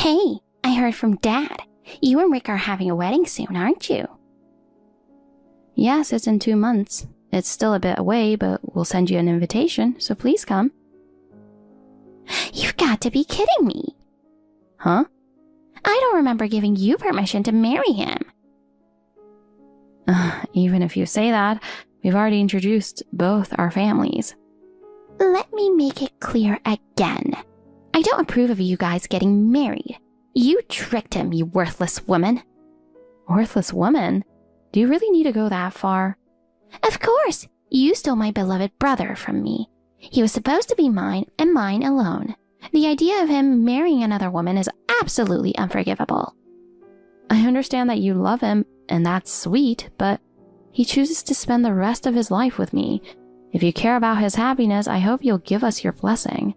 Hey, I heard from Dad. You and Rick are having a wedding soon, aren't you? Yes, it's in 2 months. It's still a bit away, but we'll send you an invitation, so please come. You've got to be kidding me. Huh? I don't remember giving you permission to marry him. Even if you say that, we've already introduced both our families. Let me make it clear again. I don't approve of you guys getting married. You tricked him, you worthless woman. Worthless woman? Do you really need to go that far? Of course. You stole my beloved brother from me. He was supposed to be mine and mine alone. The idea of him marrying another woman is absolutely unforgivable. I understand that you love him, and that's sweet, but he chooses to spend the rest of his life with me. If you care about his happiness, I hope you'll give us your blessing.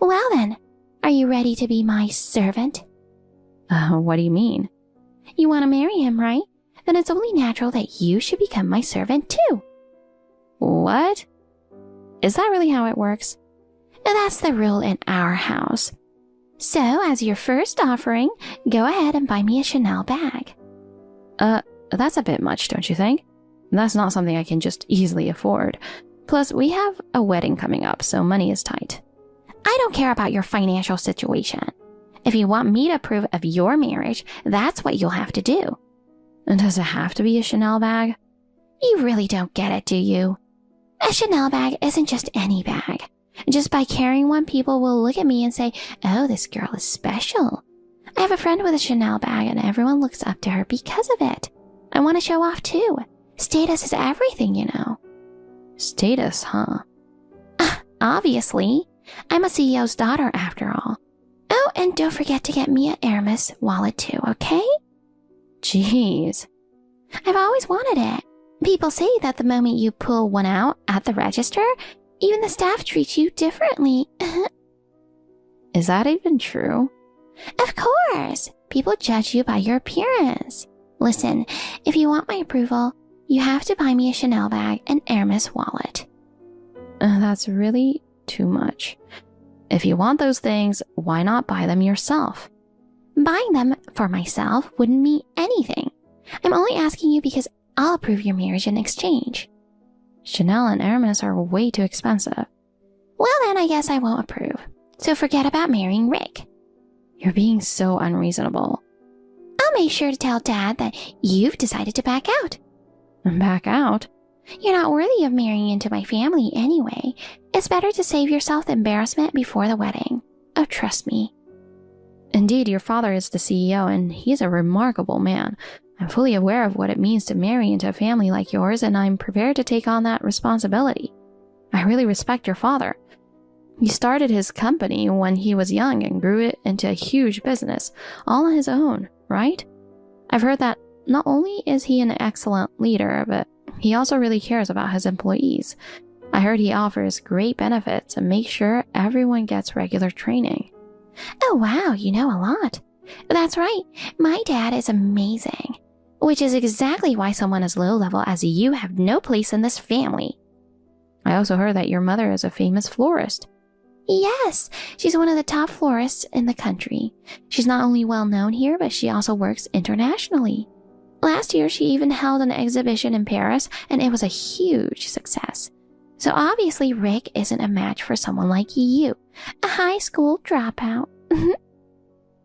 Well then, are you ready to be my servant? What do you mean? You want to marry him, right? Then it's only natural that you should become my servant too. What? Is that really how it works? That's the rule in our house. So, as your first offering, go ahead and buy me a Chanel bag. That's a bit much, don't you think? That's not something I can just easily afford. Plus, we have a wedding coming up, so money is tight. I don't care about your financial situation. If you want me to approve of your marriage, that's what you'll have to do. And does it have to be a Chanel bag? You really don't get it, do you? A Chanel bag isn't just any bag. Just by carrying one, people will look at me and say, oh, this girl is special. I have a friend with a Chanel bag and everyone looks up to her because of it. I want to show off too. Status is everything, you know. Status, huh? Obviously. I'm a CEO's daughter after all. Oh, and don't forget to get me an Hermes wallet too, okay? Jeez. I've always wanted it. People say that the moment you pull one out at the register, even the staff treats you differently. Is that even true? Of course. People judge you by your appearance. Listen, if you want my approval, you have to buy me a Chanel bag and Hermes wallet. That's really too much. If you want those things, why not buy them yourself? Buying them for myself wouldn't mean anything. I'm only asking you because I'll approve your marriage in exchange. Chanel and Hermes are way too expensive. Well, then I guess I won't approve. So forget about marrying Rick. You're being so unreasonable. I'll make sure to tell Dad that you've decided to back out. Back out? You're not worthy of marrying into my family anyway. It's better to save yourself the embarrassment before the wedding. Oh, trust me. Indeed, your father is the CEO, and he's a remarkable man. I'm fully aware of what it means to marry into a family like yours, and I'm prepared to take on that responsibility. I really respect your father. He started his company when he was young and grew it into a huge business, all on his own, right? I've heard that not only is he an excellent leader, but he also really cares about his employees. I heard he offers great benefits and makes sure everyone gets regular training. Oh wow, you know a lot. That's right, my dad is amazing. Which is exactly why someone as low level as you have no place in this family. I also heard that your mother is a famous florist. Yes, she's one of the top florists in the country. She's not only well known here, but she also works internationally. Last year, she even held an exhibition in Paris, and it was a huge success. So obviously, Rick isn't a match for someone like you, a high school dropout. I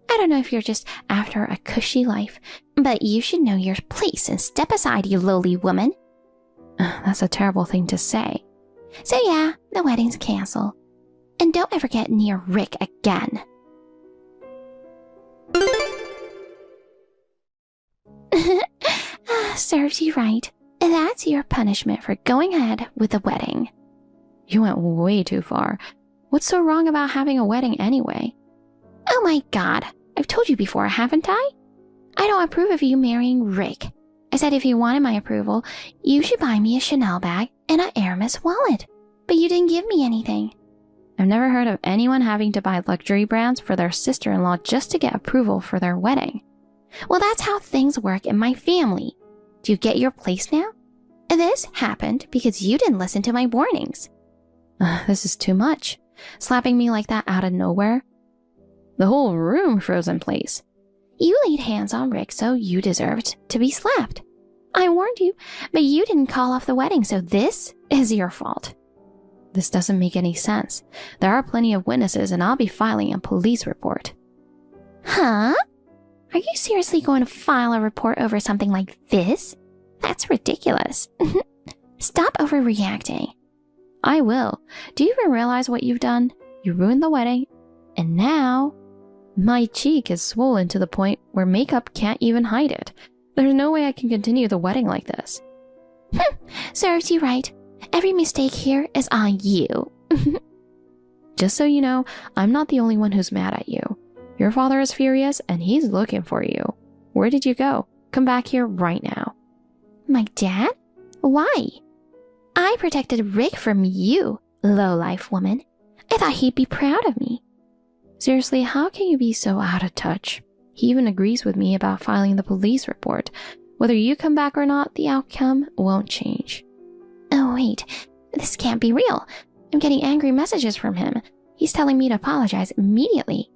don't know if you're just after a cushy life, but you should know your place and step aside, you lowly woman. That's a terrible thing to say. So yeah, the wedding's canceled. And don't ever get near Rick again. Serves you right. That's your punishment for going ahead with the wedding. You went way too far. What's so wrong about having a wedding anyway? Oh my god, I've told you before, haven't I? I don't approve of you marrying Rick. I said if you wanted my approval, you should buy me a Chanel bag and a Hermes wallet. But you didn't give me anything. I've never heard of anyone having to buy luxury brands for their sister-in-law just to get approval for their wedding. Well, that's how things work in my family. Do you get your place now? This happened because you didn't listen to my warnings. This is too much. Slapping me like that out of nowhere. The whole room froze in place. You laid hands on Rick, so you deserved to be slapped. I warned you, but you didn't call off the wedding, so this is your fault. This doesn't make any sense. There are plenty of witnesses, and I'll be filing a police report. Huh? Are you seriously going to file a report over something like this? That's ridiculous. Stop overreacting. I will. Do you even realize what you've done? You ruined the wedding, and now my cheek is swollen to the point where makeup can't even hide it. There's no way I can continue the wedding like this. Serves you right. Every mistake here is on you. Just so you know, I'm not the only one who's mad at you. Your father is furious, and he's looking for you. Where did you go? Come back here right now. My dad? Why? I protected Rick from you, low-life woman. I thought he'd be proud of me. Seriously, how can you be so out of touch? He even agrees with me about filing the police report. Whether you come back or not, the outcome won't change. Oh, wait. This can't be real. I'm getting angry messages from him. He's telling me to apologize immediately.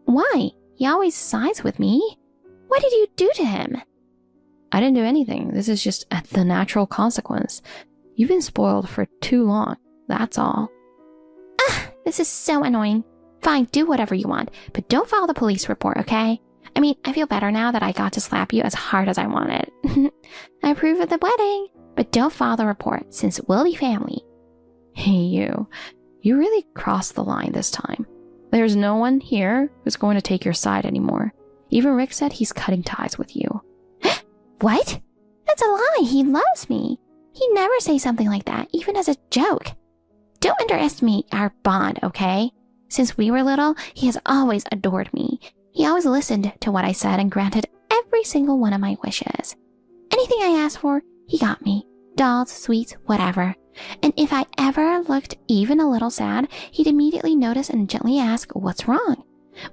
Why? He always sides with me. What did you do to him? I didn't do anything. This is just the natural consequence. You've been spoiled for too long. That's all. This is so annoying. Fine, do whatever you want, but don't file the police report, okay? I mean, I feel better now that I got to slap you as hard as I wanted. I approve of the wedding, but don't file the report since we'll be family. Hey, you. You really crossed the line this time. There's no one here who's going to take your side anymore. Even Rick said he's cutting ties with you. What? That's a lie. He loves me. He'd never say something like that, even as a joke. Don't underestimate our bond, okay? Since we were little, he has always adored me. He always listened to what I said and granted every single one of my wishes. Anything I asked for, he got me. Dolls, sweets, whatever. And if I ever looked even a little sad, he'd immediately notice and gently ask what's wrong.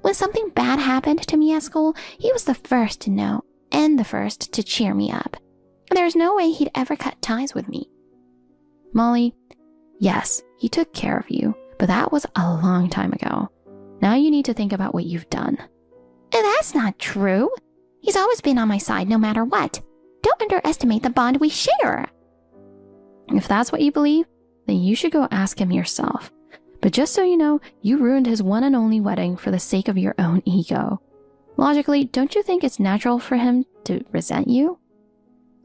When something bad happened to me at school, he was the first to know and the first to cheer me up. There's no way he'd ever cut ties with me. Molly, yes, he took care of you, but that was a long time ago. Now you need to think about what you've done. That's not true. He's always been on my side no matter what. Don't underestimate the bond we share. If that's what you believe, then you should go ask him yourself. But just so you know, you ruined his one and only wedding for the sake of your own ego. Logically, don't you think it's natural for him to resent you?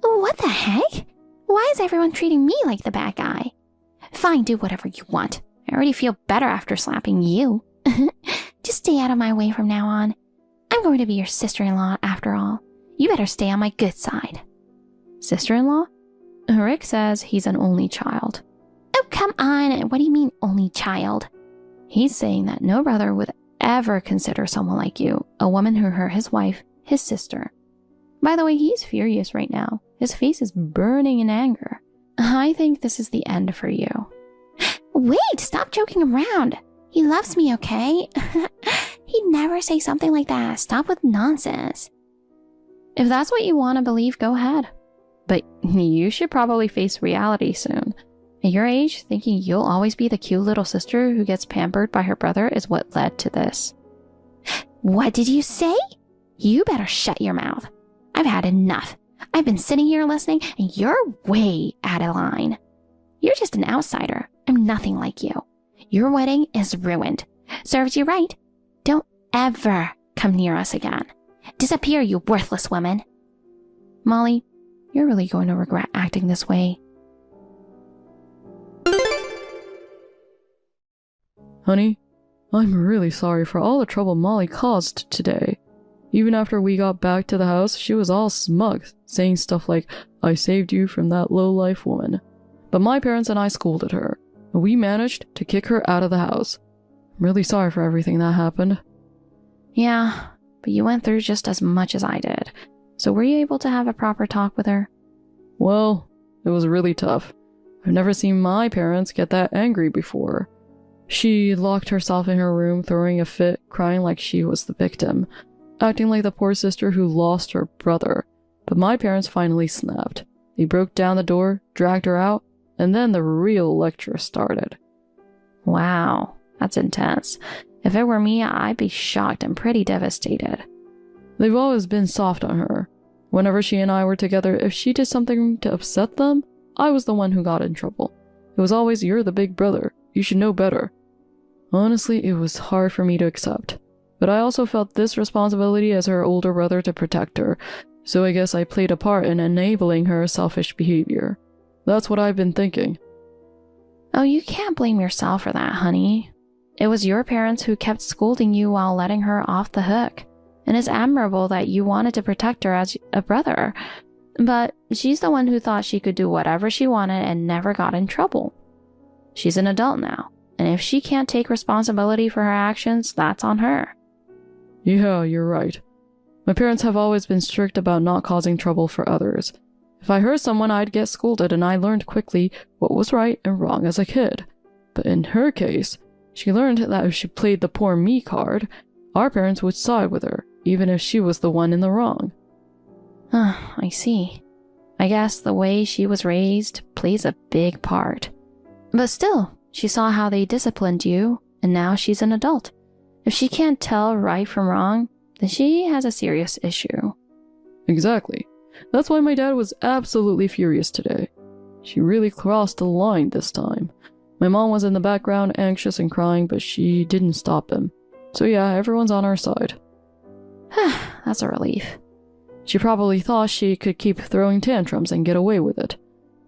What the heck? Why is everyone treating me like the bad guy? Fine, do whatever you want. I already feel better after slapping you. Just stay out of my way from now on. I'm going to be your sister-in-law after all. You better stay on my good side. Sister-in-law? Rick says he's an only child. Oh, come on. What do you mean, only child? He's saying that no brother would ever consider someone like you, a woman who hurt his wife, his sister. By the way, he's furious right now. His face is burning in anger. I think this is the end for you. Wait, stop joking around. He loves me, okay? He'd never say something like that. Stop with nonsense. If that's what you want to believe, go ahead. But you should probably face reality soon. At your age, thinking you'll always be the cute little sister who gets pampered by her brother is what led to this. What did you say? You better shut your mouth. I've had enough. I've been sitting here listening, and you're way out of line. You're just an outsider. I'm nothing like you. Your wedding is ruined. Serves you right. Don't ever come near us again. Disappear, you worthless woman. Molly, you're really going to regret acting this way. Honey, I'm really sorry for all the trouble Molly caused today. Even after we got back to the house, she was all smug, saying stuff like, I saved you from that low-life woman. But my parents and I scolded her, and we managed to kick her out of the house. I'm really sorry for everything that happened. Yeah, but you went through just as much as I did. So were you able to have a proper talk with her? Well, it was really tough. I've never seen my parents get that angry before. She locked herself in her room, throwing a fit, crying like she was the victim, acting like the poor sister who lost her brother. But my parents finally snapped. They broke down the door, dragged her out, and then the real lecture started. Wow, that's intense. If it were me, I'd be shocked and pretty devastated. They've always been soft on her. Whenever she and I were together, if she did something to upset them, I was the one who got in trouble. It was always, "You're the big brother. You should know better." Honestly, it was hard for me to accept. But I also felt this responsibility as her older brother to protect her, so I guess I played a part in enabling her selfish behavior. That's what I've been thinking. Oh, you can't blame yourself for that, honey. It was your parents who kept scolding you while letting her off the hook. And it's admirable that you wanted to protect her as a brother. But she's the one who thought she could do whatever she wanted and never got in trouble. She's an adult now, and if she can't take responsibility for her actions, that's on her. Yeah, you're right. My parents have always been strict about not causing trouble for others. If I hurt someone, I'd get scolded, and I learned quickly what was right and wrong as a kid. But in her case, she learned that if she played the poor me card, our parents would side with her, even if she was the one in the wrong. I see. I guess the way she was raised plays a big part. But still, she saw how they disciplined you, and now she's an adult. If she can't tell right from wrong, then she has a serious issue. Exactly. That's why my dad was absolutely furious today. She really crossed the line this time. My mom was in the background, anxious and crying, but she didn't stop him. So yeah, everyone's on our side. That's a relief. She probably thought she could keep throwing tantrums and get away with it.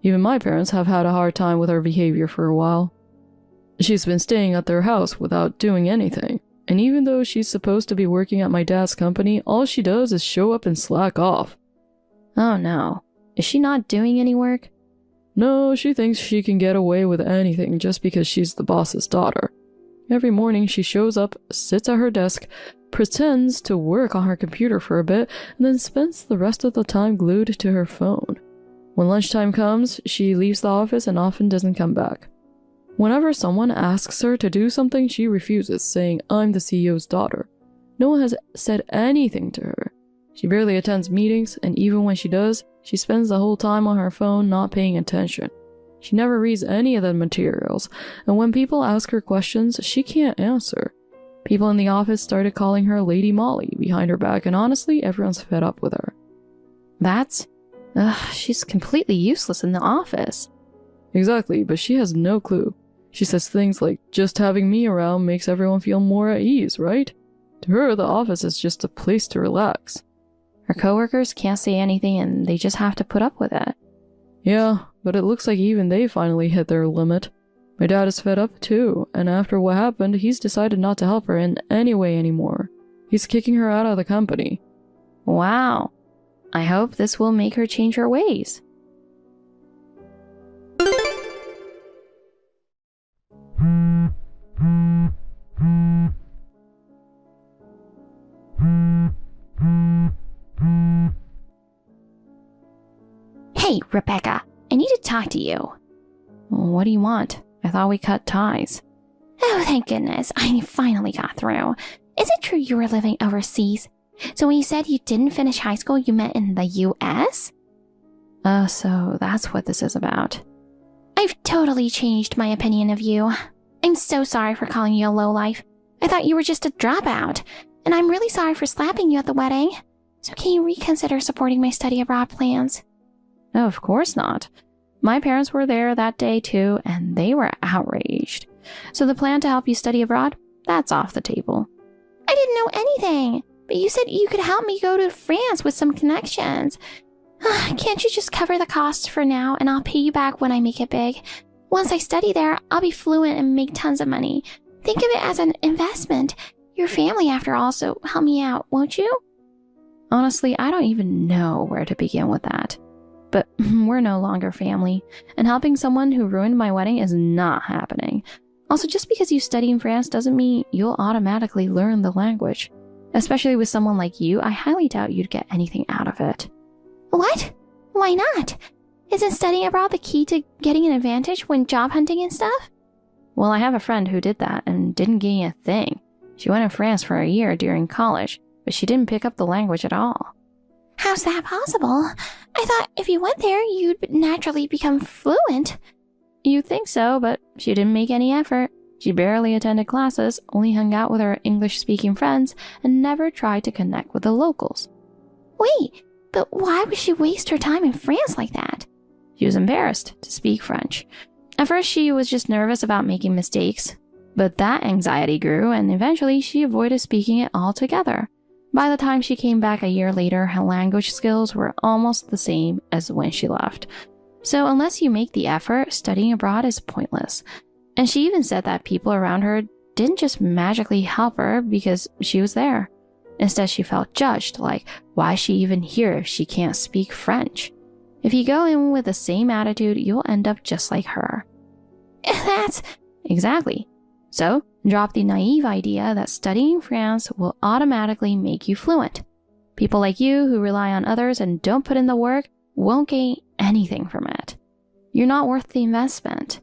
Even my parents have had a hard time with her behavior for a while. She's been staying at their house without doing anything. And even though she's supposed to be working at my dad's company, all she does is show up and slack off. Oh no. Is she not doing any work? No, she thinks she can get away with anything just because she's the boss's daughter. Every morning she shows up, sits at her desk, pretends to work on her computer for a bit, and then spends the rest of the time glued to her phone. When lunchtime comes, she leaves the office and often doesn't come back. Whenever someone asks her to do something, she refuses, saying, "I'm the CEO's daughter." No one has said anything to her. She barely attends meetings, and even when she does, she spends the whole time on her phone not paying attention. She never reads any of the materials, and when people ask her questions, she can't answer. People in the office started calling her Lady Molly behind her back, and honestly, everyone's fed up with her. She's completely useless in the office. Exactly, but she has no clue. She says things like, "Just having me around makes everyone feel more at ease, right?" To her, the office is just a place to relax. Her coworkers can't say anything and they just have to put up with it. Yeah, but it looks like even they finally hit their limit. My dad is fed up too, and after what happened, he's decided not to help her in any way anymore. He's kicking her out of the company. Wow. I hope this will make her change her ways. Hey, Rebecca, I need to talk to you. What do you want? I thought we cut ties. Oh, thank goodness, I finally got through. Is it true you were living overseas? So when you said you didn't finish high school, you meant in the US? So that's what this is about. I've totally changed my opinion of you. I'm so sorry for calling you a lowlife. I thought you were just a dropout, and I'm really sorry for slapping you at the wedding. So can you reconsider supporting my study abroad plans? No, of course not. My parents were there that day too, and they were outraged. So the plan to help you study abroad, that's off the table. I didn't know anything, but you said you could help me go to France with some connections. Can't you just cover the costs for now, and I'll pay you back when I make it big? Once I study there, I'll be fluent and make tons of money. Think of it as an investment. Your family, after all, so help me out, won't you? Honestly, I don't even know where to begin with that. But we're no longer family, and helping someone who ruined my wedding is not happening. Also, just because you study in France doesn't mean you'll automatically learn the language. Especially with someone like you, I highly doubt you'd get anything out of it. What? Why not? Isn't studying abroad the key to getting an advantage when job hunting and stuff? Well, I have a friend who did that and didn't gain a thing. She went to France for a year during college, but she didn't pick up the language at all. How's that possible? I thought if you went there, you'd naturally become fluent. You'd think so, but she didn't make any effort. She barely attended classes, only hung out with her English-speaking friends, and never tried to connect with the locals. Wait, but why would she waste her time in France like that? She was embarrassed to speak French. At first, she was just nervous about making mistakes, but that anxiety grew, and eventually she avoided speaking it altogether. By the time she came back a year later, her language skills were almost the same as when she left. So unless you make the effort, studying abroad is pointless. And she even said that people around her didn't just magically help her because she was there. Instead, she felt judged, like, why is she even here if she can't speak French? If you go in with the same attitude, you'll end up just like her. That's... Exactly. So, drop the naive idea that studying France will automatically make you fluent. People like you who rely on others and don't put in the work won't gain anything from it. You're not worth the investment.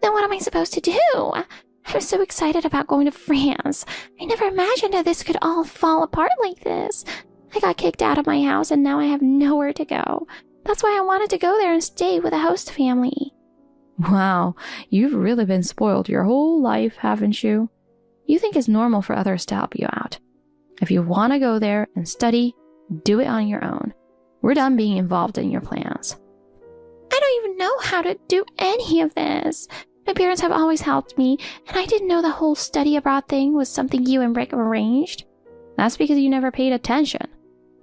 Then what am I supposed to do? I was so excited about going to France. I never imagined that this could all fall apart like this. I got kicked out of my house and now I have nowhere to go. That's why I wanted to go there and stay with a host family. Wow, you've really been spoiled your whole life, haven't you? You think it's normal for others to help you out. If you want to go there and study, do it on your own. We're done being involved in your plans. I don't even know how to do any of this. My parents have always helped me, and I didn't know the whole study abroad thing was something you and Rick arranged. That's because you never paid attention.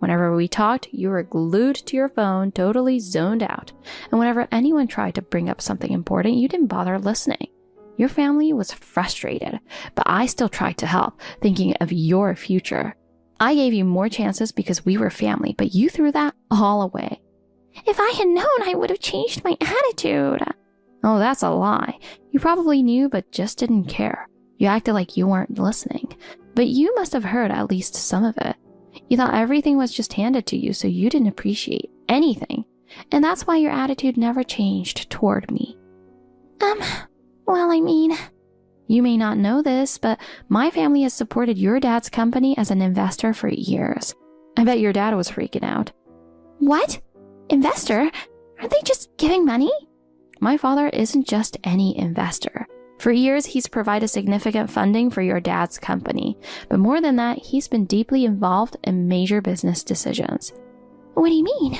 Whenever we talked, you were glued to your phone, totally zoned out. And whenever anyone tried to bring up something important, you didn't bother listening. Your family was frustrated, but I still tried to help, thinking of your future. I gave you more chances because we were family, but you threw that all away. If I had known, I would have changed my attitude. Oh, that's a lie. You probably knew, but just didn't care. You acted like you weren't listening. But you must have heard at least some of it. You thought everything was just handed to you, so you didn't appreciate anything. And that's why your attitude never changed toward me. Well, I mean... You may not know this, but my family has supported your dad's company as an investor for years. I bet your dad was freaking out. What? Investor? Aren't they just giving money? My father isn't just any investor. For years, he's provided significant funding for your dad's company. But more than that, he's been deeply involved in major business decisions. What do you mean?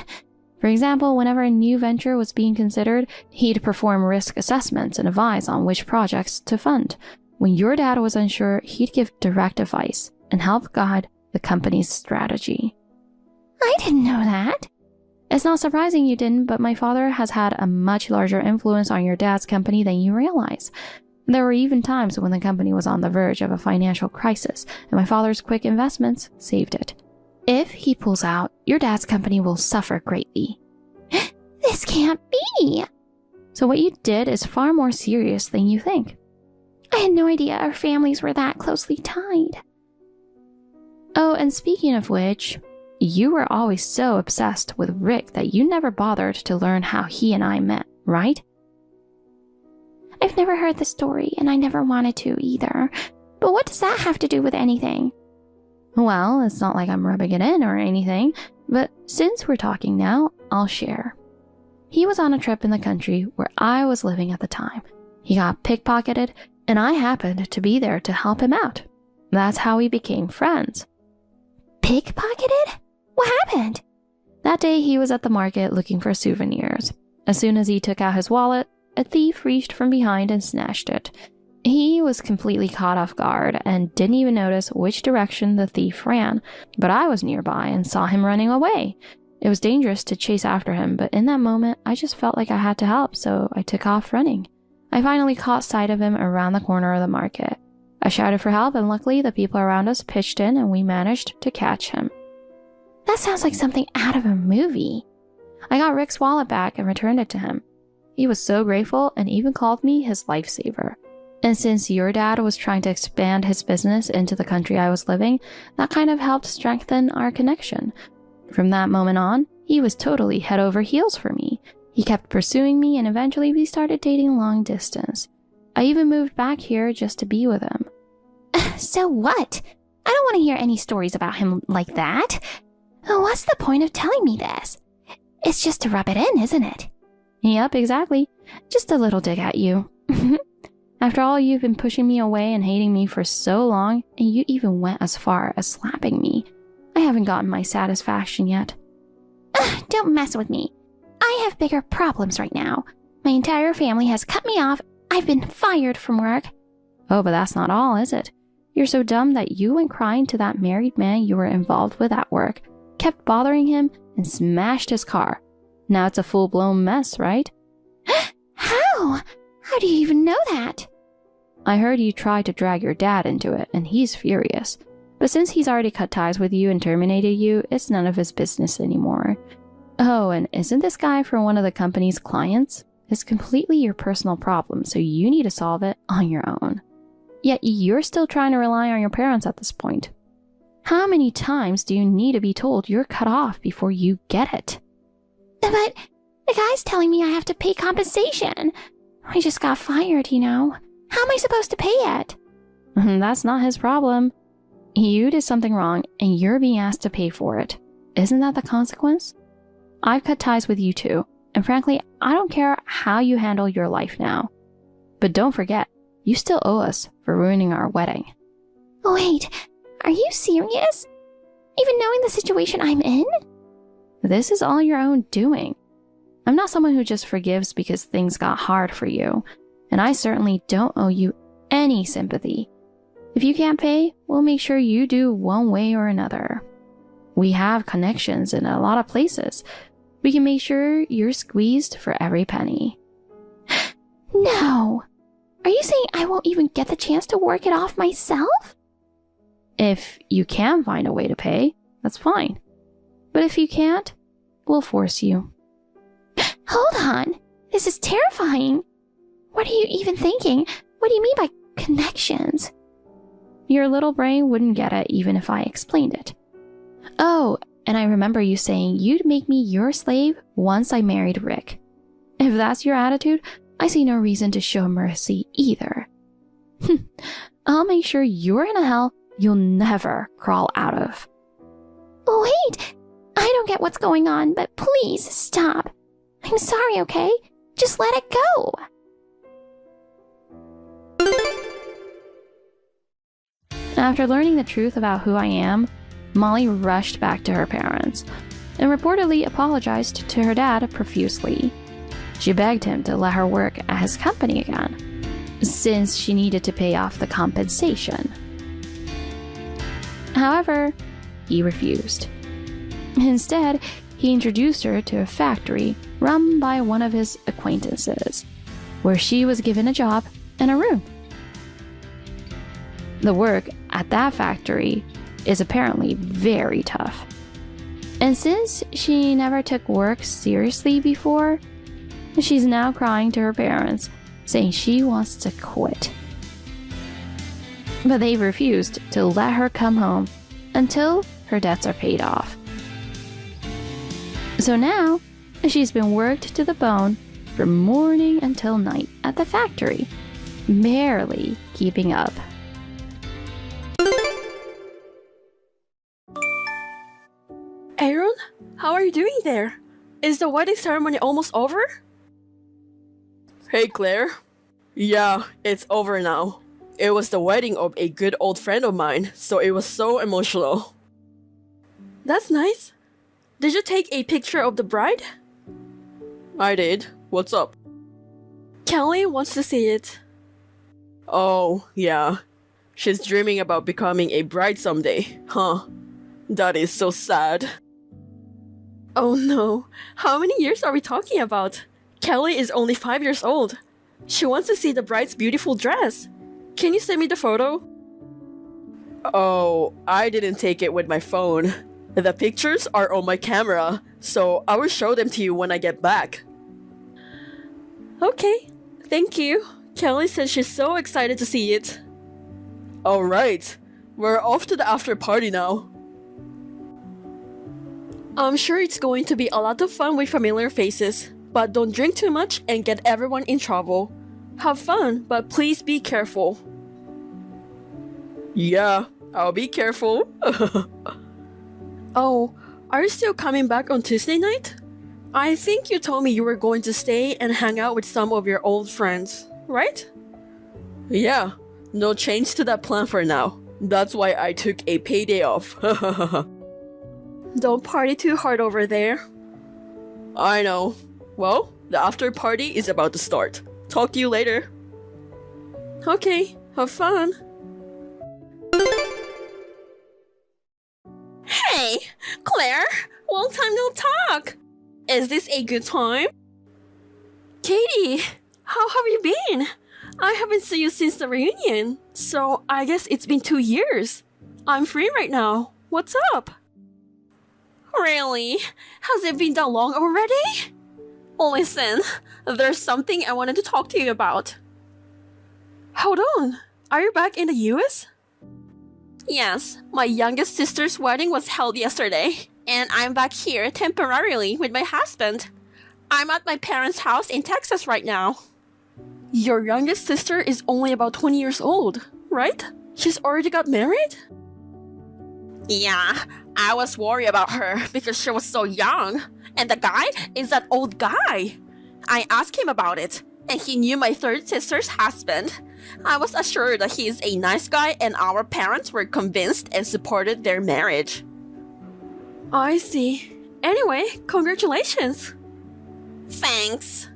For example, whenever a new venture was being considered, he'd perform risk assessments and advise on which projects to fund. When your dad was unsure, he'd give direct advice and help guide the company's strategy. I didn't know that. It's not surprising you didn't, but my father has had a much larger influence on your dad's company than you realize. There were even times when the company was on the verge of a financial crisis, and my father's quick investments saved it. If he pulls out, your dad's company will suffer greatly. This can't be! So what you did is far more serious than you think. I had no idea our families were that closely tied. Oh, and speaking of which, you were always so obsessed with Rick that you never bothered to learn how he and I met, right? I've never heard the story, and I never wanted to either. But what does that have to do with anything? Well, it's not like I'm rubbing it in or anything, but since we're talking now, I'll share. He was on a trip in the country where I was living at the time. He got pickpocketed, and I happened to be there to help him out. That's how we became friends. Pickpocketed? What happened? That day, he was at the market looking for souvenirs. As soon as he took out his wallet, a thief reached from behind and snatched it. He was completely caught off guard and didn't even notice which direction the thief ran, but I was nearby and saw him running away. It was dangerous to chase after him, but in that moment, I just felt like I had to help, so I took off running. I finally caught sight of him around the corner of the market. I shouted for help, and luckily the people around us pitched in and we managed to catch him. That sounds like something out of a movie. I got Rick's wallet back and returned it to him. He was so grateful and even called me his lifesaver. And since your dad was trying to expand his business into the country I was living, that kind of helped strengthen our connection. From that moment on, he was totally head over heels for me. He kept pursuing me and eventually we started dating long distance. I even moved back here just to be with him. So what? I don't want to hear any stories about him like that. What's the point of telling me this? It's just to rub it in, isn't it? Yep, exactly. Just a little dig at you. After all, you've been pushing me away and hating me for so long, and you even went as far as slapping me. I haven't gotten my satisfaction yet. Ugh, don't mess with me. I have bigger problems right now. My entire family has cut me off. I've been fired from work. Oh, but that's not all, is it? You're so dumb that you went crying to that married man you were involved with at work, kept bothering him, and smashed his car. Now it's a full-blown mess, right? How? How do you even know that? I heard you tried to drag your dad into it, and he's furious. But since he's already cut ties with you and terminated you, it's none of his business anymore. Oh, and isn't this guy for one of the company's clients? It's completely your personal problem, so you need to solve it on your own. Yet you're still trying to rely on your parents at this point. How many times do you need to be told you're cut off before you get it? But the guy's telling me I have to pay compensation. I just got fired, you know. How am I supposed to pay it? That's not his problem. You did something wrong, and you're being asked to pay for it. Isn't that the consequence? I've cut ties with you too, and frankly, I don't care how you handle your life now. But don't forget, you still owe us for ruining our wedding. Wait, are you serious? Even knowing the situation I'm in? This is all your own doing. I'm not someone who just forgives because things got hard for you, and I certainly don't owe you any sympathy. If you can't pay, we'll make sure you do one way or another. We have connections in a lot of places. We can make sure you're squeezed for every penny. No! Are you saying I won't even get the chance to work it off myself? If you can find a way to pay, that's fine. But if you can't, we'll force you. Hold on. This is terrifying. What are you even thinking? What do you mean by connections? Your little brain wouldn't get it even if I explained it. Oh, and I remember you saying you'd make me your slave once I married Rick. If that's your attitude, I see no reason to show mercy either. I'll make sure you're in a hell you'll never crawl out of. Wait! I don't get what's going on, but please stop. I'm sorry, okay? Just let it go. After learning the truth about who I am, Molly rushed back to her parents and reportedly apologized to her dad profusely. She begged him to let her work at his company again, since she needed to pay off the compensation. However, he refused. Instead, he introduced her to a factory run by one of his acquaintances, where she was given a job and a room. The work at that factory is apparently very tough. And since she never took work seriously before, she's now crying to her parents, saying she wants to quit. But they've refused to let her come home until her debts are paid off. So now, she's been worked to the bone from morning until night at the factory, barely keeping up. Aaron, how are you doing there? Is the wedding ceremony almost over? Hey Claire. Yeah, it's over now. It was the wedding of a good old friend of mine, so it was so emotional. That's nice. Did you take a picture of the bride? I did. What's up? Kelly wants to see it. Oh, yeah. She's dreaming about becoming a bride someday, huh? That is so sad. Oh no, how many years are we talking about? Kelly is only 5 years old. She wants to see the bride's beautiful dress. Can you send me the photo? Oh, I didn't take it with my phone. The pictures are on my camera, so I will show them to you when I get back. Okay, thank you. Kelly says she's so excited to see it. Alright, we're off to the after party now. I'm sure it's going to be a lot of fun with familiar faces, but don't drink too much and get everyone in trouble. Have fun, but please be careful. Yeah, I'll be careful. Oh, are you still coming back on Tuesday night? I think you told me you were going to stay and hang out with some of your old friends, right? Yeah, no change to that plan for now. That's why I took a payday off. Don't party too hard over there. I know. Well, the after party is about to start. Talk to you later. Okay, have fun. Hey, Claire, long time no talk. Is this a good time? Katie, how have you been? I haven't seen you since the reunion, so I guess it's been 2 years. I'm free right now. What's up? Really? Has it been that long already? Listen, there's something I wanted to talk to you about. Hold on, are you back in the US? Yes, my youngest sister's wedding was held yesterday, and I'm back here temporarily with my husband. I'm at my parents' house in Texas right now. Your youngest sister is only about 20 years old, right? She's already got married? Yeah, I was worried about her because she was so young, and the guy is that old guy. I asked him about it, and he knew my third sister's husband. I was assured that he is a nice guy, and our parents were convinced and supported their marriage. I see. Anyway, congratulations. Thanks.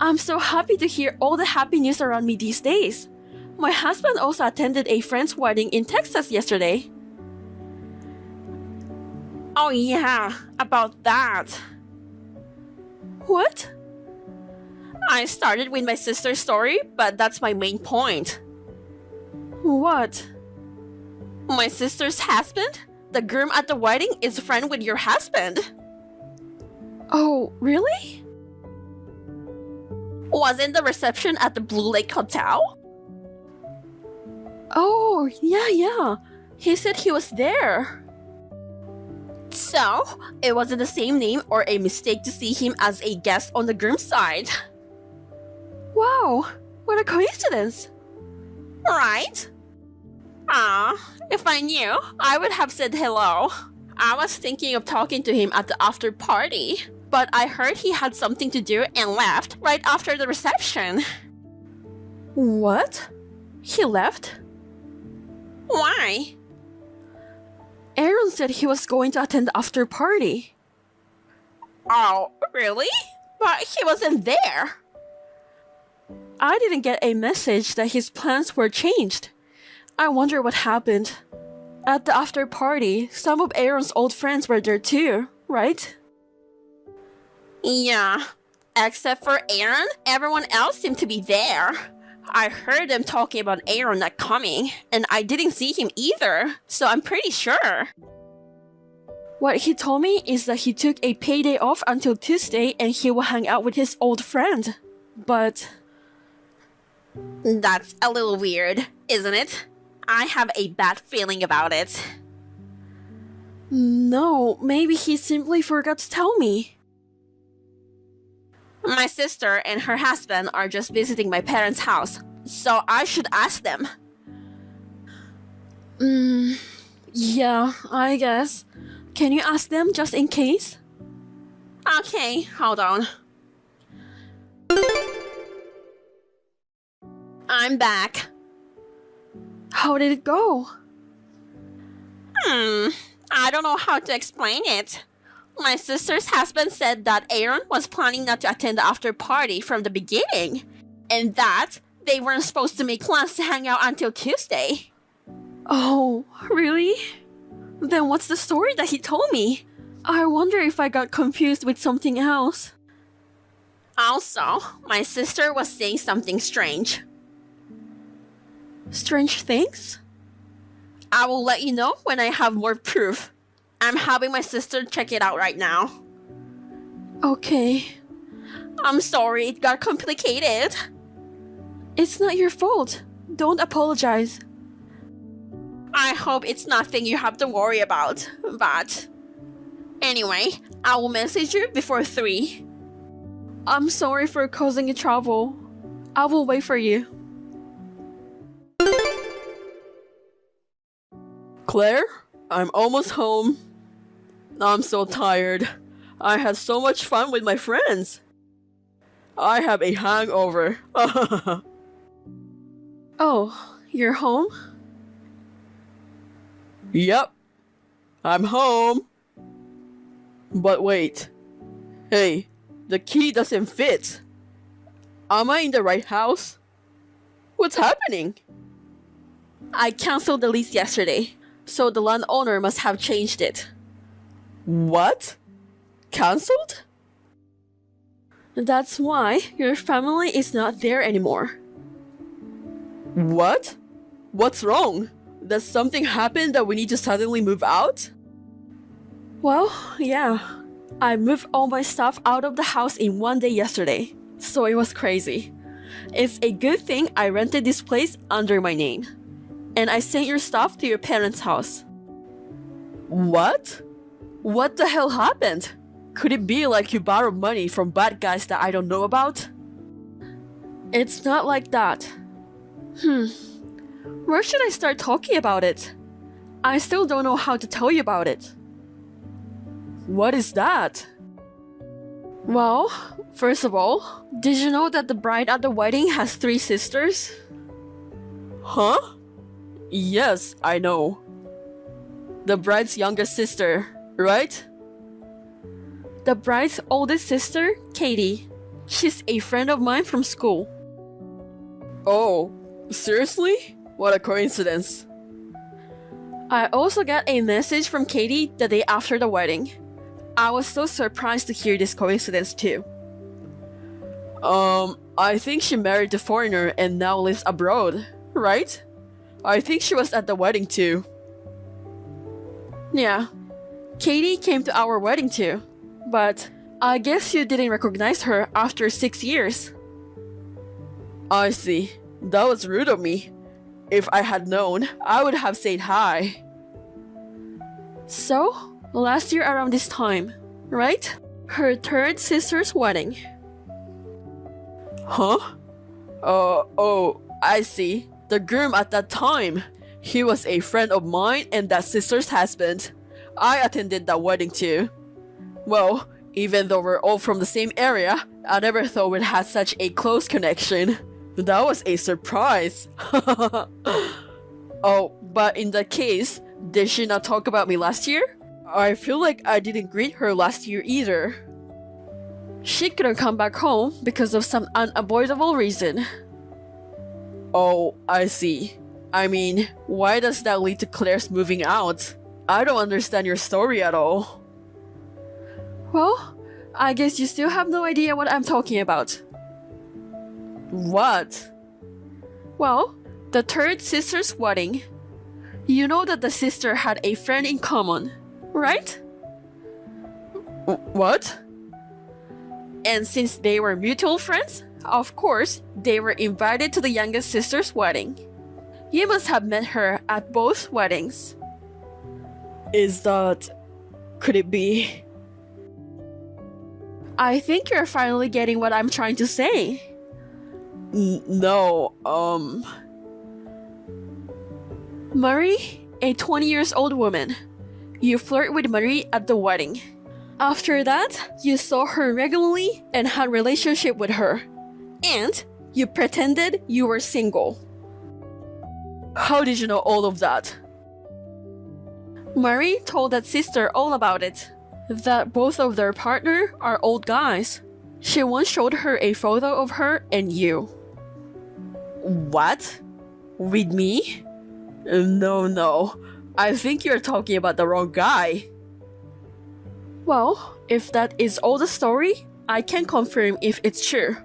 I'm so happy to hear all the happy news around me these days. My husband also attended a friend's wedding in Texas yesterday. Oh yeah, about that. What? I started with my sister's story, but that's my main point. What? My sister's husband? The groom at the wedding is a friend with your husband. Oh, really? Wasn't the reception at the Blue Lake Hotel? Oh, yeah. He said he was there. So, it wasn't the same name or a mistake to see him as a guest on the groom's side. Wow, what a coincidence. Right? If I knew, I would have said hello. I was thinking of talking to him at the after party, but I heard he had something to do and left right after the reception. What? He left? Why? Aaron said he was going to attend the after party. Oh, really? But he wasn't there. I didn't get a message that his plans were changed. I wonder what happened. At the after party, some of Aaron's old friends were there too, right? Yeah. Except for Aaron, everyone else seemed to be there. I heard them talking about Aaron not coming, and I didn't see him either, so I'm pretty sure. What he told me is that he took a payday off until Tuesday and he will hang out with his old friend. But... that's a little weird, isn't it? I have a bad feeling about it. No, maybe he simply forgot to tell me. My sister and her husband are just visiting my parents' house, so I should ask them. Yeah, I guess. Can you ask them just in case? Okay, hold on. I'm back. How did it go? I don't know how to explain it. My sister's husband said that Aaron was planning not to attend the after party from the beginning, and that they weren't supposed to make plans to hang out until Tuesday. Oh, really? Then what's the story that he told me? I wonder if I got confused with something else. Also, my sister was saying something strange. Strange things? I will let you know when I have more proof. I'm having my sister check it out right now. Okay. I'm sorry it got complicated. It's not your fault. Don't apologize. I hope it's nothing you have to worry about, but... Anyway, I will message you before 3. I'm sorry for causing you trouble. I will wait for you. Claire, I'm almost home. I'm so tired. I had so much fun with my friends. I have a hangover. Oh, you're home? Yep, I'm home. But wait. Hey, the key doesn't fit. Am I in the right house? What's happening? I canceled the lease yesterday, so the landowner must have changed it. What? Cancelled? That's why your family is not there anymore. What? What's wrong? Does something happen that we need to suddenly move out? Well, yeah. I moved all my stuff out of the house in one day yesterday, so it was crazy. It's a good thing I rented this place under my name. And I sent your stuff to your parents' house. What? What the hell happened? Could it be like you borrowed money from bad guys that I don't know about? It's not like that. Where should I start talking about it? I still don't know how to tell you about it. What is that? Well, first of all, did you know that the bride at the wedding has 3 sisters? Huh? Yes, I know. The bride's youngest sister, right? The bride's oldest sister, Katie. She's a friend of mine from school. Oh, seriously? What a coincidence. I also got a message from Katie the day after the wedding. I was so surprised to hear this coincidence too. I think she married a foreigner and now lives abroad, right? I think she was at the wedding too. Yeah, Katie came to our wedding too, but I guess you didn't recognize her after 6 years. I see. That was rude of me. If I had known, I would have said hi. So, last year around this time, right? Her 3rd sister's wedding. Huh? Oh, I see. The groom at that time. He was a friend of mine and that sister's husband. I attended that wedding too. Well, even though we're all from the same area, I never thought we'd have such a close connection. That was a surprise. Oh, but in that case, did she not talk about me last year? I feel like I didn't greet her last year either. She couldn't come back home because of some unavoidable reason. Oh, I see. I mean, why does that lead to Claire's moving out? I don't understand your story at all. Well, I guess you still have no idea what I'm talking about. What? Well, the 3rd sister's wedding. You know that the sister had a friend in common, right? What? And since they were mutual friends, of course, they were invited to the youngest sister's wedding. You must have met her at both weddings. Is that... could it be... I think you're finally getting what I'm trying to say. No, Marie, a 20 years old woman. You flirt with Marie at the wedding. After that, you saw her regularly and had relationship with her. And you pretended you were single. How did you know all of that? Marie told that sister all about it. That both of their partner are old guys. She once showed her a photo of her and you. What? With me? No. I think you're talking about the wrong guy. Well, if that is all the story, I can confirm if it's true.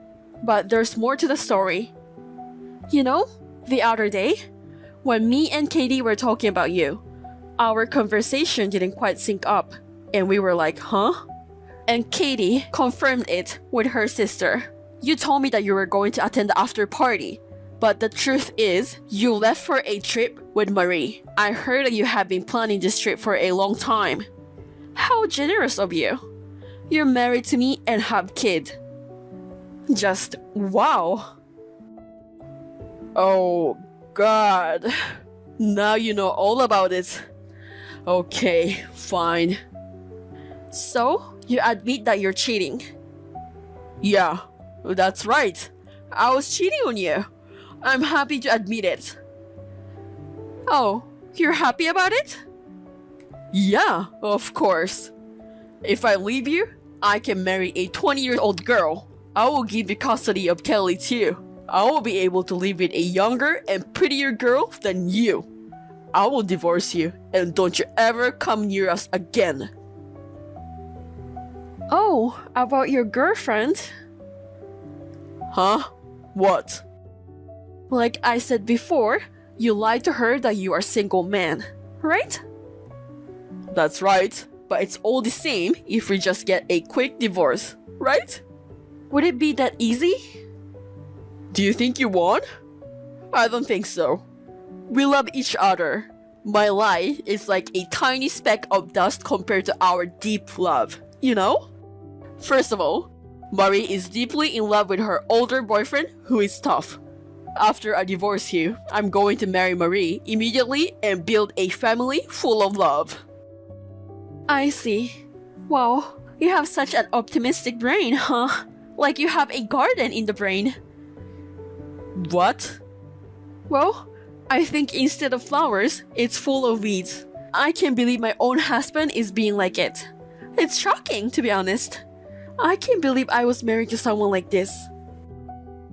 But there's more to the story. You know, the other day, when me and Katie were talking about you, our conversation didn't quite sync up, and we were like, huh? And Katie confirmed it with her sister. You told me that you were going to attend the after party, but the truth is, you left for a trip with Marie. I heard that you have been planning this trip for a long time. How generous of you. You're married to me and have kid. Just wow. Oh, God. Now you know all about it. Okay, fine. So, you admit that you're cheating. Yeah, that's right. I was cheating on you. I'm happy to admit it. Oh, you're happy about it? Yeah, of course. If I leave you, I can marry a 20-year-old girl. I will give you custody of Kelly too. I will be able to live with a younger and prettier girl than you. I will divorce you, and don't you ever come near us again. Oh, about your girlfriend? Huh? What? Like I said before, you lied to her that you are a single man, right? That's right, but it's all the same if we just get a quick divorce, right? Would it be that easy? Do you think you won? I don't think so. We love each other. My lie is like a tiny speck of dust compared to our deep love, you know? First of all, Marie is deeply in love with her older boyfriend who is tough. After I divorce you, I'm going to marry Marie immediately and build a family full of love. I see. Wow, you have such an optimistic brain, huh? Like you have a garden in the brain. What? Well, I think instead of flowers, it's full of weeds. I can't believe my own husband is being like it. It's shocking, to be honest. I can't believe I was married to someone like this.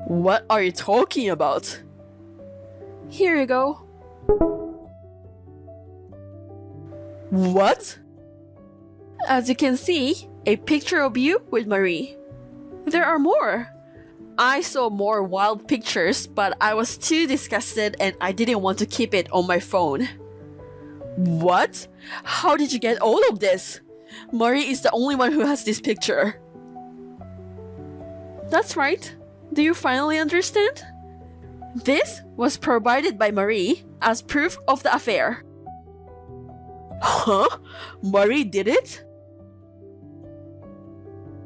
What are you talking about? Here you go. What? As you can see, a picture of you with Marie. There are more. I saw more wild pictures, but I was too disgusted and I didn't want to keep it on my phone. What? How did you get all of this? Marie is the only one who has this picture. That's right. Do you finally understand? This was provided by Marie as proof of the affair. Huh? Marie did it?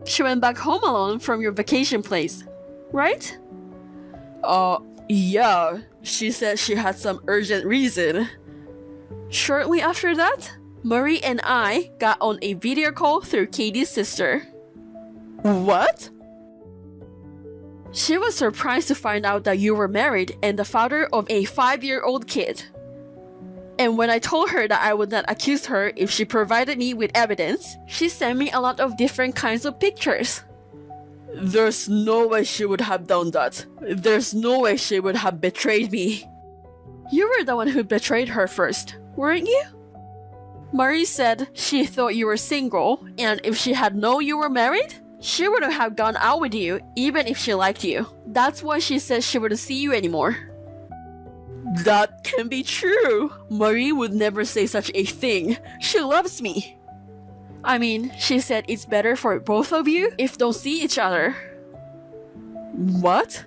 She went back home alone from your vacation place, right? Yeah. She said she had some urgent reason. Shortly after that, Marie and I got on a video call through Katie's sister. What? She was surprised to find out that you were married and the father of a 5-year-old kid. And when I told her that I would not accuse her if she provided me with evidence, she sent me a lot of different kinds of pictures. There's no way she would have done that. There's no way she would have betrayed me. You were the one who betrayed her first, weren't you? Marie said she thought you were single, and if she had known you were married, she wouldn't have gone out with you even if she liked you. That's why she said she wouldn't see you anymore. That can be true. Marie would never say such a thing. She loves me. I mean, she said it's better for both of you if don't see each other. What?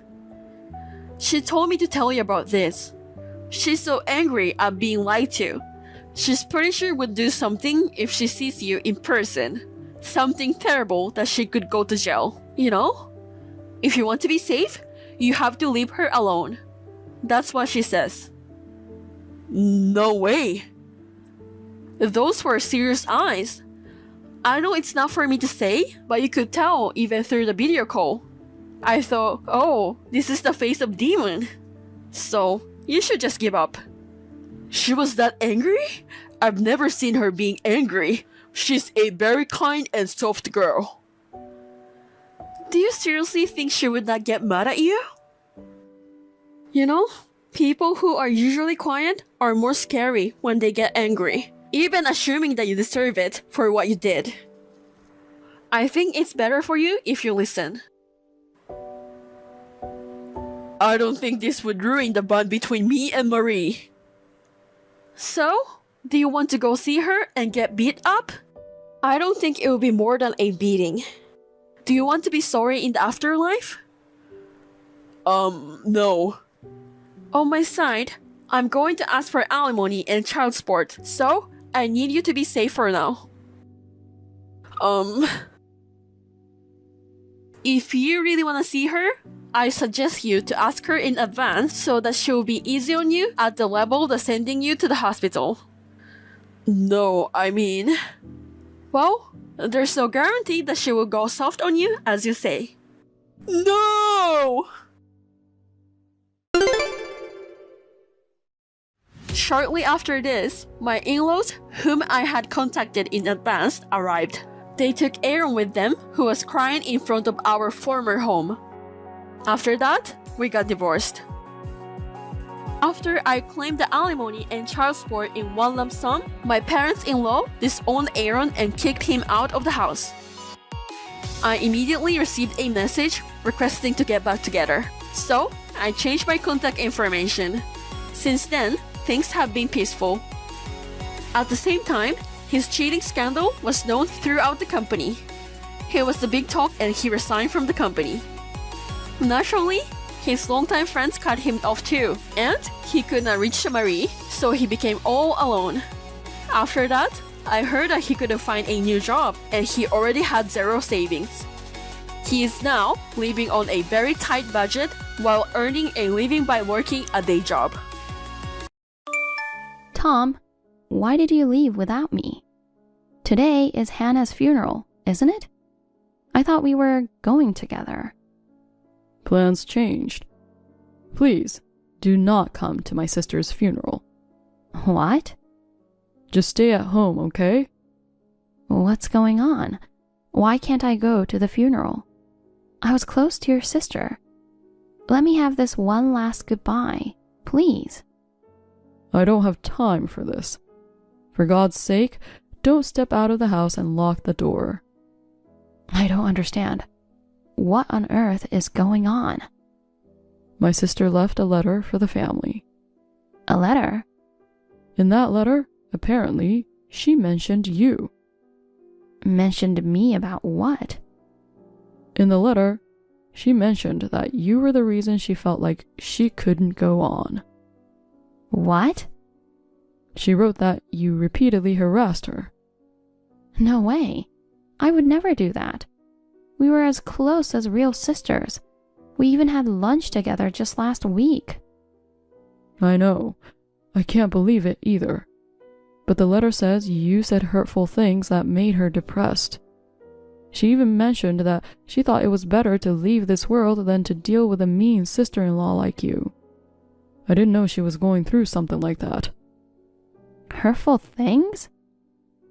She told me to tell you about this. She's so angry at being lied to. She's pretty sure would do something if she sees you in person. Something terrible that she could go to jail, you know? If you want to be safe, you have to leave her alone. That's what she says. No way. Those were serious eyes. I know it's not for me to say, but you could tell even through the video call. I thought, oh, this is the face of demon. So, you should just give up. She was that angry? I've never seen her being angry. She's a very kind and soft girl. Do you seriously think she would not get mad at you? You know, people who are usually quiet are more scary when they get angry, even assuming that you deserve it for what you did. I think it's better for you if you listen. I don't think this would ruin the bond between me and Marie. So, do you want to go see her and get beat up? I don't think it will be more than a beating. Do you want to be sorry in the afterlife? No. On my side, I'm going to ask for alimony and child support, so I need you to be safe for now. If you really want to see her, I suggest you to ask her in advance so that she will be easy on you at the level that's sending you to the hospital. No, I mean... Well, there's no guarantee that she will go soft on you as you say. No! Shortly after this, my in-laws, whom I had contacted in advance, arrived. They took Aaron with them, who was crying in front of our former home. After that, we got divorced. After I claimed the alimony and child support in one lump sum, my parents-in-law disowned Aaron and kicked him out of the house. I immediately received a message requesting to get back together, so I changed my contact information. Since then, things have been peaceful. At the same time, his cheating scandal was known throughout the company. He was the big talk and he resigned from the company. Naturally, his longtime friends cut him off too, and he could not reach Marie, so he became all alone. After that, I heard that he couldn't find a new job and he already had zero savings. He is now living on a very tight budget while earning a living by working a day job. Tom, why did you leave without me? Today is Hannah's funeral, isn't it? I thought we were going together. Plans changed. Please, do not come to my sister's funeral. What? Just stay at home, okay? What's going on? Why can't I go to the funeral? I was close to your sister. Let me have this one last goodbye, please. I don't have time for this. For God's sake, don't step out of the house and lock the door. I don't understand. What on earth is going on? My sister left a letter for the family. A letter? In that letter, apparently, she mentioned you. Mentioned me about what? In the letter, she mentioned that you were the reason she felt like she couldn't go on. What? She wrote that you repeatedly harassed her. No way. I would never do that. We were as close as real sisters. We even had lunch together just last week. I know. I can't believe it either. But the letter says you said hurtful things that made her depressed. She even mentioned that she thought it was better to leave this world than to deal with a mean sister-in-law like you. I didn't know she was going through something like that. Hurtful things?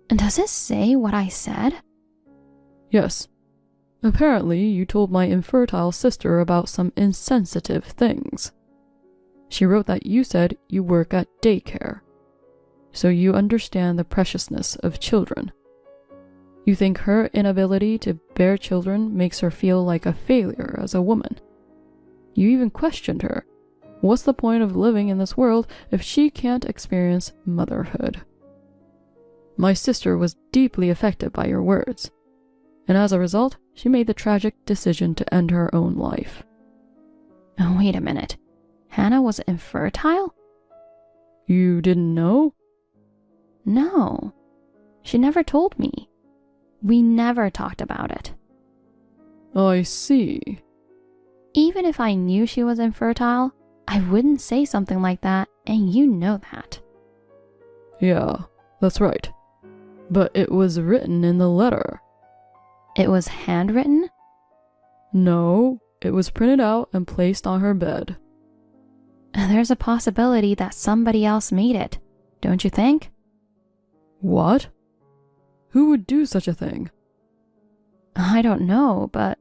And does it say what I said? Yes. Apparently, you told my infertile sister about some insensitive things. She wrote that you said you work at daycare, so you understand the preciousness of children. You think her inability to bear children makes her feel like a failure as a woman. You even questioned her. What's the point of living in this world if she can't experience motherhood? My sister was deeply affected by your words, and as a result, she made the tragic decision to end her own life. Oh, wait a minute. Hannah was infertile? You didn't know? No. She never told me. We never talked about it. I see. Even if I knew she was infertile, I wouldn't say something like that, and you know that. Yeah, that's right. But it was written in the letter. It was handwritten? No, it was printed out and placed on her bed. There's a possibility that somebody else made it, don't you think? What? Who would do such a thing? I don't know, but...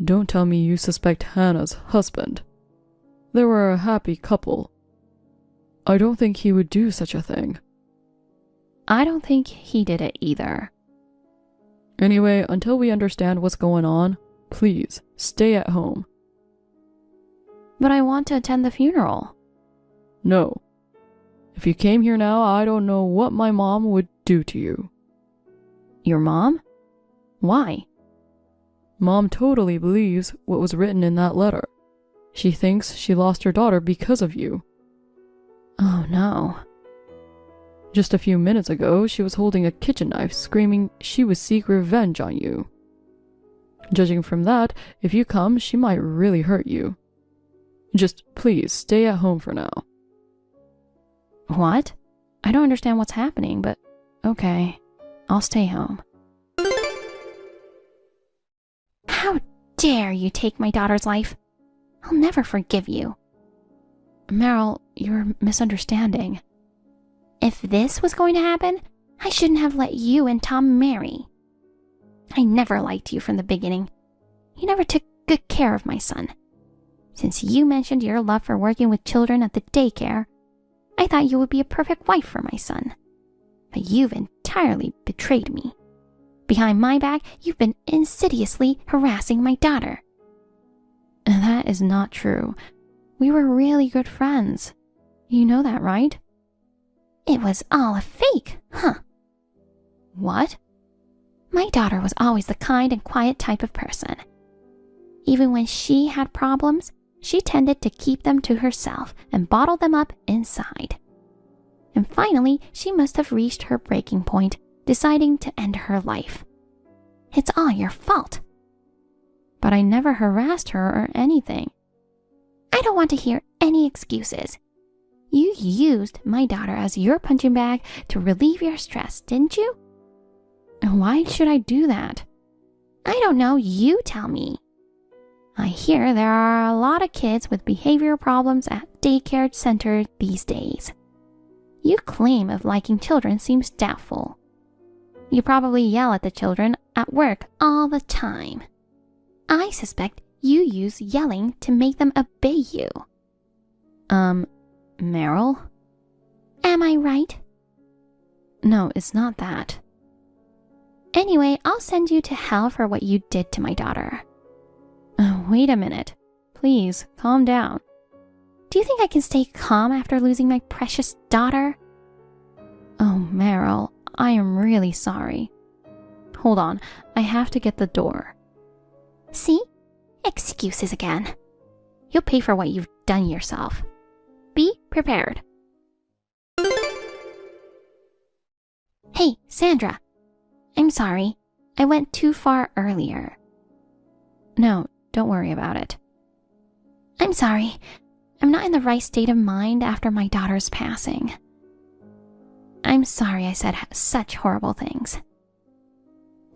Don't tell me you suspect Hannah's husband. They were a happy couple. I don't think he would do such a thing. I don't think he did it either. Anyway, until we understand what's going on, please, stay at home. But I want to attend the funeral. No. If you came here now, I don't know what my mom would do to you. Your mom? Why? Mom totally believes what was written in that letter. She thinks she lost her daughter because of you. Oh no. Just a few minutes ago, she was holding a kitchen knife, screaming she would seek revenge on you. Judging from that, if you come, she might really hurt you. Just please stay at home for now. What? I don't understand what's happening, but okay. I'll stay home. How dare you take my daughter's life? I'll never forgive you. Meryl, you're misunderstanding. If this was going to happen, I shouldn't have let you and Tom marry. I never liked you from the beginning. You never took good care of my son. Since you mentioned your love for working with children at the daycare, I thought you would be a perfect wife for my son. But you've entirely betrayed me. Behind my back, you've been insidiously harassing my daughter. That is not true. We were really good friends. You know that, right? It was all a fake, huh? What? My daughter was always the kind and quiet type of person. Even when she had problems, she tended to keep them to herself and bottle them up inside. And finally, she must have reached her breaking point, deciding to end her life. It's all your fault. But I never harassed her or anything. I don't want to hear any excuses. You used my daughter as your punching bag to relieve your stress, didn't you? Why should I do that? I don't know, you tell me. I hear there are a lot of kids with behavior problems at daycare centers these days. Your claim of liking children seems doubtful. You probably yell at the children at work all the time. I suspect you use yelling to make them obey you. Meryl? Am I right? No, it's not that. Anyway, I'll send you to hell for what you did to my daughter. Wait a minute. Please, calm down. Do you think I can stay calm after losing my precious daughter? Oh, Meryl, I am really sorry. Hold on, I have to get the door. See? Excuses again. You'll pay for what you've done yourself. Be prepared. Hey, Sandra. I'm sorry. I went too far earlier. No, don't worry about it. I'm sorry. I'm not in the right state of mind after my daughter's passing. I'm sorry I said such horrible things.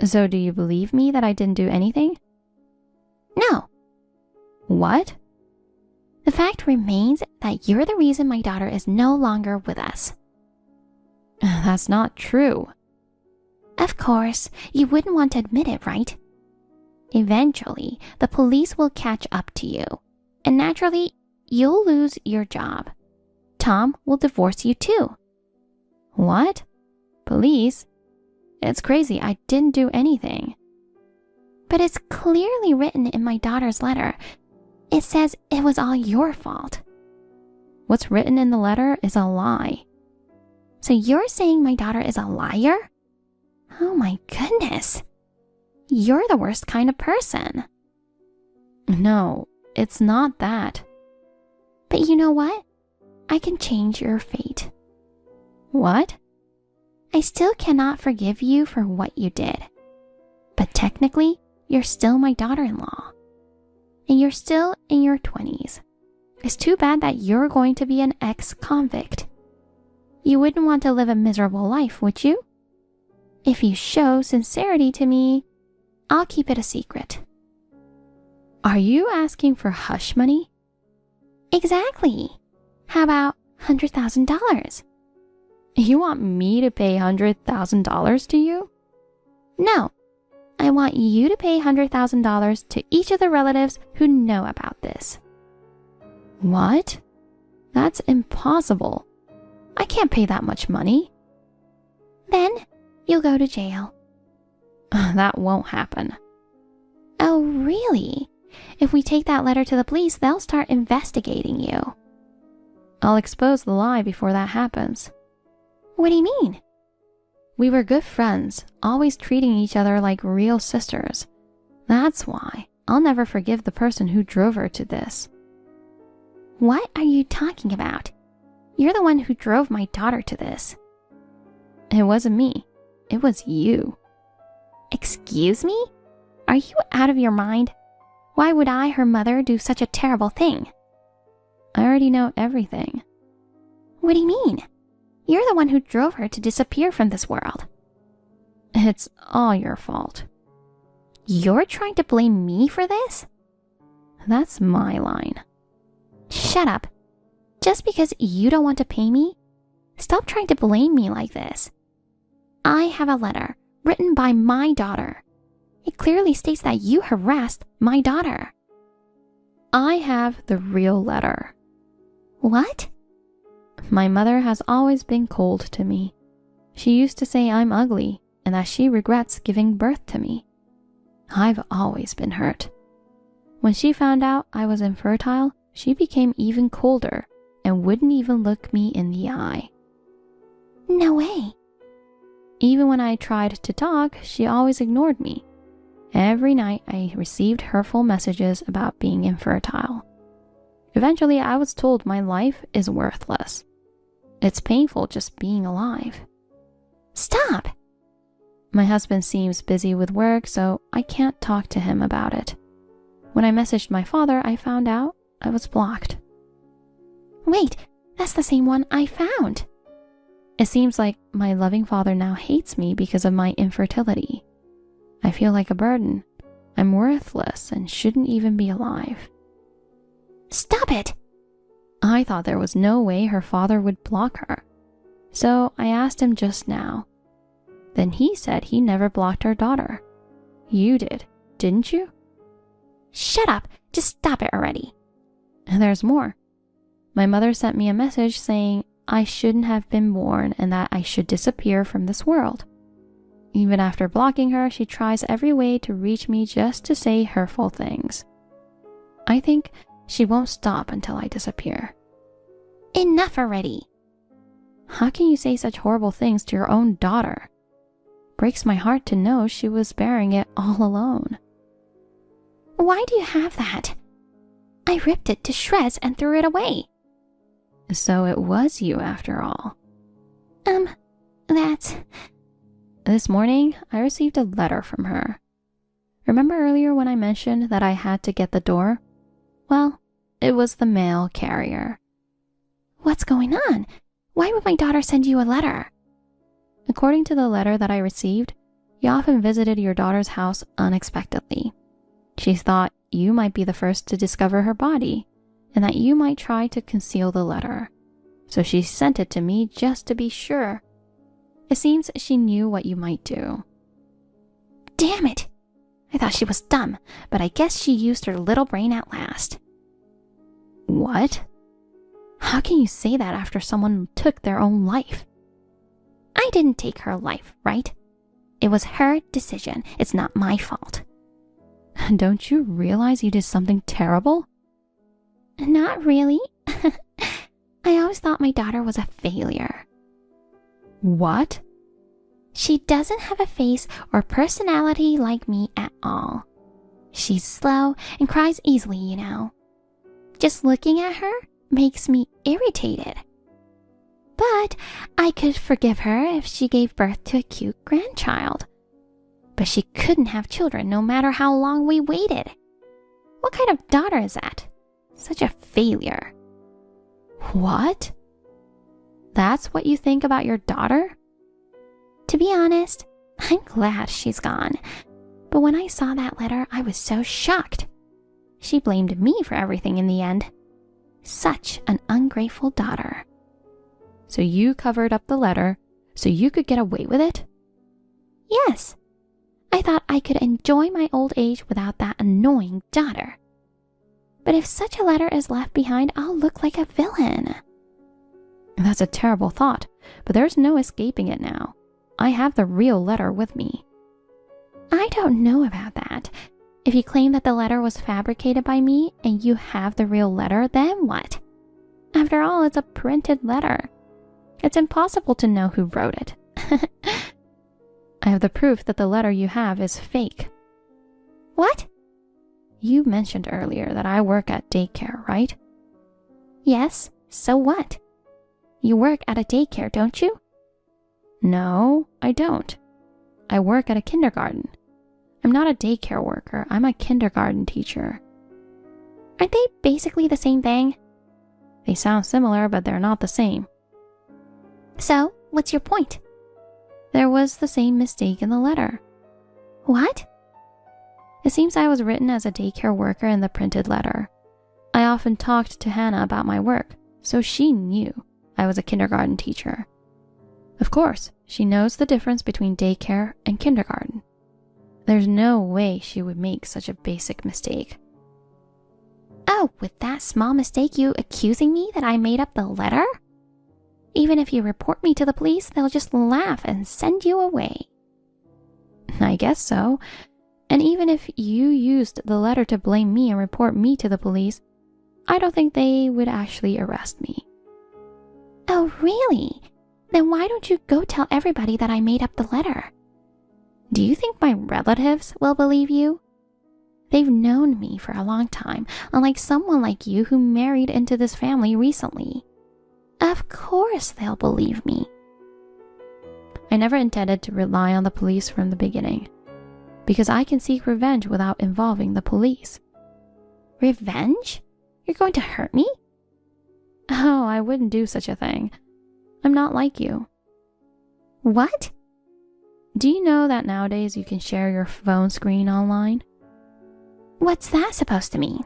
So do you believe me that I didn't do anything? No. What? The fact remains that you're the reason my daughter is no longer with us. That's not true. Of course, you wouldn't want to admit it, right? Eventually, the police will catch up to you, and naturally, you'll lose your job. Tom will divorce you too. What? Police? It's crazy, I didn't do anything. But it's clearly written in my daughter's letter. It says it was all your fault. What's written in the letter is a lie. So you're saying my daughter is a liar? Oh my goodness. You're the worst kind of person. No, it's not that. But you know what? I can change your fate. What? I still cannot forgive you for what you did. But technically, you're still my daughter-in-law. And you're still in your 20s. It's too bad that you're going to be an ex-convict. You wouldn't want to live a miserable life, would you? If you show sincerity to me, I'll keep it a secret. Are you asking for hush money? Exactly. How about $100,000? You want me to pay $100,000 to you? No. I want you to pay $100,000 to each of the relatives who know about this. What? That's impossible. I can't pay that much money. Then you'll go to jail. That won't happen. Oh, really? If we take that letter to the police, they'll start investigating you. I'll expose the lie before that happens. What do you mean? We were good friends, always treating each other like real sisters. That's why I'll never forgive the person who drove her to this. What are you talking about? You're the one who drove my daughter to this. It wasn't me. It was you. Excuse me? Are you out of your mind? Why would I, her mother, do such a terrible thing? I already know everything. What do you mean? You're the one who drove her to disappear from this world. It's all your fault. You're trying to blame me for this? That's my line. Shut up. Just because you don't want to pay me? Stop trying to blame me like this. I have a letter written by my daughter. It clearly states that you harassed my daughter. I have the real letter. What? My mother has always been cold to me. She used to say I'm ugly and that she regrets giving birth to me. I've always been hurt. When she found out I was infertile, she became even colder and wouldn't even look me in the eye. No way. Even when I tried to talk, she always ignored me. Every night I received hurtful messages about being infertile. Eventually I was told my life is worthless. It's painful just being alive. Stop! My husband seems busy with work, so I can't talk to him about it. When I messaged my father, I found out I was blocked. Wait, that's the same one I found. It seems like my loving father now hates me because of my infertility. I feel like a burden. I'm worthless and shouldn't even be alive. Stop it! I thought there was no way her father would block her. So I asked him just now. Then he said he never blocked our daughter. You did, didn't you? Shut up! Just stop it already. And there's more. My mother sent me a message saying I shouldn't have been born and that I should disappear from this world. Even after blocking her, she tries every way to reach me just to say hurtful things. I think she won't stop until I disappear. Enough already. How can you say such horrible things to your own daughter? Breaks my heart to know she was bearing it all alone. Why do you have that? I ripped it to shreds and threw it away. So it was you after all. That's... This morning, I received a letter from her. Remember earlier when I mentioned that I had to get the door? Well, it was the mail carrier. What's going on? Why would my daughter send you a letter? According to the letter that I received, you often visited your daughter's house unexpectedly. She thought you might be the first to discover her body, and that you might try to conceal the letter. So she sent it to me just to be sure. It seems she knew what you might do. Damn it! I thought she was dumb, but I guess she used her little brain at last. What? How can you say that after someone took their own life? I didn't take her life, right? It was her decision. It's not my fault. Don't you realize you did something terrible? Not really. I always thought my daughter was a failure. What? She doesn't have a face or personality like me at all. She's slow and cries easily, you know. Just looking at her makes me irritated. But I could forgive her if she gave birth to a cute grandchild. But she couldn't have children no matter how long we waited. What kind of daughter is that? Such a failure. What? That's what you think about your daughter? To be honest, I'm glad she's gone. But when I saw that letter, I was so shocked. She blamed me for everything in the end. Such an ungrateful daughter. So you covered up the letter so you could get away with it? Yes. I thought I could enjoy my old age without that annoying daughter. But if such a letter is left behind, I'll look like a villain. That's a terrible thought, but there's no escaping it now. I have the real letter with me. I don't know about that. If you claim that the letter was fabricated by me and you have the real letter, then what? After all, it's a printed letter. It's impossible to know who wrote it. I have the proof that the letter you have is fake. What? You mentioned earlier that I work at daycare, right? Yes, so what? You work at a daycare, don't you? No, I don't. I work at a kindergarten. I'm not a daycare worker, I'm a kindergarten teacher. Aren't they basically the same thing? They sound similar, but they're not the same. So, what's your point? There was the same mistake in the letter. What? It seems I was written as a daycare worker in the printed letter. I often talked to Hannah about my work, So she knew I was a kindergarten teacher. Of course, she knows the difference between daycare and kindergarten. There's no way she would make such a basic mistake. Oh, with that small mistake you accusing me that I made up the letter? Even if you report me to the police, they'll just laugh and send you away. I guess so. And even if you used the letter to blame me and report me to the police, I don't think they would actually arrest me. Oh, really? Then why don't you go tell everybody that I made up the letter? Do you think my relatives will believe you? They've known me for a long time, unlike someone like you who married into this family recently. Of course they'll believe me. I never intended to rely on the police from the beginning, because I can seek revenge without involving the police. Revenge? You're going to hurt me? Oh, I wouldn't do such a thing. I'm not like you. What? Do you know that nowadays you can share your phone screen online? What's that supposed to mean?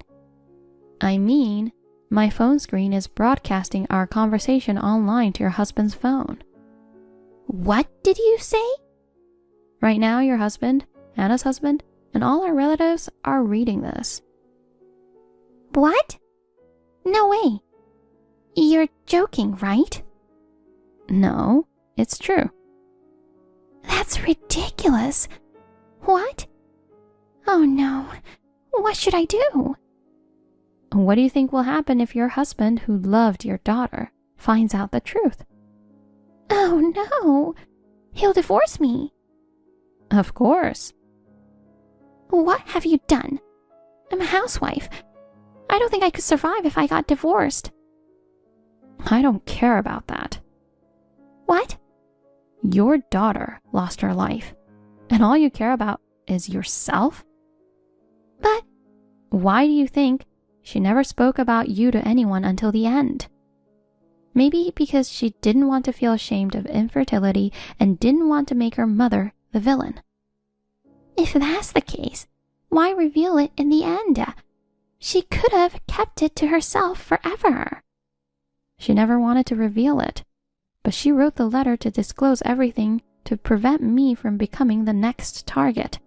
I mean, my phone screen is broadcasting our conversation online to your husband's phone. What did you say? Right now, your husband, Hannah's husband, and all our relatives are reading this. What? No way. You're joking, right? No, it's true. That's ridiculous. What? Oh no. What should I do? What do you think will happen if your husband, who loved your daughter, finds out the truth? Oh no. He'll divorce me. Of course. What have you done? I'm a housewife. I don't think I could survive if I got divorced. I don't care about that. What? Your daughter lost her life, and all you care about is yourself? But why do you think she never spoke about you to anyone until the end? Maybe because she didn't want to feel ashamed of infertility and didn't want to make her mother the villain. If that's the case, why reveal it in the end? She could have kept it to herself forever. She never wanted to reveal it, but she wrote the letter to disclose everything to prevent me from becoming the next target.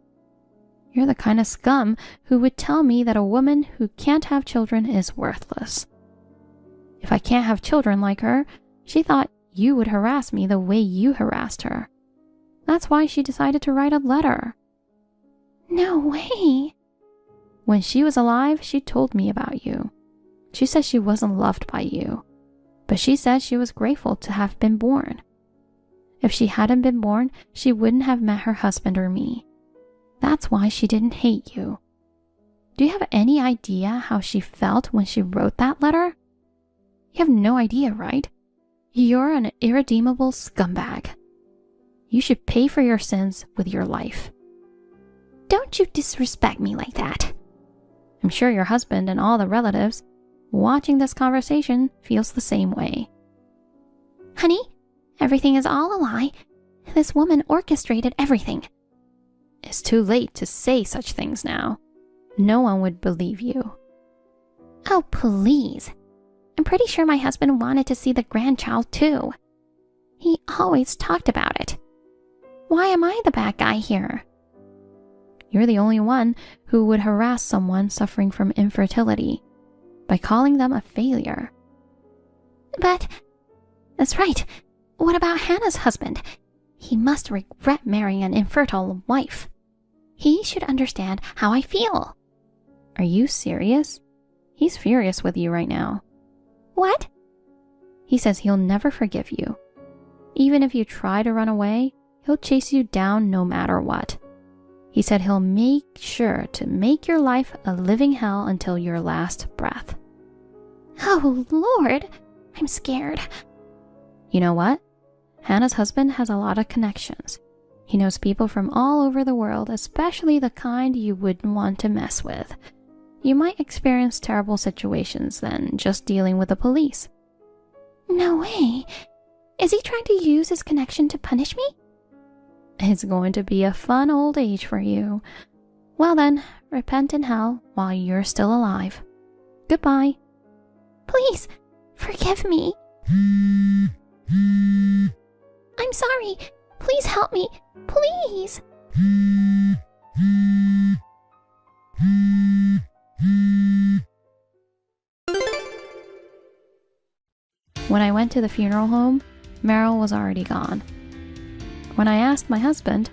You're the kind of scum who would tell me that a woman who can't have children is worthless. If I can't have children like her, she thought you would harass me the way you harassed her. That's why she decided to write a letter. No way. When she was alive, she told me about you. She said she wasn't loved by you, but she said she was grateful to have been born. If she hadn't been born, she wouldn't have met her husband or me. That's why she didn't hate you. Do you have any idea how she felt when she wrote that letter? You have no idea, right? You're an irredeemable scumbag. You should pay for your sins with your life. Don't you disrespect me like that. I'm sure your husband and all the relatives watching this conversation feels the same way. Honey, everything is all a lie. This woman orchestrated everything. It's too late to say such things now. No one would believe you. Oh, please. I'm pretty sure my husband wanted to see the grandchild too. He always talked about it. Why am I the bad guy here? You're the only one who would harass someone suffering from infertility by calling them a failure. But, that's right. What about Hannah's husband? He must regret marrying an infertile wife. He should understand how I feel. Are you serious? He's furious with you right now. What? He says he'll never forgive you. Even if you try to run away, he'll chase you down no matter what. He said he'll make sure to make your life a living hell until your last breath. Oh, Lord, I'm scared. You know what? Hannah's husband has a lot of connections. He knows people from all over the world, especially the kind you wouldn't want to mess with. You might experience terrible situations then, just dealing with the police. No way. Is he trying to use his connection to punish me? It's going to be a fun old age for you. Well then, repent in hell while you're still alive. Goodbye. Please, Forgive me. I'm sorry. Please help me. Please. When I went to the funeral home, Meryl was already gone. When I asked my husband,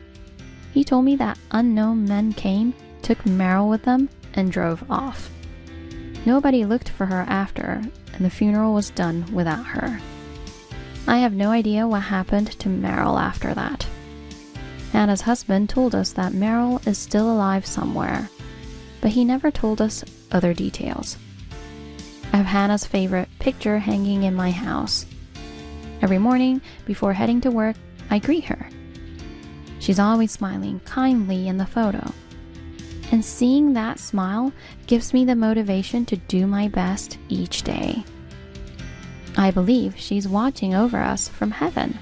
he told me that unknown men came, took Meryl with them, and drove off. Nobody looked for her after, and the funeral was done without her. I have no idea what happened to Meryl after that. Hannah's husband told us that Meryl is still alive somewhere, but he never told us other details. I have Hannah's favorite picture hanging in my house. Every morning, before heading to work, I greet her. She's always smiling kindly in the photo. And seeing that smile gives me the motivation to do my best each day. I believe she's watching over us from heaven,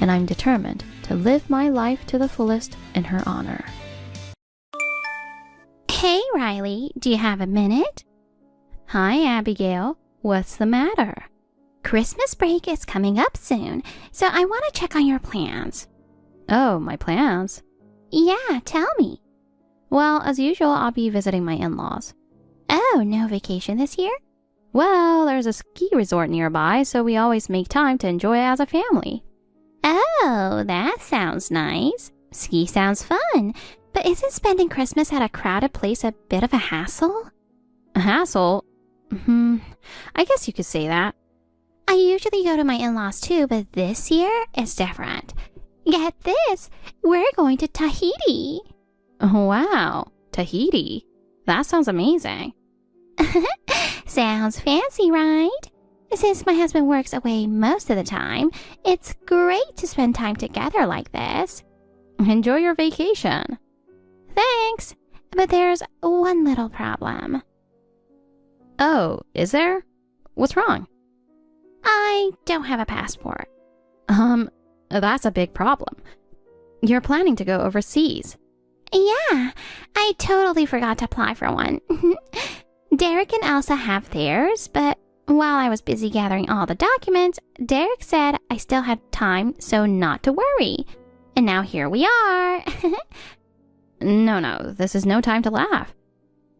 and I'm determined to live my life to the fullest in her honor. Hey, Riley, do you have a minute? Hi, Abigail. What's the matter? Christmas break is coming up soon, so I want to check on your plans. Oh, my plans? Yeah, tell me. Well, as usual, I'll be visiting my in-laws. Oh, no vacation this year? Well, there's a ski resort nearby, so we always make time to enjoy it as a family. Oh, that sounds nice. Ski sounds fun, but isn't spending Christmas at a crowded place a bit of a hassle? A hassle? I guess you could say that. I usually go to my in-laws too, but this year is different. Get this, we're going to Tahiti. Oh, wow, Tahiti. That sounds amazing. Sounds fancy, right? Since my husband works away most of the time, it's great to spend time together like this. Enjoy your vacation. Thanks, but there's one little problem. Oh, is there? What's wrong? I don't have a passport. That's a big problem. You're planning to go overseas. Yeah, I totally forgot to apply for one. Derek and Elsa have theirs, but while I was busy gathering all the documents, Derek said I still had time, so not to worry. And now here we are. No, this is no time to laugh.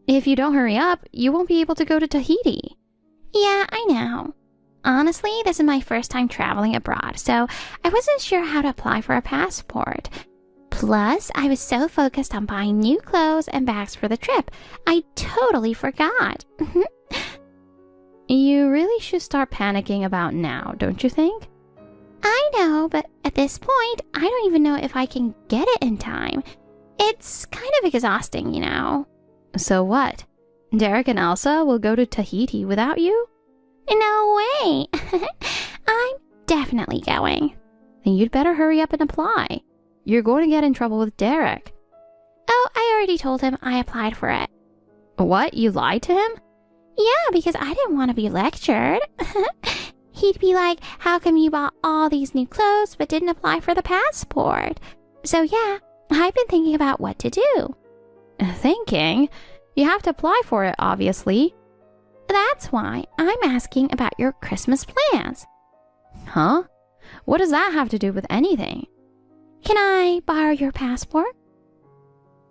If you don't hurry up, you won't be able to go to Tahiti. Yeah, I know. Honestly, this is my first time traveling abroad, so I wasn't sure how to apply for a passport. Plus, I was so focused on buying new clothes and bags for the trip, I totally forgot. You really should start panicking about now, don't you think? I know, but at this point, I don't even know if I can get it in time. It's kind of exhausting, you know. So what? Derek and Elsa will go to Tahiti without you? No way! I'm definitely going. Then you'd better hurry up and apply. You're going to get in trouble with Derek. Oh, I already told him I applied for it. What? You lied to him? Yeah, because I didn't want to be lectured. He'd be like, how come you bought all these new clothes but didn't apply for the passport? So yeah, I've been thinking about what to do. Thinking? You have to apply for it, obviously. That's why I'm asking about your Christmas plans. Huh? What does that have to do with anything? Can I borrow your passport?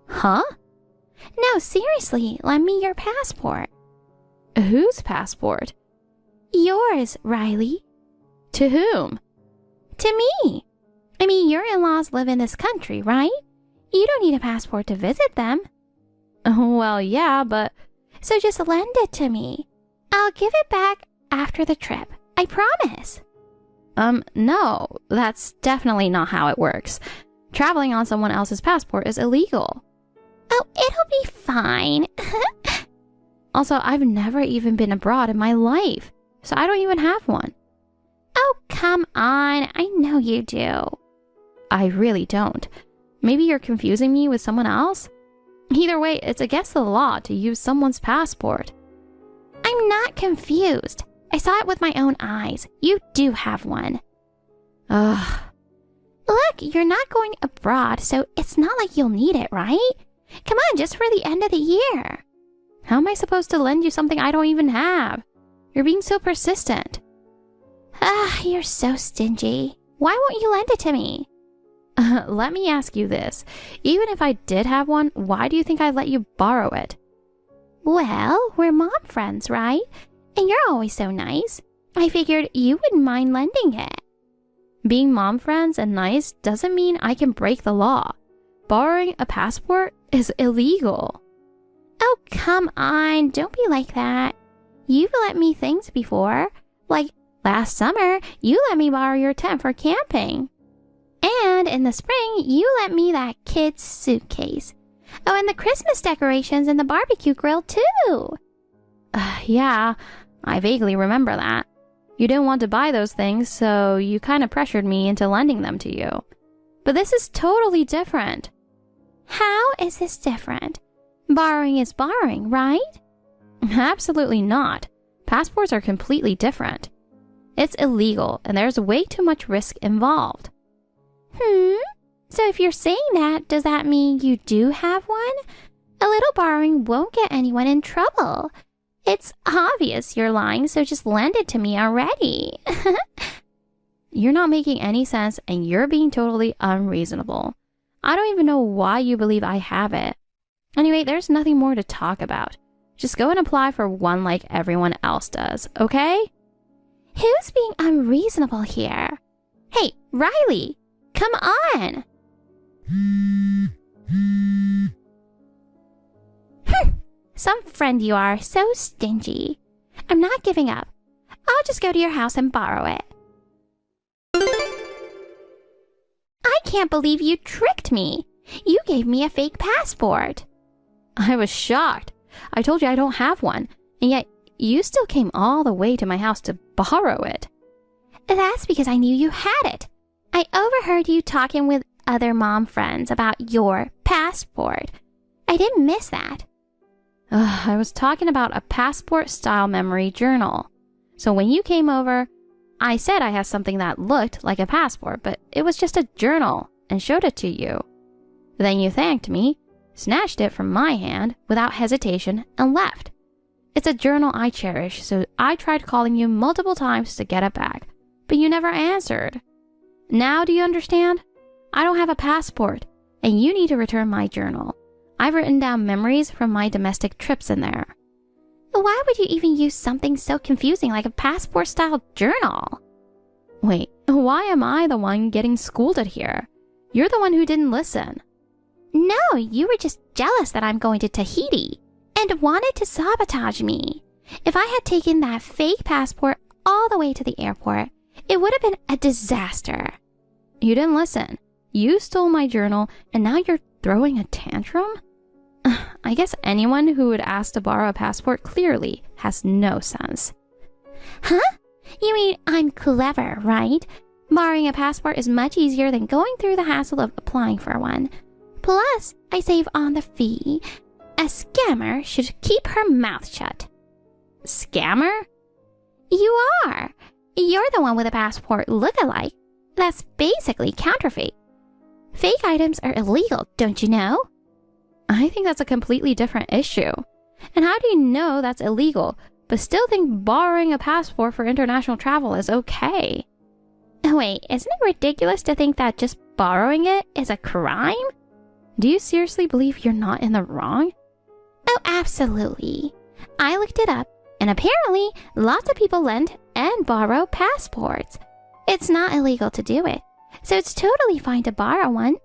Huh? No, seriously, lend me your passport. Whose passport? Yours, Riley. To whom? To me. I mean, your in-laws live in this country, right? You don't need a passport to visit them. Well, yeah, but... So just lend it to me. I'll give it back after the trip. I promise. No, that's definitely not how it works. Traveling on someone else's passport is illegal. Oh, it'll be fine. Also, I've never even been abroad in my life, so I don't even have one. Oh, come on. I know you do. I really don't. Maybe you're confusing me with someone else? Either way, it's against the law to use someone's passport. I'm not confused. I saw it with my own eyes. You do have one. Ugh. Look, you're not going abroad, so it's not like you'll need it, right? Come on, just for the end of the year. How am I supposed to lend you something I don't even have? You're being so persistent. You're so stingy. Why won't you lend it to me? Let me ask you this. Even if I did have one, why do you think I'd let you borrow it? Well, we're mom friends, right? And you're always so nice. I figured you wouldn't mind lending it. Being mom friends and nice doesn't mean I can break the law. Borrowing a passport is illegal. Oh, come on. Don't be like that. You've let me things before. Like last summer, you let me borrow your tent for camping. And in the spring, you lent me that kid's suitcase. Oh, and the Christmas decorations and the barbecue grill, too. Yeah, I vaguely remember that. You didn't want to buy those things, so you kind of pressured me into lending them to you. But this is totally different. How is this different? Borrowing is borrowing, right? Absolutely not. Passports are completely different. It's illegal, and there's way too much risk involved. So if you're saying that, does that mean you do have one? A little borrowing won't get anyone in trouble. It's obvious you're lying, so just lend it to me already. You're not making any sense, and you're being totally unreasonable. I don't even know why you believe I have it. Anyway, there's nothing more to talk about. Just go and apply for one like everyone else does, okay? Who's being unreasonable here? Hey, Riley, come on! Some friend you are, so stingy. I'm not giving up. I'll just go to your house and borrow it. I can't believe you tricked me. You gave me a fake passport. I was shocked. I told you I don't have one, and yet you still came all the way to my house to borrow it. That's because I knew you had it. I overheard you talking with other mom friends about your passport. I didn't miss that. I was talking about a passport-style memory journal. So when you came over, I said I had something that looked like a passport, but it was just a journal, and showed it to you. Then you thanked me, snatched it from my hand without hesitation, and left. It's a journal I cherish, so I tried calling you multiple times to get it back, but you never answered. Now do you understand? I don't have a passport, and you need to return my journal. I've written down memories from my domestic trips in there. Why would you even use something so confusing like a passport-style journal? Wait, why am I the one getting scolded here? You're the one who didn't listen. No, you were just jealous that I'm going to Tahiti and wanted to sabotage me. If I had taken that fake passport all the way to the airport, it would have been a disaster. You didn't listen. You stole my journal, and now you're throwing a tantrum? I guess anyone who would ask to borrow a passport clearly has no sense. Huh? You mean I'm clever, right? Borrowing a passport is much easier than going through the hassle of applying for one. Plus, I save on the fee. A scammer should keep her mouth shut. Scammer? You are. You're the one with a passport look-alike. That's basically counterfeit. Fake items are illegal, don't you know? I think that's a completely different issue. And how do you know that's illegal, but still think borrowing a passport for international travel is okay? Wait, isn't it ridiculous to think that just borrowing it is a crime? Do you seriously believe you're not in the wrong? Oh, absolutely. I looked it up, and apparently lots of people lend and borrow passports. It's not illegal to do it, so it's totally fine to borrow one.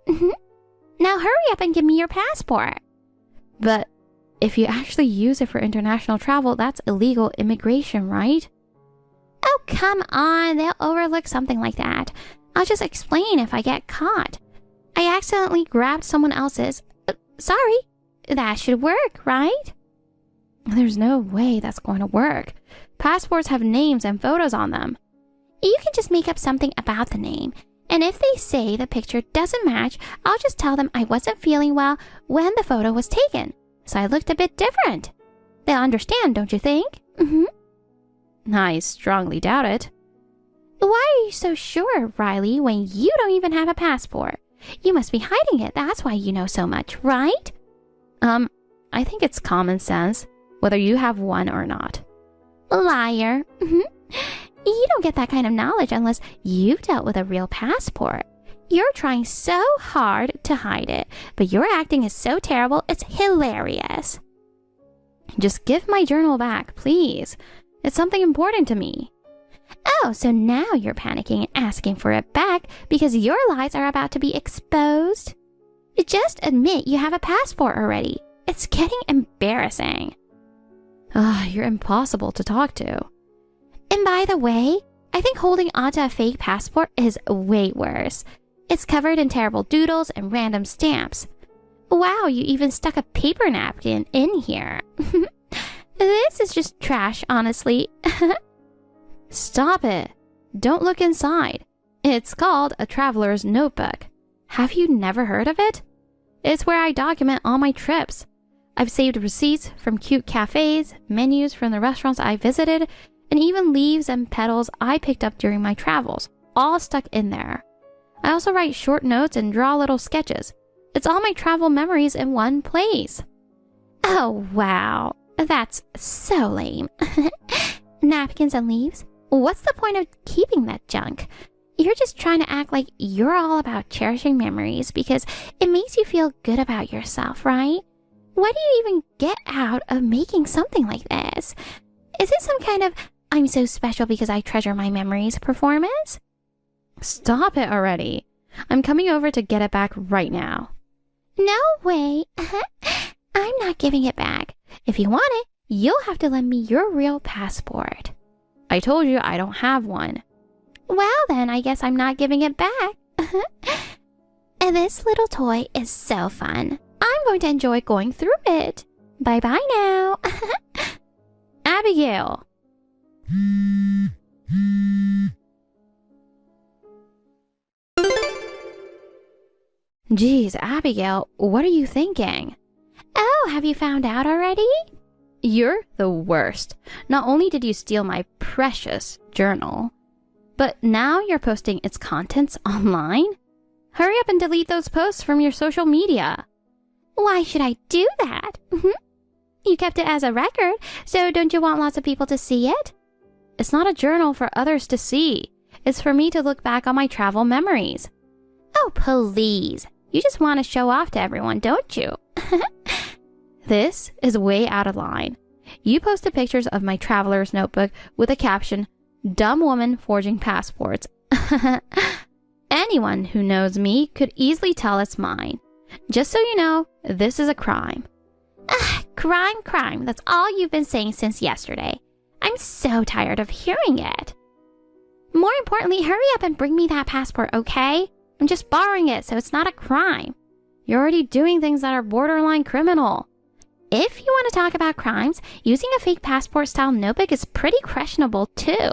Now hurry up and give me your passport. But if you actually use it for international travel, that's illegal immigration, right? Oh, come on. They'll overlook something like that. I'll just explain if I get caught. I accidentally grabbed someone else's. Sorry. That should work, right? There's no way that's going to work. Passports have names and photos on them. You can just make up something about the name. And if they say the picture doesn't match, I'll just tell them I wasn't feeling well when the photo was taken, so I looked a bit different. They'll understand, don't you think? I strongly doubt it. Why are you so sure, Riley, when you don't even have a passport? You must be hiding it, that's why you know so much, right? I think it's common sense, whether you have one or not. Liar. You don't get that kind of knowledge unless you've dealt with a real passport. You're trying so hard to hide it, but your acting is so terrible, it's hilarious. Just give my journal back, please. It's something important to me. Oh, so now you're panicking and asking for it back because your lies are about to be exposed? Just admit you have a passport already. It's getting embarrassing. You're impossible to talk to. And by the way, I think holding onto a fake passport is way worse. It's covered in terrible doodles and random stamps. Wow, you even stuck a paper napkin in here. This is just trash, honestly. Stop it. Don't look inside. It's called a traveler's notebook. Have you never heard of it? It's where I document all my trips. I've saved receipts from cute cafes, menus from the restaurants I visited, and even leaves and petals I picked up during my travels, all stuck in there. I also write short notes and draw little sketches. It's all my travel memories in one place. Oh, wow. That's so lame. Napkins and leaves? What's the point of keeping that junk? You're just trying to act like you're all about cherishing memories because it makes you feel good about yourself, right? What do you even get out of making something like this? Is it some kind of I'm so special because I treasure my memories performance? Stop it already. I'm coming over to get it back right now. No way. I'm not giving it back. If you want it, you'll have to lend me your real passport. I told you I don't have one. Well, then I guess I'm not giving it back. And this little toy is so fun. I'm going to enjoy going through it. Bye-bye now. Abigail! Geez, Abigail, what are you thinking? Oh, have you found out already? You're the worst. Not only did you steal my precious journal, but now you're posting its contents online? Hurry up and delete those posts from your social media. Why should I do that? You kept it as a record, so don't you want lots of people to see it? It's not a journal for others to see. It's for me to look back on my travel memories. Oh, please. You just want to show off to everyone, don't you? This is way out of line. You posted pictures of my traveler's notebook with a caption, "Dumb woman forging passports." Anyone who knows me could easily tell it's mine. Just so you know, this is a crime. Crime. That's all you've been saying since yesterday. I'm so tired of hearing it. More importantly, hurry up and bring me that passport, okay? I'm just borrowing it, so it's not a crime. You're already doing things that are borderline criminal. If you want to talk about crimes, using a fake passport-style notebook is pretty questionable, too.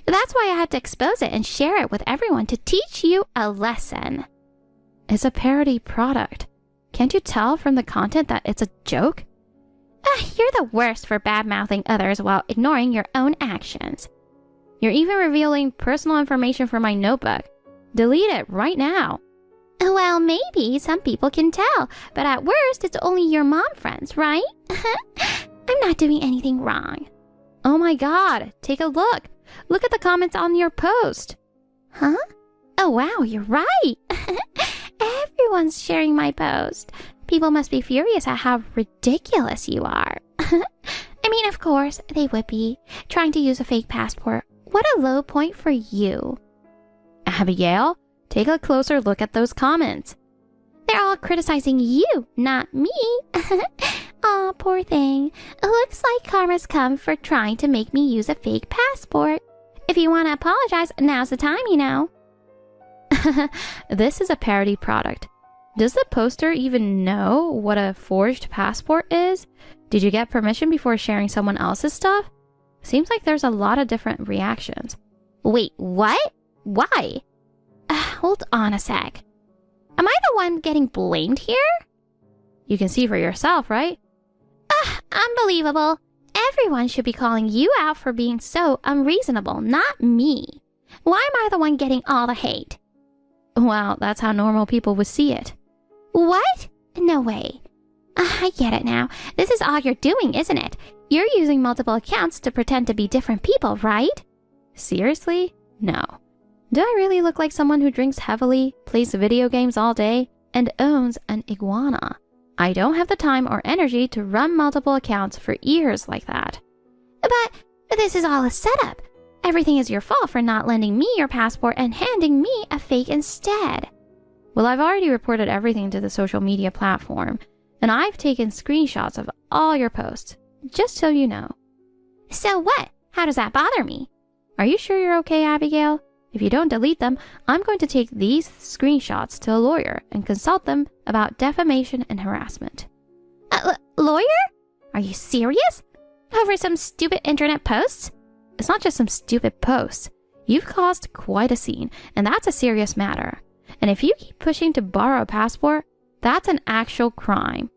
That's why I had to expose it and share it with everyone to teach you a lesson. It's a parody product. Can't you tell from the content that it's a joke? You're the worst for bad-mouthing others while ignoring your own actions. You're even revealing personal information from my notebook. Delete it right now. Well, maybe some people can tell, but at worst, it's only your mom friends, right? I'm not doing anything wrong. Oh my god, take a look. Look at the comments on your post. Huh? Oh wow, you're right. Everyone's sharing my post. People must be furious at how ridiculous you are. I mean, of course, they would be. Trying to use a fake passport. What a low point for you. Abigail, take a closer look at those comments. They're all criticizing you, not me. Aw, poor thing. Looks like karma's come for trying to make me use a fake passport. If you want to apologize, now's the time, you know. This is a parody product. Does the poster even know what a forged passport is? Did you get permission before sharing someone else's stuff? Seems like there's a lot of different reactions. Wait, what? Why? Hold on a sec. Am I the one getting blamed here? You can see for yourself, right? Unbelievable. Everyone should be calling you out for being so unreasonable, not me. Why am I the one getting all the hate? Well, that's how normal people would see it. What? No way. I get it now. This is all you're doing, isn't it? You're using multiple accounts to pretend to be different people, right? Seriously? No. Do I really look like someone who drinks heavily, plays video games all day, and owns an iguana? I don't have the time or energy to run multiple accounts for years like that. But this is all a setup. Everything is your fault for not lending me your passport and handing me a fake instead. Well, I've already reported everything to the social media platform, and I've taken screenshots of all your posts, just so you know. So what? How does that bother me? Are you sure you're okay, Abigail? If you don't delete them, I'm going to take these screenshots to a lawyer and consult them about defamation and harassment. Lawyer? Are you serious? Over some stupid internet posts? It's not just some stupid posts. You've caused quite a scene, and that's a serious matter. And if you keep pushing to borrow a passport, that's an actual crime.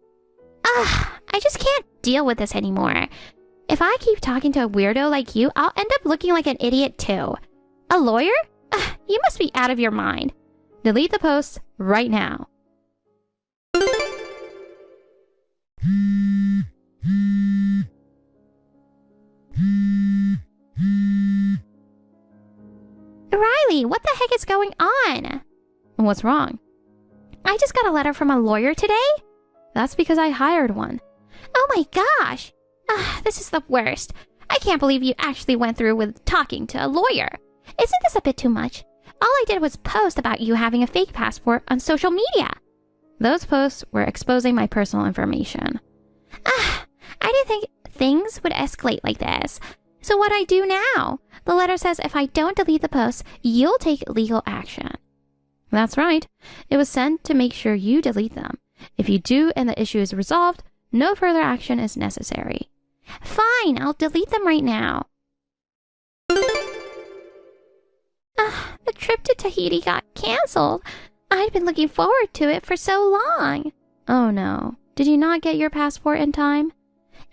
I just can't deal with this anymore. If I keep talking to a weirdo like you, I'll end up looking like an idiot too. A lawyer? You must be out of your mind. Delete the posts right now. Riley, what the heck is going on? What's wrong? I just got a letter from a lawyer today. That's because I hired one. Oh my gosh. This is the worst. I can't believe you actually went through with talking to a lawyer. Isn't this a bit too much? All I did was post about you having a fake passport on social media. Those posts were exposing my personal information. I didn't think things would escalate like this. So what do I do now? The letter says if I don't delete the posts, you'll take legal action. That's right. It was sent to make sure you delete them. If you do and the issue is resolved, no further action is necessary. Fine, I'll delete them right now. The trip to Tahiti got canceled. I'd been looking forward to it for so long. Oh no. Did you not get your passport in time?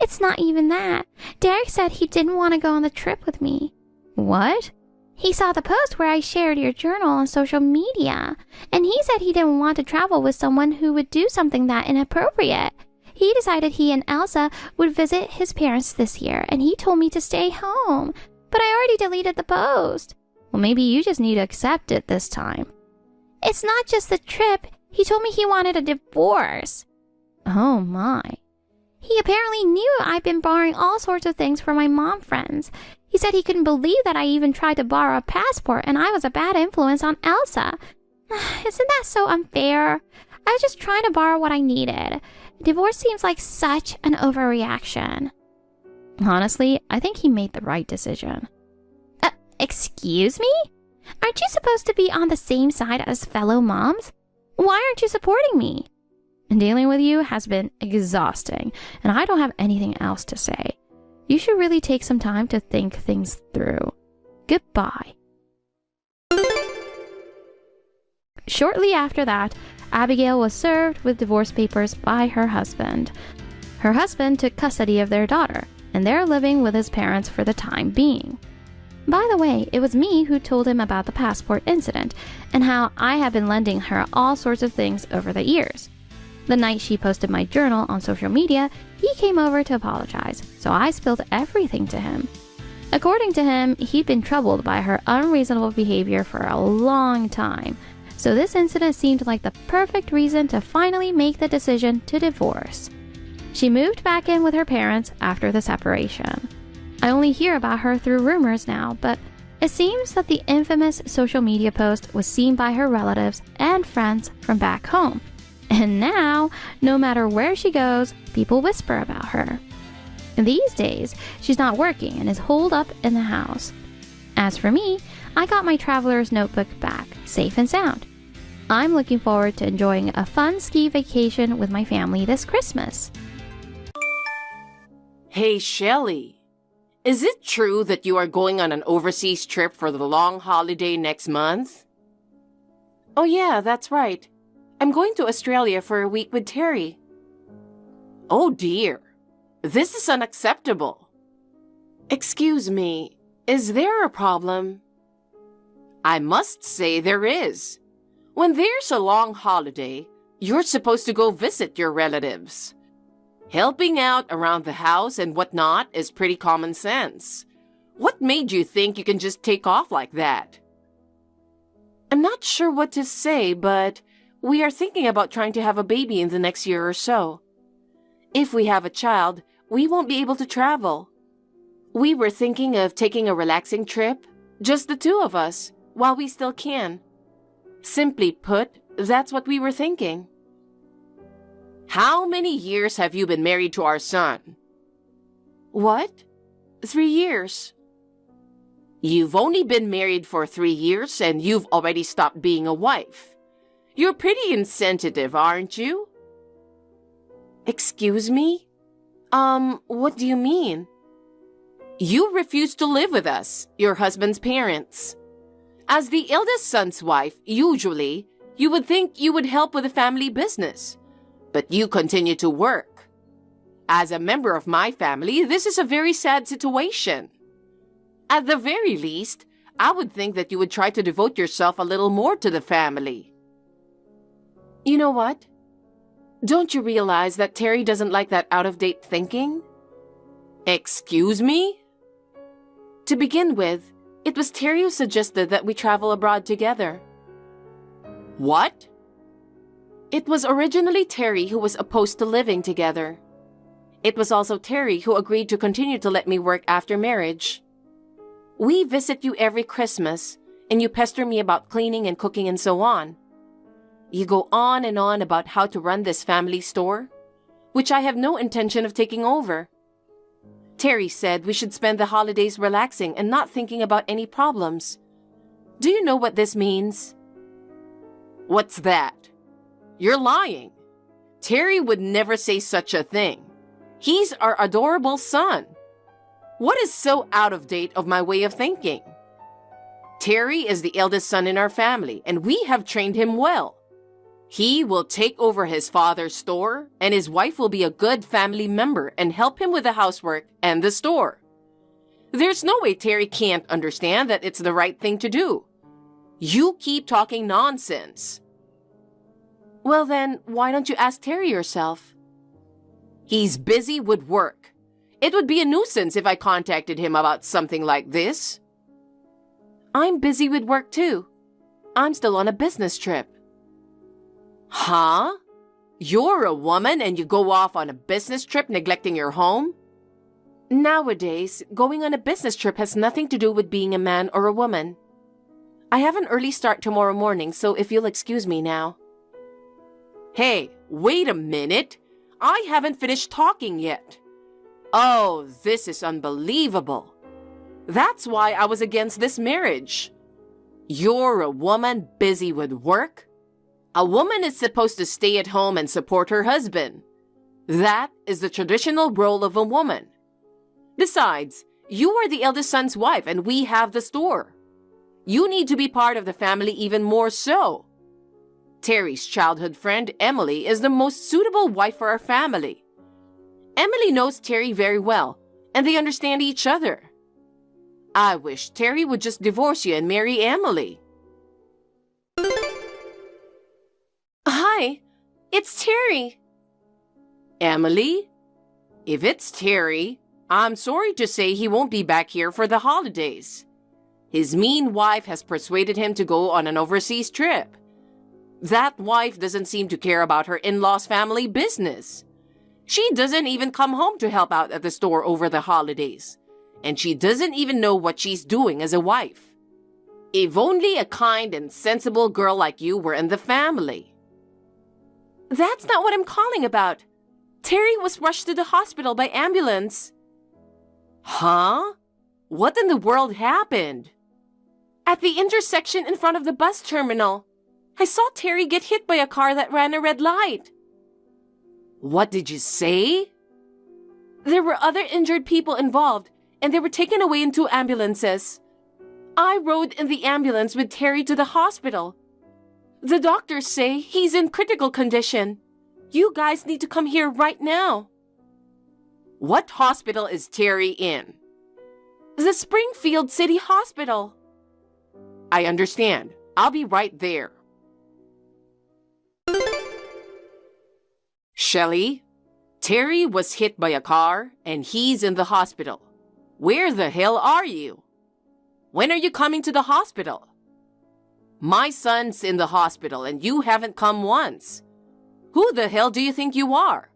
It's not even that. Derek said he didn't want to go on the trip with me. What? He saw the post where I shared your journal on social media, and he said he didn't want to travel with someone who would do something that inappropriate. He decided he and Elsa would visit his parents this year, and he told me to stay home. But I already deleted the post. Well, maybe you just need to accept it this time. It's not just the trip. He told me he wanted a divorce. Oh my. He apparently knew I'd been borrowing all sorts of things from my mom friends. He said he couldn't believe that I even tried to borrow a passport and I was a bad influence on Elsa. Isn't that so unfair? I was just trying to borrow what I needed. Divorce seems like such an overreaction. Honestly, I think he made the right decision. Excuse me? Aren't you supposed to be on the same side as fellow moms? Why aren't you supporting me? Dealing with you has been exhausting, and I don't have anything else to say. You should really take some time to think things through. Goodbye. Shortly after that, Abigail was served with divorce papers by her husband. Her husband took custody of their daughter, and they're living with his parents for the time being. By the way, it was me who told him about the passport incident and how I have been lending her all sorts of things over the years. The night she posted my journal on social media, he came over to apologize, so I spilled everything to him. According to him, he'd been troubled by her unreasonable behavior for a long time, so this incident seemed like the perfect reason to finally make the decision to divorce. She moved back in with her parents after the separation. I only hear about her through rumors now, but it seems that the infamous social media post was seen by her relatives and friends from back home. And now, no matter where she goes, people whisper about her. These days, she's not working and is holed up in the house. As for me, I got my traveler's notebook back, safe and sound. I'm looking forward to enjoying a fun ski vacation with my family this Christmas. Hey, Shelley. Is it true that you are going on an overseas trip for the long holiday next month? Oh yeah, that's right. I'm going to Australia for a week with Terry. Oh dear. This is unacceptable. Excuse me, is there a problem? I must say there is. When there's a long holiday, you're supposed to go visit your relatives. Helping out around the house and whatnot is pretty common sense. What made you think you can just take off like that? I'm not sure what to say, but we are thinking about trying to have a baby in the next year or so. If we have a child, we won't be able to travel. We were thinking of taking a relaxing trip, just the two of us, while we still can. Simply put, that's what we were thinking. How many years have you been married to our son? What? 3 years. You've only been married for 3 years and you've already stopped being a wife. You're pretty insensitive, aren't you? Excuse me? What do you mean? You refuse to live with us, your husband's parents. As the eldest son's wife, usually, you would think you would help with the family business. But you continue to work. As a member of my family, this is a very sad situation. At the very least, I would think that you would try to devote yourself a little more to the family. You know what? Don't you realize that Terry doesn't like that out-of-date thinking? Excuse me? To begin with, it was Terry who suggested that we travel abroad together. What? It was originally Terry who was opposed to living together. It was also Terry who agreed to continue to let me work after marriage. We visit you every Christmas, and you pester me about cleaning and cooking and so on. You go on and on about how to run this family store, which I have no intention of taking over. Terry said we should spend the holidays relaxing and not thinking about any problems. Do you know what this means? What's that? You're lying. Terry would never say such a thing. He's our adorable son. What is so out of date of my way of thinking? Terry is the eldest son in our family, and we have trained him well. He will take over his father's store, and his wife will be a good family member and help him with the housework and the store. There's no way Terry can't understand that it's the right thing to do. You keep talking nonsense. Well then, why don't you ask Terry yourself? He's busy with work. It would be a nuisance if I contacted him about something like this. I'm busy with work too. I'm still on a business trip. Huh? You're a woman and you go off on a business trip neglecting your home? Nowadays, going on a business trip has nothing to do with being a man or a woman. I have an early start tomorrow morning, so if you'll excuse me now. Hey, wait a minute. I haven't finished talking yet. Oh, this is unbelievable. That's why I was against this marriage. You're a woman busy with work? A woman is supposed to stay at home and support her husband. That is the traditional role of a woman. Besides, you are the eldest son's wife and we have the store. You need to be part of the family even more so. Terry's childhood friend, Emily, is the most suitable wife for our family. Emily knows Terry very well, and they understand each other. I wish Terry would just divorce you and marry Emily. Hi, it's Terry. Emily? If it's Terry, I'm sorry to say he won't be back here for the holidays. His mean wife has persuaded him to go on an overseas trip. That wife doesn't seem to care about her in-laws' family business. She doesn't even come home to help out at the store over the holidays. And she doesn't even know what she's doing as a wife. If only a kind and sensible girl like you were in the family. That's not what I'm calling about. Terry was rushed to the hospital by ambulance. Huh? What in the world happened? At the intersection in front of the bus terminal. I saw Terry get hit by a car that ran a red light. What did you say? There were other injured people involved, and they were taken away in 2 ambulances. I rode in the ambulance with Terry to the hospital. The doctors say he's in critical condition. You guys need to come here right now. What hospital is Terry in? The Springfield City Hospital. I understand. I'll be right there. Shelley, Terry was hit by a car and he's in the hospital. Where the hell are you? When are you coming to the hospital? My son's in the hospital and you haven't come once. Who the hell do you think you are?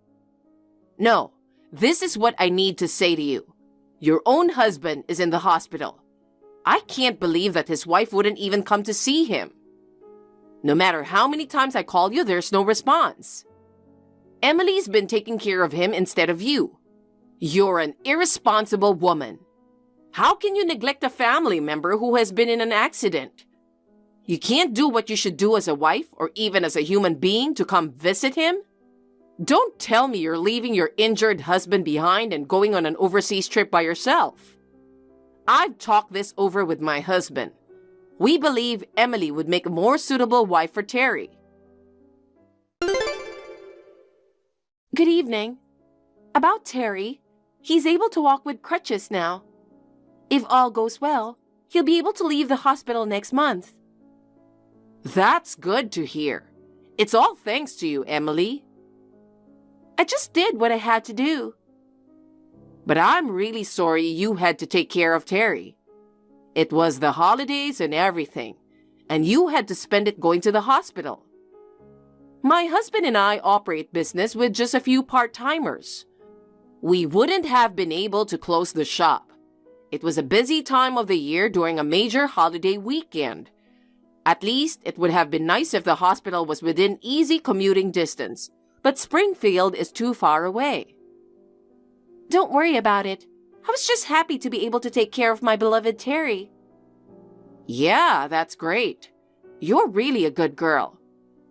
No, this is what I need to say to you. Your own husband is in the hospital. I can't believe that his wife wouldn't even come to see him. No matter how many times I call you, there's no response. Emily's been taking care of him instead of you. You're an irresponsible woman. How can you neglect a family member who has been in an accident? You can't do what you should do as a wife or even as a human being to come visit him? Don't tell me you're leaving your injured husband behind and going on an overseas trip by yourself. I've talked this over with my husband. We believe Emily would make a more suitable wife for Terry. Good evening. About Terry, he's able to walk with crutches now. If all goes well, he'll be able to leave the hospital next month. That's good to hear. It's all thanks to you, Emily. I just did what I had to do. But I'm really sorry you had to take care of Terry. It was the holidays and everything, and you had to spend it going to the hospital. My husband and I operate business with just a few part-timers. We wouldn't have been able to close the shop. It was a busy time of the year during a major holiday weekend. At least, it would have been nice if the hospital was within easy commuting distance, but Springfield is too far away. Don't worry about it. I was just happy to be able to take care of my beloved Terry. Yeah, that's great. You're really a good girl.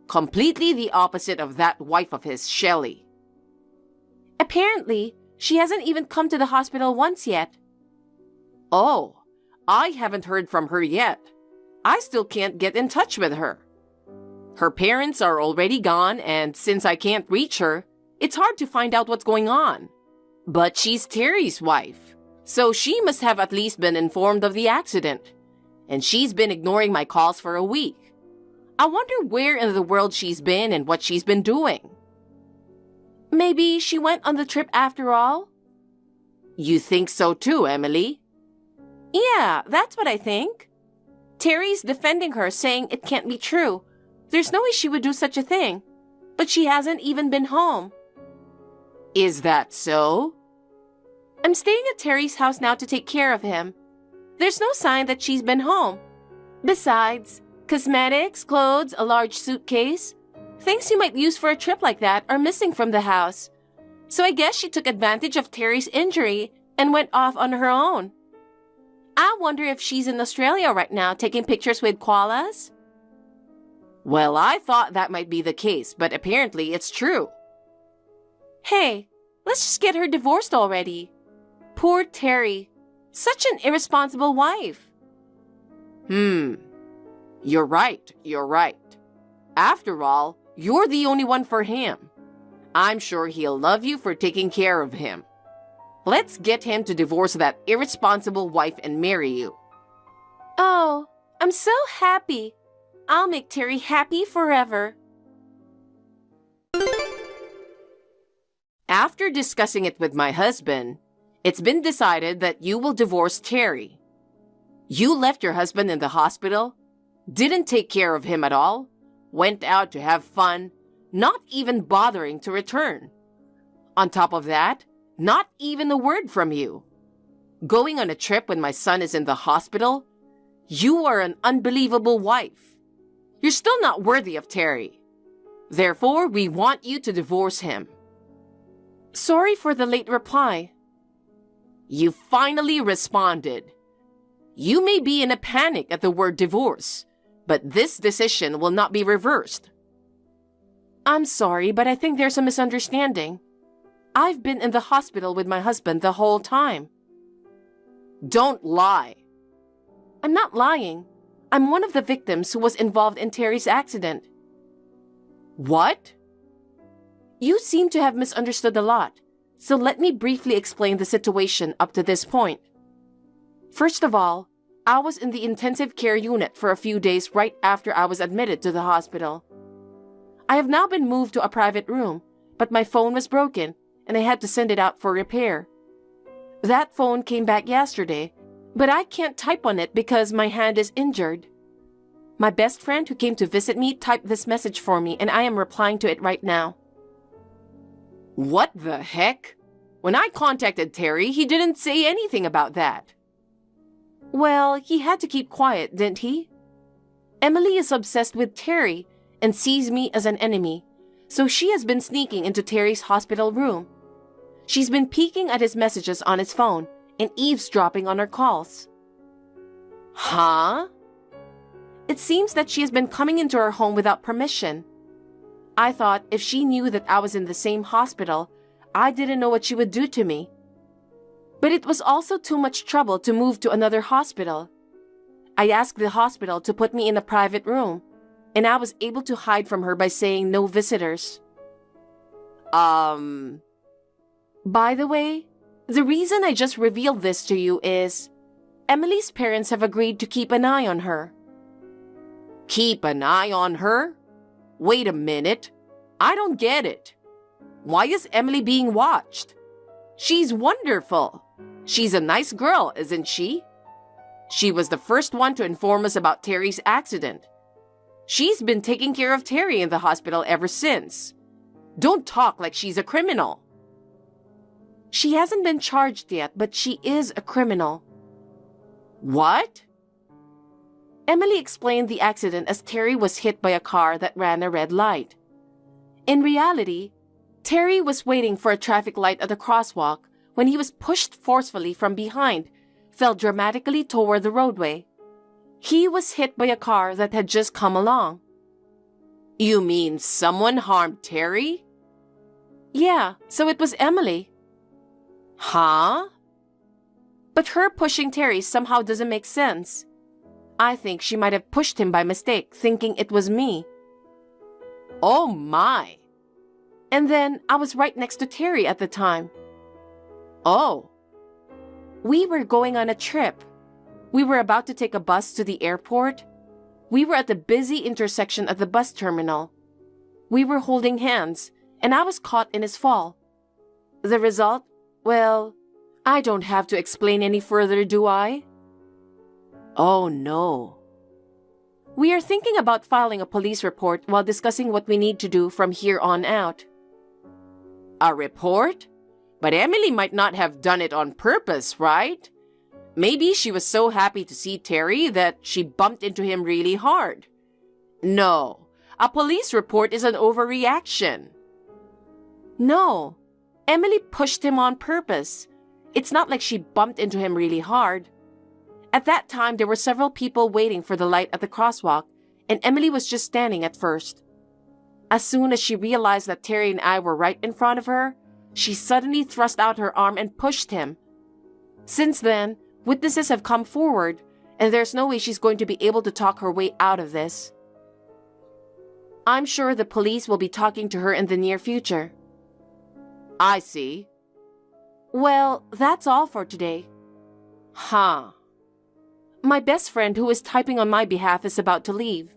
Completely the opposite of that wife of his, Shelley. Apparently, she hasn't even come to the hospital once yet. Oh, I haven't heard from her yet. I still can't get in touch with her. Her parents are already gone, and since I can't reach her, it's hard to find out what's going on. But she's Terry's wife, so she must have at least been informed of the accident. And she's been ignoring my calls for a week. I wonder where in the world she's been and what she's been doing. Maybe she went on the trip after all? You think so too, Emily? Yeah, that's what I think. Terry's defending her, saying it can't be true. There's no way she would do such a thing. But she hasn't even been home. Is that so? I'm staying at Terry's house now to take care of him. There's no sign that she's been home. Besides, cosmetics, clothes, a large suitcase, things you might use for a trip like that are missing from the house. So I guess she took advantage of Terry's injury and went off on her own. I wonder if she's in Australia right now taking pictures with koalas? Well, I thought that might be the case, but apparently it's true. Hey, let's just get her divorced already. Poor Terry. Such an irresponsible wife. You're right. After all, you're the only one for him. I'm sure he'll love you for taking care of him. Let's get him to divorce that irresponsible wife and marry you. Oh, I'm so happy. I'll make Terry happy forever. After discussing it with my husband, it's been decided that you will divorce Terry. You left your husband in the hospital, didn't take care of him at all, went out to have fun, not even bothering to return. On top of that, not even a word from you. Going on a trip when my son is in the hospital? You are an unbelievable wife. You're still not worthy of Terry. Therefore, we want you to divorce him. Sorry for the late reply. You finally responded. You may be in a panic at the word divorce, but this decision will not be reversed. I'm sorry, but I think there's a misunderstanding. I've been in the hospital with my husband the whole time. Don't lie. I'm not lying. I'm one of the victims who was involved in Terry's accident. What? You seem to have misunderstood a lot, so let me briefly explain the situation up to this point. First of all, I was in the intensive care unit for a few days right after I was admitted to the hospital. I have now been moved to a private room, but my phone was broken, and I had to send it out for repair. That phone came back yesterday, but I can't type on it because my hand is injured. My best friend who came to visit me typed this message for me, and I am replying to it right now. What the heck? When I contacted Terry, he didn't say anything about that. Well, he had to keep quiet, didn't he? Emily is obsessed with Terry and sees me as an enemy, so she has been sneaking into Terry's hospital room. She's been peeking at his messages on his phone and eavesdropping on our calls. Huh? It seems that she has been coming into our home without permission. I thought if she knew that I was in the same hospital, I didn't know what she would do to me. But it was also too much trouble to move to another hospital. I asked the hospital to put me in a private room, and I was able to hide from her by saying no visitors. By the way, the reason I just revealed this to you is Emily's parents have agreed to keep an eye on her. Keep an eye on her? Wait a minute. I don't get it. Why is Emily being watched? She's wonderful. She's a nice girl, isn't she? She was the first one to inform us about Terry's accident. She's been taking care of Terry in the hospital ever since. Don't talk like she's a criminal. She hasn't been charged yet, but she is a criminal. What? Emily explained the accident as Terry was hit by a car that ran a red light. In reality, Terry was waiting for a traffic light at a crosswalk when he was pushed forcefully from behind, fell dramatically toward the roadway. He was hit by a car that had just come along. You mean someone harmed Terry? Yeah, so it was Emily. Huh? But her pushing Terry somehow doesn't make sense. I think she might have pushed him by mistake, thinking it was me. Oh my! And then I was right next to Terry at the time. Oh. We were going on a trip. We were about to take a bus to the airport. We were at the busy intersection at the bus terminal. We were holding hands, and I was caught in his fall. The result? Well, I don't have to explain any further, do I? Oh no. We are thinking about filing a police report while discussing what we need to do from here on out. A report? But Emily might not have done it on purpose, right? Maybe she was so happy to see Terry that she bumped into him really hard. No, a police report is an overreaction. No, Emily pushed him on purpose. It's not like she bumped into him really hard. At that time, there were several people waiting for the light at the crosswalk, and Emily was just standing at first. As soon as she realized that Terry and I were right in front of her, she suddenly thrust out her arm and pushed him. Since then, witnesses have come forward, and there's no way she's going to be able to talk her way out of this. I'm sure the police will be talking to her in the near future. I see. Well, that's all for today. Huh. My best friend who is typing on my behalf is about to leave.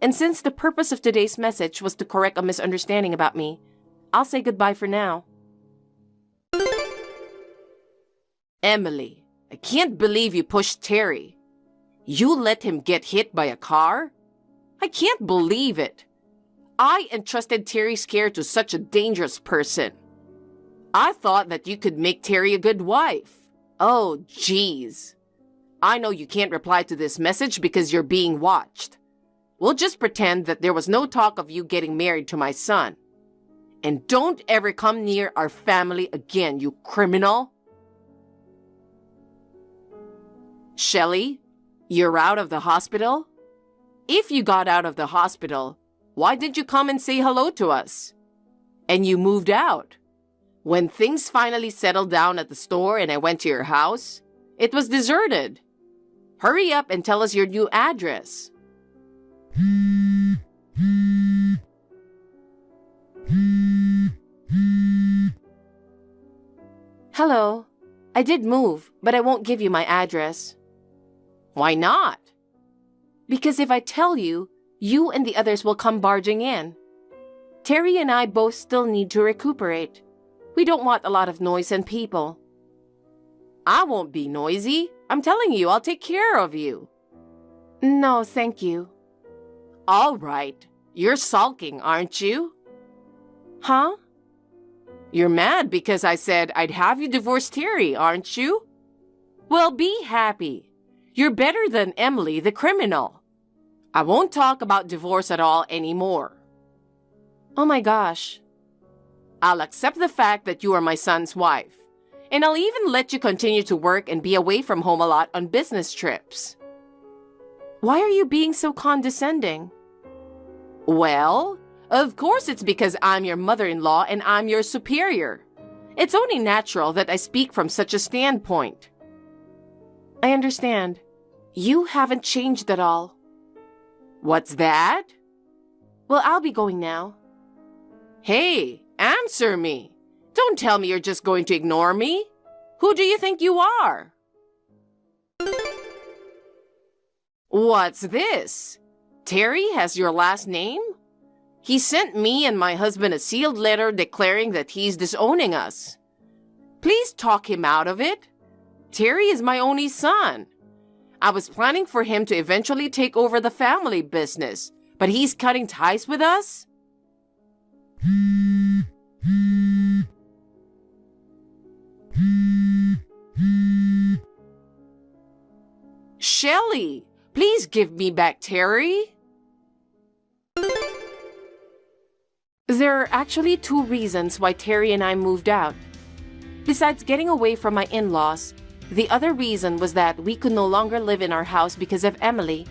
And since the purpose of today's message was to correct a misunderstanding about me, I'll say goodbye for now. Emily, I can't believe you pushed Terry. You let him get hit by a car? I can't believe it. I entrusted Terry's care to such a dangerous person. I thought that you could make Terry a good wife. Oh, jeez. I know you can't reply to this message because you're being watched. We'll just pretend that there was no talk of you getting married to my son. And don't ever come near our family again, you criminal. Shelley, you're out of the hospital? If you got out of the hospital, why didn't you come and say hello to us? And you moved out. When things finally settled down at the store and I went to your house, it was deserted. Hurry up and tell us your new address. Hello. I did move, but I won't give you my address. Why not? Because if I tell you, you and the others will come barging in. Terry and I both still need to recuperate. We don't want a lot of noise and people. I won't be noisy. I'm telling you, I'll take care of you. No, thank you. All right. You're sulking, aren't you? Huh? You're mad because I said I'd have you divorce Terry, aren't you? Well, be happy. You're better than Emily, the criminal. I won't talk about divorce at all anymore. Oh my gosh. I'll accept the fact that you are my son's wife. And I'll even let you continue to work and be away from home a lot on business trips. Why are you being so condescending? Well, of course it's because I'm your mother-in-law and I'm your superior. It's only natural that I speak from such a standpoint. I understand. You haven't changed at all. What's that? Well, I'll be going now. Hey, answer me. Don't tell me you're just going to ignore me. Who do you think you are? What's this? Terry has your last name? He sent me and my husband a sealed letter declaring that he's disowning us. Please talk him out of it. Terry is my only son. I was planning for him to eventually take over the family business, but he's cutting ties with us? Shelley, please give me back Terry. There are actually 2 reasons why Terry and I moved out. Besides getting away from my in-laws, the other reason was that we could no longer live in our house because of Emily.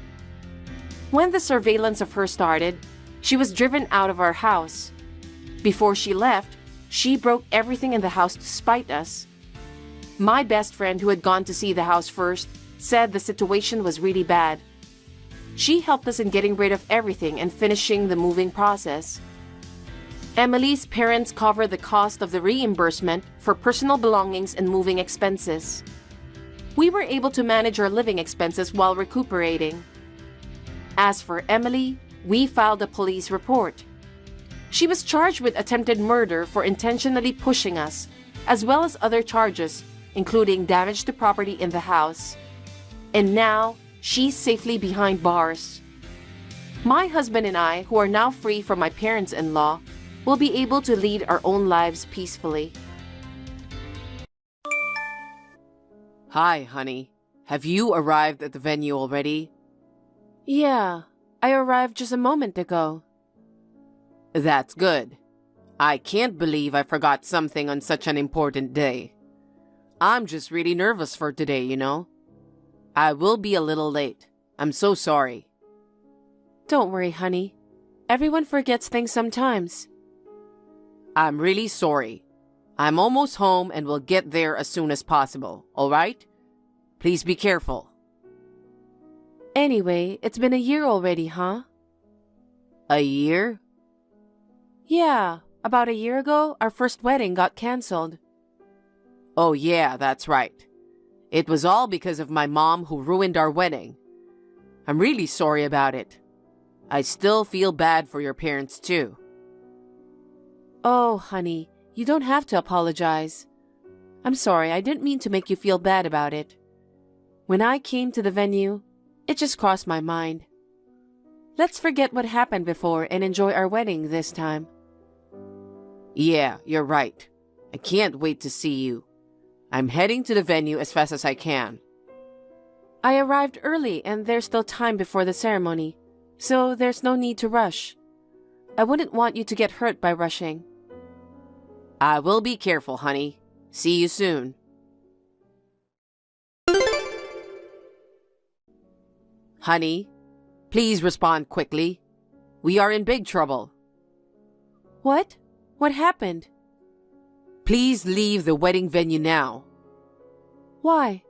When the surveillance of her started, she was driven out of our house. Before she left, she broke everything in the house to spite us. My best friend, who had gone to see the house first, said the situation was really bad. She helped us in getting rid of everything and finishing the moving process. Emily's parents covered the cost of the reimbursement for personal belongings and moving expenses. We were able to manage our living expenses while recuperating. As for Emily, we filed a police report. She was charged with attempted murder for intentionally pushing us, as well as other charges, including damage to property in the house. And now, she's safely behind bars. My husband and I, who are now free from my parents-in-law, will be able to lead our own lives peacefully. Hi, honey. Have you arrived at the venue already? Yeah, I arrived just a moment ago. That's good. I can't believe I forgot something on such an important day. I'm just really nervous for today, you know. I will be a little late. I'm so sorry. Don't worry, honey. Everyone forgets things sometimes. I'm really sorry. I'm almost home and will get there as soon as possible, all right? Please be careful. Anyway, it's been a year already, huh? A year? Yeah, about a year ago, our first wedding got canceled. Oh yeah, that's right. It was all because of my mom who ruined our wedding. I'm really sorry about it. I still feel bad for your parents too. Oh, honey, you don't have to apologize. I'm sorry, I didn't mean to make you feel bad about it. When I came to the venue, it just crossed my mind. Let's forget what happened before and enjoy our wedding this time. Yeah, you're right. I can't wait to see you. I'm heading to the venue as fast as I can. I arrived early and there's still time before the ceremony, so there's no need to rush. I wouldn't want you to get hurt by rushing. I will be careful, honey. See you soon. Honey, please respond quickly. We are in big trouble. What? What happened? Please leave the wedding venue now. Why?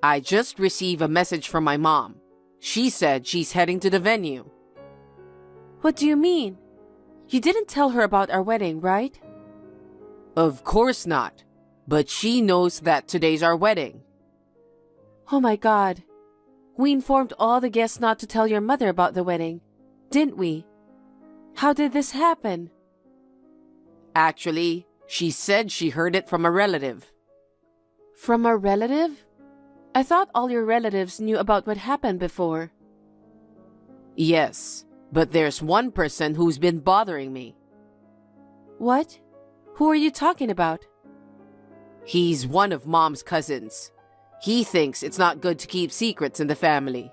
I just received a message from my mom. She said she's heading to the venue. What do you mean? You didn't tell her about our wedding, right? Of course not. But she knows that today's our wedding. Oh my God. We informed all the guests not to tell your mother about the wedding, didn't we? How did this happen? Actually, She said she heard it from a relative. From a relative? I thought all your relatives knew about what happened before. Yes, but there's one person who's been bothering me. What? Who are you talking about? He's one of Mom's cousins. He thinks it's not good to keep secrets in the family.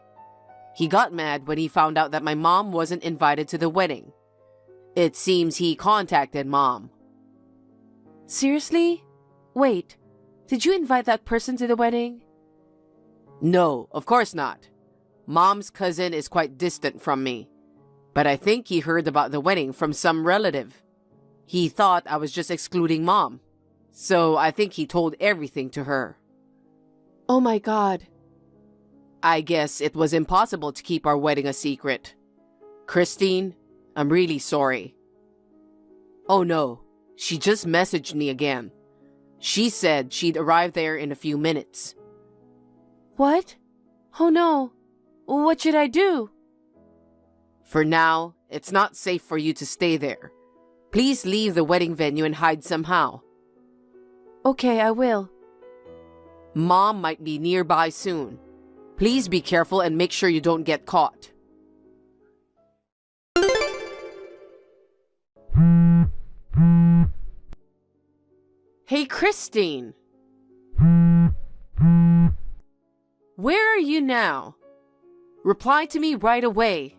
He got mad when he found out that my mom wasn't invited to the wedding. It seems he contacted Mom. Seriously? Wait, did you invite that person to the wedding? No, of course not. Mom's cousin is quite distant from me. But I think he heard about the wedding from some relative. He thought I was just excluding Mom. So I think he told everything to her. Oh my God. I guess it was impossible to keep our wedding a secret. Christine, I'm really sorry. Oh no, she just messaged me again. She said she'd arrive there in a few minutes. What? Oh no. What should I do? For now, it's not safe for you to stay there. Please leave the wedding venue and hide somehow. Okay, I will. Mom might be nearby soon. Please be careful and make sure you don't get caught. Hey, Christine. Where are you now? Reply to me right away.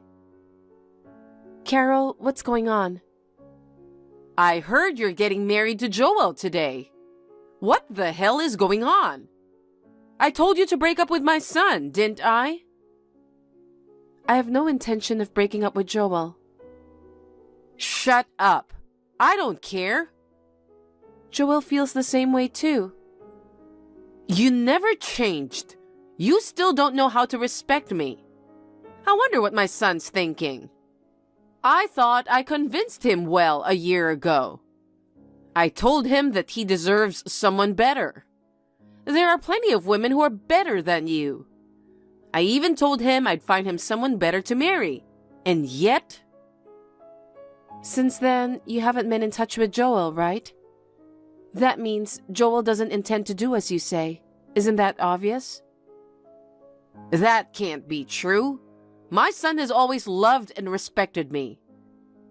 Carol, what's going on? I heard you're getting married to Joel today. What the hell is going on? I told you to break up with my son, didn't I? I have no intention of breaking up with Joel. Shut up. I don't care. Joel feels the same way too. You never changed. You still don't know how to respect me. I wonder what my son's thinking. I thought I convinced him well a year ago. I told him that he deserves someone better. There are plenty of women who are better than you. I even told him I'd find him someone better to marry. And yet... Since then, you haven't been in touch with Joel, right? That means Joel doesn't intend to do as you say. Isn't that obvious? That can't be true. My son has always loved and respected me.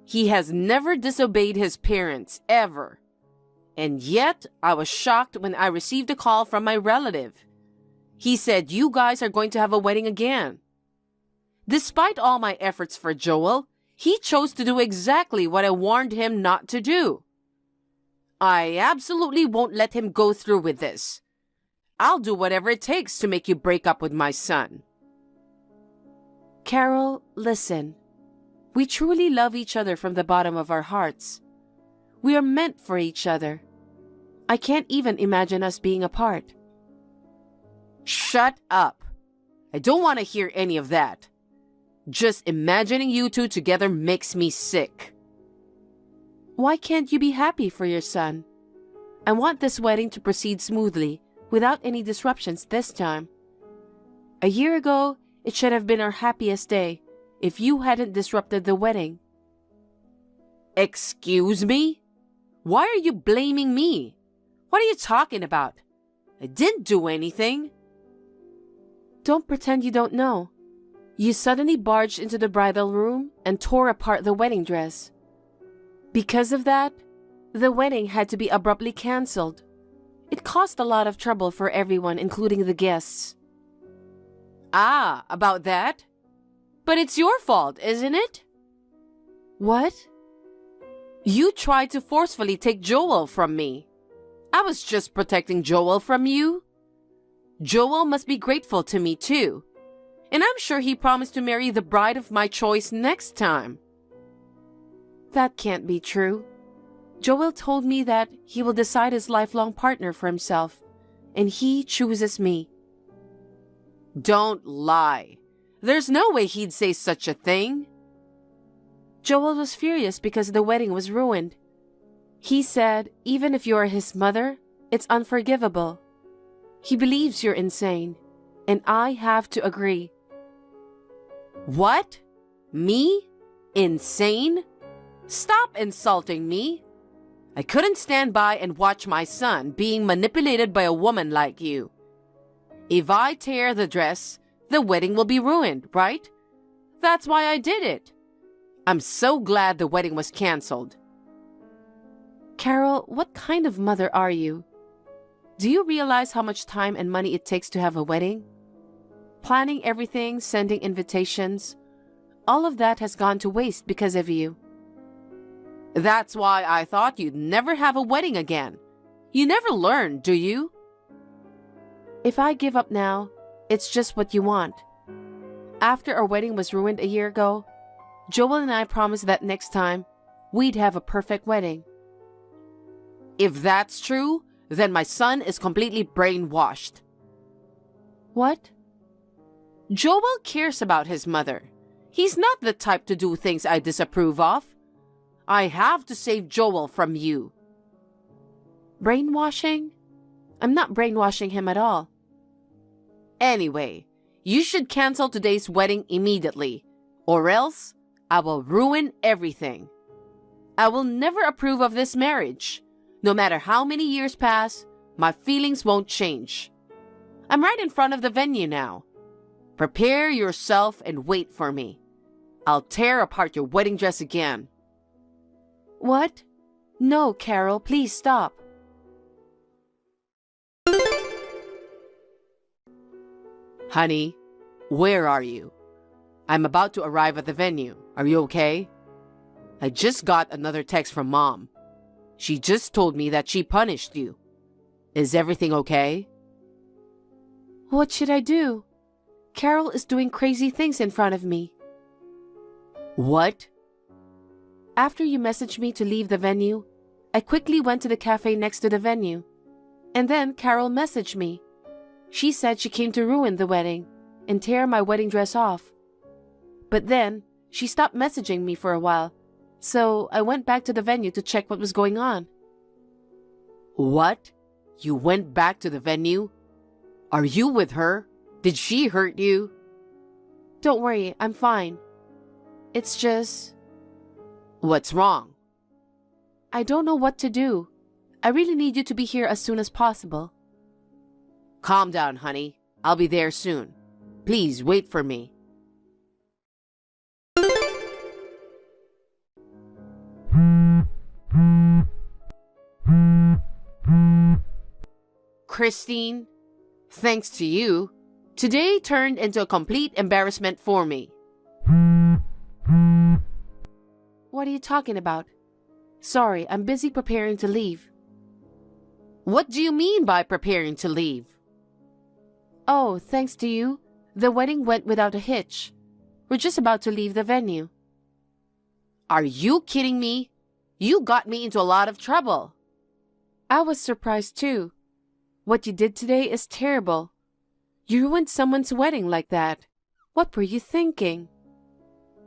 He has never disobeyed his parents, ever. And yet, I was shocked when I received a call from my relative. He said you guys are going to have a wedding again. Despite all my efforts for Joel, he chose to do exactly what I warned him not to do. I absolutely won't let him go through with this. I'll do whatever it takes to make you break up with my son. Carol, listen. We truly love each other from the bottom of our hearts. We are meant for each other. I can't even imagine us being apart. Shut up. I don't want to hear any of that. Just imagining you two together makes me sick. Why can't you be happy for your son? I want this wedding to proceed smoothly, without any disruptions this time. A year ago, it should have been our happiest day if you hadn't disrupted the wedding. Excuse me? Why are you blaming me? What are you talking about? I didn't do anything. Don't pretend you don't know. You suddenly barged into the bridal room and tore apart the wedding dress. Because of that, the wedding had to be abruptly cancelled. It caused a lot of trouble for everyone, including the guests. Ah, about that? But it's your fault, isn't it? What? You tried to forcefully take Joel from me. I was just protecting Joel from you. Joel must be grateful to me too. And I'm sure he promised to marry the bride of my choice next time. That can't be true. Joel told me that he will decide his lifelong partner for himself, and he chooses me. Don't lie. There's no way he'd say such a thing. Joel was furious because the wedding was ruined. He said, even if you are his mother, it's unforgivable. He believes you're insane, and I have to agree. What? Me? Insane? Stop insulting me. I couldn't stand by and watch my son being manipulated by a woman like you. If I tear the dress, the wedding will be ruined, right? That's why I did it. I'm so glad the wedding was canceled. Carol, what kind of mother are you? Do you realize how much time and money it takes to have a wedding? Planning everything, sending invitations, all of that has gone to waste because of you. That's why I thought you'd never have a wedding again. You never learn, do you? If I give up now, it's just what you want. After our wedding was ruined a year ago, Joel and I promised that next time, we'd have a perfect wedding. If that's true, then my son is completely brainwashed. What? Joel cares about his mother. He's not the type to do things I disapprove of. I have to save Joel from you. Brainwashing? I'm not brainwashing him at all. Anyway, you should cancel today's wedding immediately, or else I will ruin everything. I will never approve of this marriage. No matter how many years pass, my feelings won't change. I'm right in front of the venue now. Prepare yourself and wait for me. I'll tear apart your wedding dress again. What? No, Carol, please stop. Honey, where are you? I'm about to arrive at the venue. Are you okay? I just got another text from Mom. She just told me that she punished you. Is everything okay? What should I do? Carol is doing crazy things in front of me. What? After you messaged me to leave the venue, I quickly went to the cafe next to the venue. And then Carol messaged me. She said she came to ruin the wedding and tear my wedding dress off. But then she stopped messaging me for a while, so I went back to the venue to check what was going on. What? You went back to the venue? Are you with her? Did she hurt you? Don't worry, I'm fine. It's just... What's wrong? I don't know what to do. I really need you to be here as soon as possible. Calm down, honey. I'll be there soon. Please wait for me. Christine, thanks to you, today turned into a complete embarrassment for me. What are you talking about? Sorry, I'm busy preparing to leave. What do you mean by preparing to leave? Oh, thanks to you, the wedding went without a hitch. We're just about to leave the venue. Are you kidding me? You got me into a lot of trouble. I was surprised too. What you did today is terrible. You ruined someone's wedding like that. What were you thinking?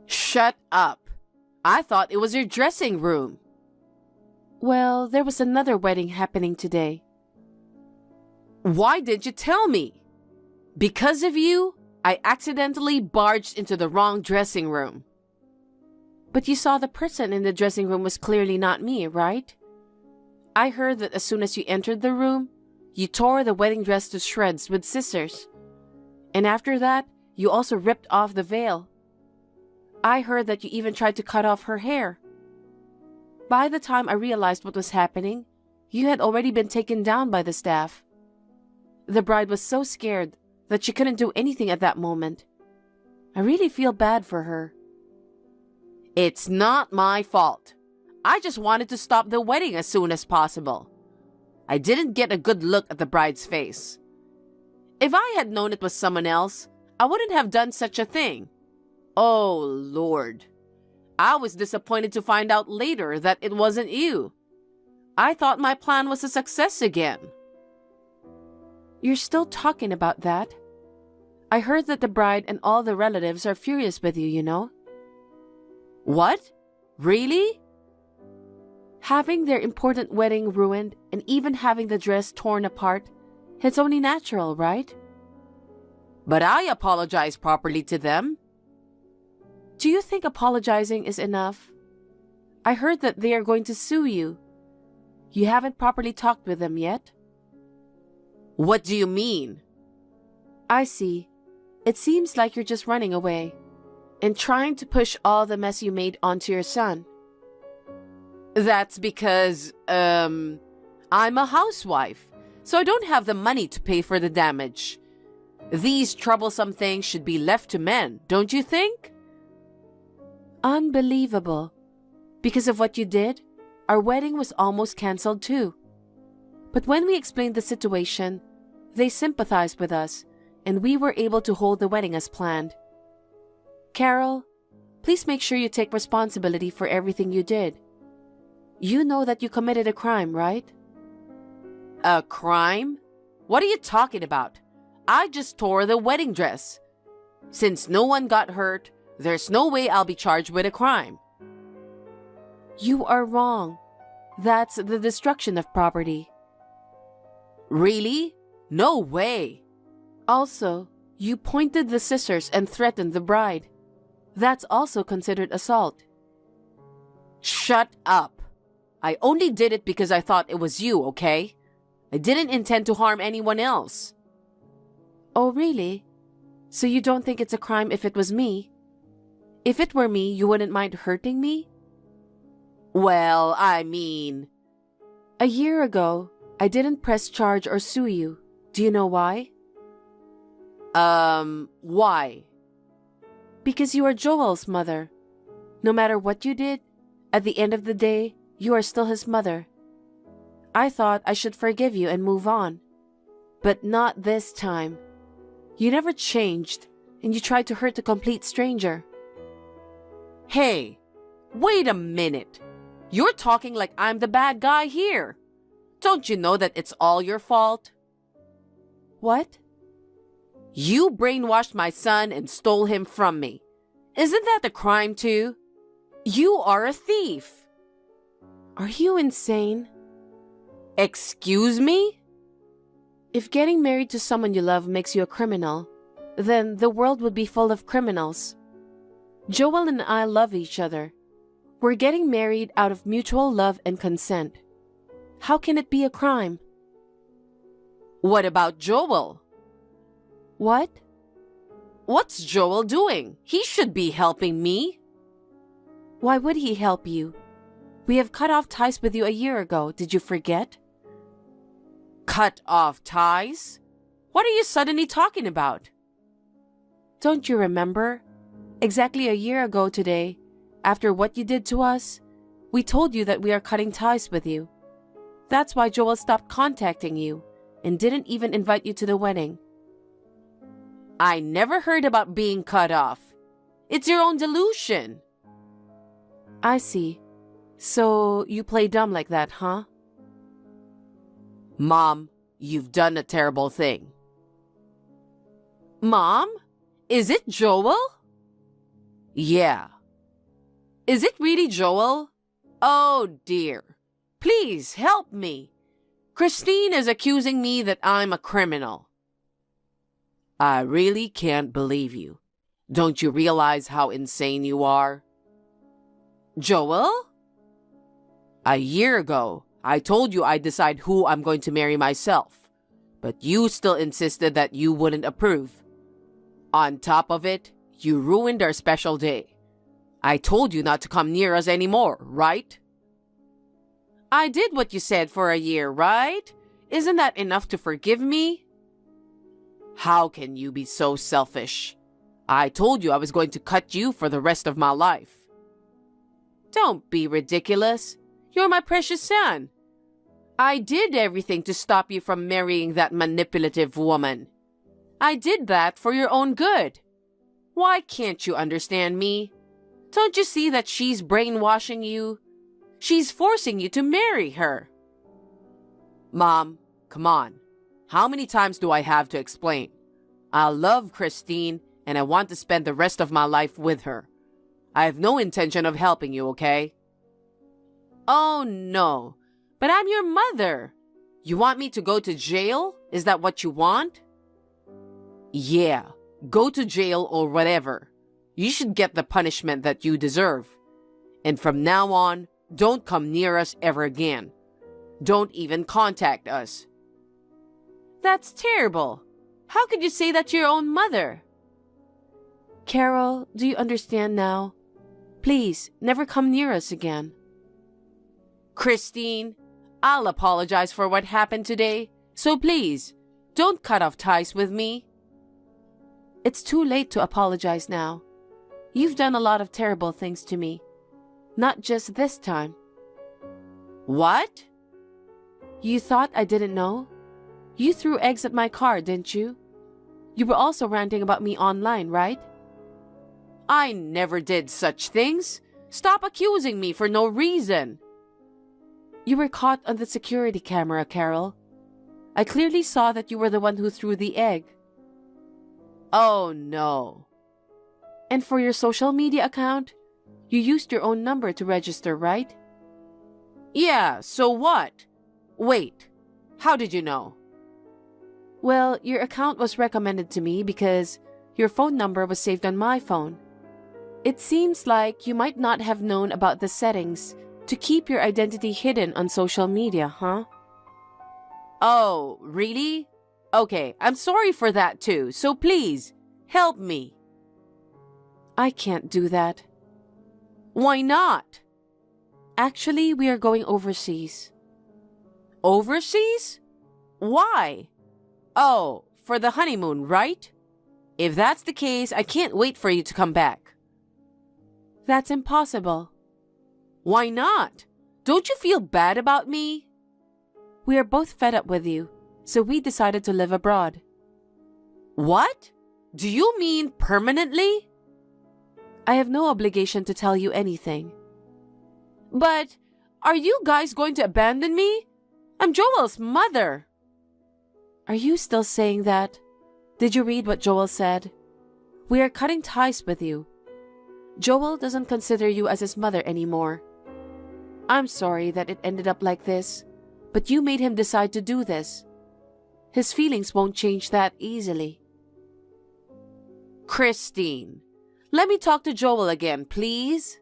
Shut up. I thought it was your dressing room. Well, there was another wedding happening today. Why didn't you tell me? Because of you, I accidentally barged into the wrong dressing room. But you saw the person in the dressing room was clearly not me, right? I heard that as soon as you entered the room, you tore the wedding dress to shreds with scissors. And after that, you also ripped off the veil. I heard that you even tried to cut off her hair. By the time I realized what was happening, you had already been taken down by the staff. The bride was so scared that she couldn't do anything at that moment. I really feel bad for her. It's not my fault. I just wanted to stop the wedding as soon as possible. I didn't get a good look at the bride's face. If I had known it was someone else, I wouldn't have done such a thing. Oh, Lord. I was disappointed to find out later that it wasn't you. I thought my plan was a success again. You're still talking about that? I heard that the bride and all the relatives are furious with you, you know? What? Really? Having their important wedding ruined and even having the dress torn apart, it's only natural, right? But I apologized properly to them. Do you think apologizing is enough? I heard that they are going to sue you. You haven't properly talked with them yet? What do you mean? I see. It seems like you're just running away and trying to push all the mess you made onto your son. That's because, I'm a housewife, so I don't have the money to pay for the damage. These troublesome things should be left to men, don't you think? Unbelievable. Because of what you did, our wedding was almost cancelled too. But when we explained the situation, they sympathized with us, and we were able to hold the wedding as planned. Carol, please make sure you take responsibility for everything you did. You know that you committed a crime, right? A crime? What are you talking about? I just tore the wedding dress. Since no one got hurt, there's no way I'll be charged with a crime. You are wrong. That's the destruction of property. Really? No way. Also, you pointed the scissors and threatened the bride. That's also considered assault. Shut up. I only did it because I thought it was you, okay? I didn't intend to harm anyone else. Oh, really? So you don't think it's a crime if it was me? If it were me, you wouldn't mind hurting me? Well, I mean... A year ago, I didn't press charge or sue you. Do you know why? Why? Because you are Joel's mother. No matter what you did, at the end of the day, you are still his mother. I thought I should forgive you and move on. But not this time. You never changed, and you tried to hurt a complete stranger. Hey, wait a minute. You're talking like I'm the bad guy here. Don't you know that it's all your fault? What? You brainwashed my son and stole him from me. Isn't that a crime too? You are a thief. Are you insane? Excuse me? If getting married to someone you love makes you a criminal, then the world would be full of criminals. Joel and I love each other. We're getting married out of mutual love and consent. How can it be a crime? What about Joel? What? What's Joel doing? He should be helping me. Why would he help you? We have cut off ties with you a year ago. Did you forget? Cut off ties? What are you suddenly talking about? Don't you remember? Exactly a year ago today, after what you did to us, we told you that we are cutting ties with you. That's why Joel stopped contacting you and didn't even invite you to the wedding. I never heard about being cut off. It's your own delusion. I see. So you play dumb like that, huh? Mom, you've done a terrible thing. Mom? Is it Joel? Yeah. Is it really Joel? Oh dear. Please help me. Christine is accusing me that I'm a criminal. I really can't believe you. Don't you realize how insane you are? Joel? A year ago, I told you I'd decide who I'm going to marry myself, but you still insisted that you wouldn't approve. On top of it, you ruined our special day. I told you not to come near us anymore, right? I did what you said for a year, right? Isn't that enough to forgive me? How can you be so selfish? I told you I was going to cut you for the rest of my life. Don't be ridiculous. You're my precious son. I did everything to stop you from marrying that manipulative woman. I did that for your own good. Why can't you understand me? Don't you see that she's brainwashing you? She's forcing you to marry her. Mom, come on. How many times do I have to explain? I love Christine and I want to spend the rest of my life with her. I have no intention of helping you, okay? Oh no, but I'm your mother. You want me to go to jail? Is that what you want? Yeah, go to jail or whatever. You should get the punishment that you deserve. And from now on, don't come near us ever again. Don't even contact us. That's terrible. How could you say that to your own mother? Carol, do you understand now? Please, never come near us again. Christine, I'll apologize for what happened today, so please, don't cut off ties with me. It's too late to apologize now. You've done a lot of terrible things to me. Not just this time. What? You thought I didn't know? You threw eggs at my car, didn't you? You were also ranting about me online, right? I never did such things. Stop accusing me for no reason. You were caught on the security camera, Carol. I clearly saw that you were the one who threw the egg. Oh no. And for your social media account, you used your own number to register, right? Yeah, so what? Wait, how did you know? Well, your account was recommended to me because your phone number was saved on my phone. It seems like you might not have known about the settings to keep your identity hidden on social media, huh? Oh, really? Okay, I'm sorry for that too, so please, help me. I can't do that. Why not? Actually, we are going overseas. Overseas? Why? Oh, for the honeymoon, right? If that's the case, I can't wait for you to come back. That's impossible. Why not? Don't you feel bad about me? We are both fed up with you, so we decided to live abroad. What? Do you mean permanently? I have no obligation to tell you anything. But are you guys going to abandon me? I'm Joel's mother. Are you still saying that? Did you read what Joel said? We are cutting ties with you. Joel doesn't consider you as his mother anymore. I'm sorry that it ended up like this, but you made him decide to do this. His feelings won't change that easily. Christine, let me talk to Joel again, please.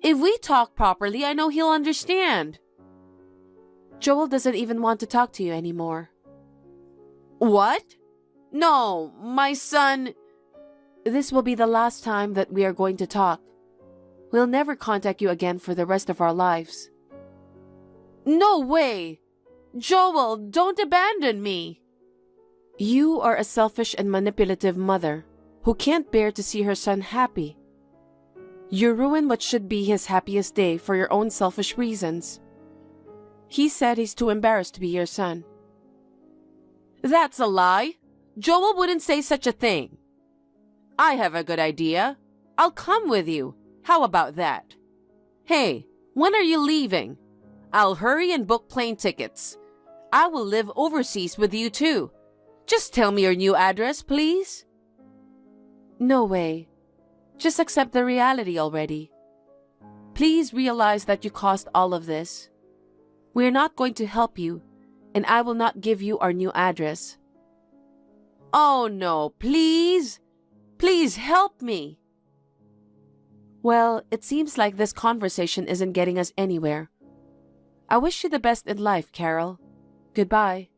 If we talk properly, I know he'll understand. Joel doesn't even want to talk to you anymore. What? No, my son... This will be the last time that we are going to talk. We'll never contact you again for the rest of our lives. No way! Joel, don't abandon me! You are a selfish and manipulative mother who can't bear to see her son happy. You ruin what should be his happiest day for your own selfish reasons. He said he's too embarrassed to be your son. That's a lie. Joel wouldn't say such a thing. I have a good idea. I'll come with you. How about that? Hey, when are you leaving? I'll hurry and book plane tickets. I will live overseas with you too. Just tell me your new address, please. No way. Just accept the reality already. Please realize that you caused all of this. We're not going to help you, and I will not give you our new address. Oh no, please. Please help me. Well, it seems like this conversation isn't getting us anywhere. I wish you the best in life, Carol. Goodbye.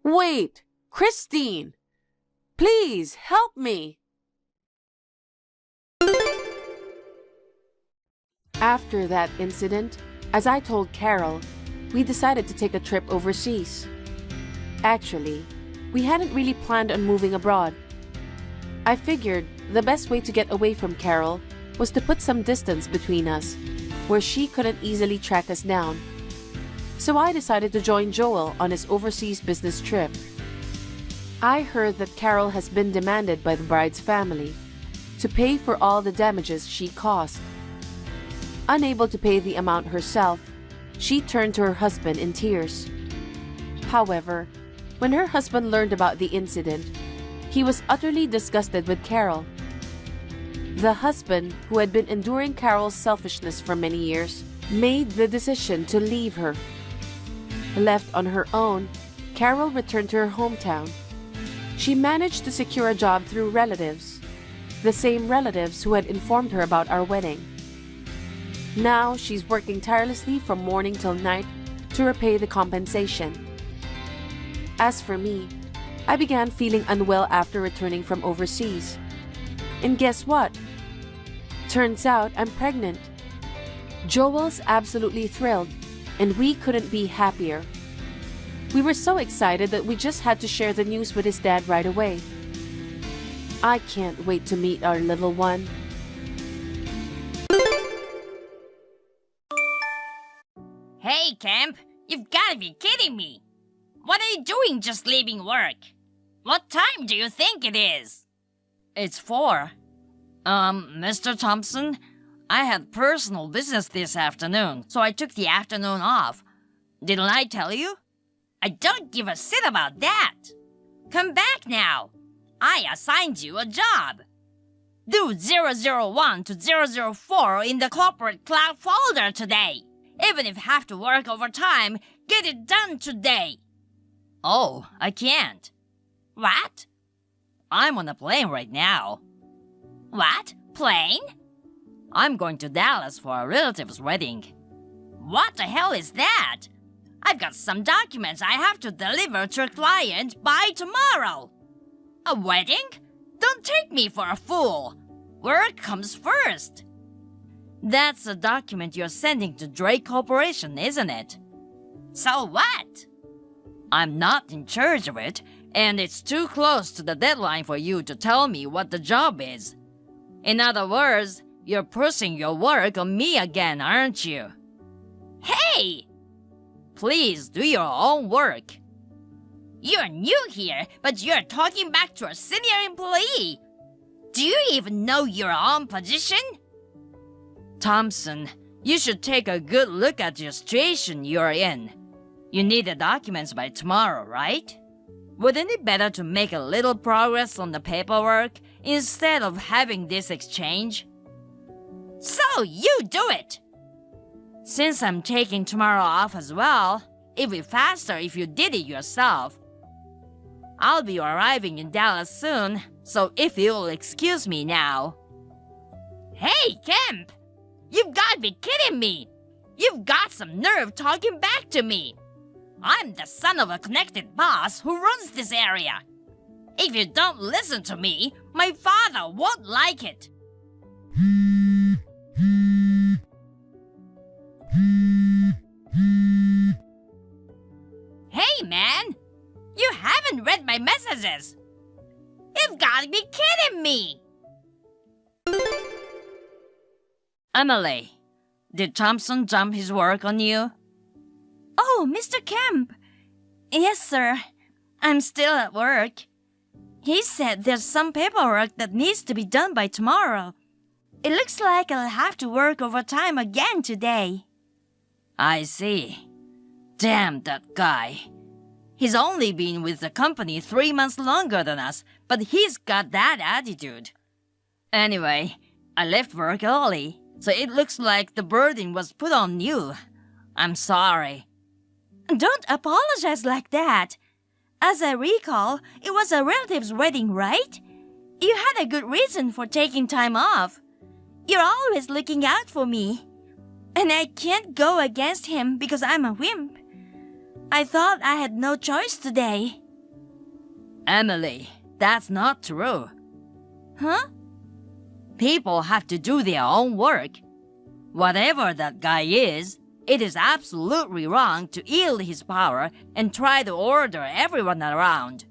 Wait, Christine. Please help me. After that incident, as I told Carol, we decided to take a trip overseas. Actually, we hadn't really planned on moving abroad. I figured the best way to get away from Carol was to put some distance between us, where she couldn't easily track us down. So I decided to join Joel on his overseas business trip. I heard that Carol has been demanded by the bride's family to pay for all the damages she caused. Unable to pay the amount herself, she turned to her husband in tears. However, when her husband learned about the incident, he was utterly disgusted with Carol. The husband, who had been enduring Carol's selfishness for many years, made the decision to leave her. Left on her own, Carol returned to her hometown. She managed to secure a job through relatives, the same relatives who had informed her about our wedding. Now she's working tirelessly from morning till night to repay the compensation. As for me, I began feeling unwell after returning from overseas. And guess what? Turns out I'm pregnant. Joel's absolutely thrilled, and we couldn't be happier. We were so excited that we just had to share the news with his dad right away. I can't wait to meet our little one. Hey, Camp, you've gotta be kidding me. What are you doing just leaving work? What time do you think it is? It's 4. Mr. Thompson, I had personal business this afternoon, so I took the afternoon off. Didn't I tell you? I don't give a shit about that. Come back now. I assigned you a job. Do 001 to 004 in the corporate cloud folder today. Even if you have to work overtime, get it done today. Oh, I can't. What? I'm on a plane right now. What? Plane? I'm going to Dallas for a relative's wedding. What the hell is that? I've got some documents I have to deliver to a client by tomorrow. A wedding? Don't take me for a fool. Work comes first. That's a document you're sending to Drake Corporation, isn't it? So what? I'm not in charge of it, and it's too close to the deadline for you to tell me what the job is. In other words, you're pushing your work on me again, aren't you? Hey! Please do your own work. You're new here, but you're talking back to a senior employee. Do you even know your own position? Thompson, you should take a good look at your situation you're in. You need the documents by tomorrow, right? Wouldn't it be better to make a little progress on the paperwork instead of having this exchange? So you do it! Since I'm taking tomorrow off as well, it'd be faster if you did it yourself. I'll be arriving in Dallas soon, so if you'll excuse me now. Hey, Kemp! You've got to be kidding me! You've got some nerve talking back to me! I'm the son of a connected boss who runs this area. If you don't listen to me, my father won't like it. Hey, man! You haven't read my messages! You've got to be kidding me! Emily, did Thompson jump his work on you? Oh, Mr. Kemp. Yes, sir. I'm still at work. He said there's some paperwork that needs to be done by tomorrow. It looks like I'll have to work overtime again today. I see. Damn that guy. He's only been with the company 3 months longer than us, but he's got that attitude. Anyway, I left work early, so it looks like the burden was put on you. I'm sorry. Don't apologize like that. As I recall, it was a relative's wedding, right? You had a good reason for taking time off. You're always looking out for me. And I can't go against him because I'm a wimp. I thought I had no choice today. Emily, that's not true. Huh? People have to do their own work. Whatever that guy is, it is absolutely wrong to yield his power and try to order everyone around.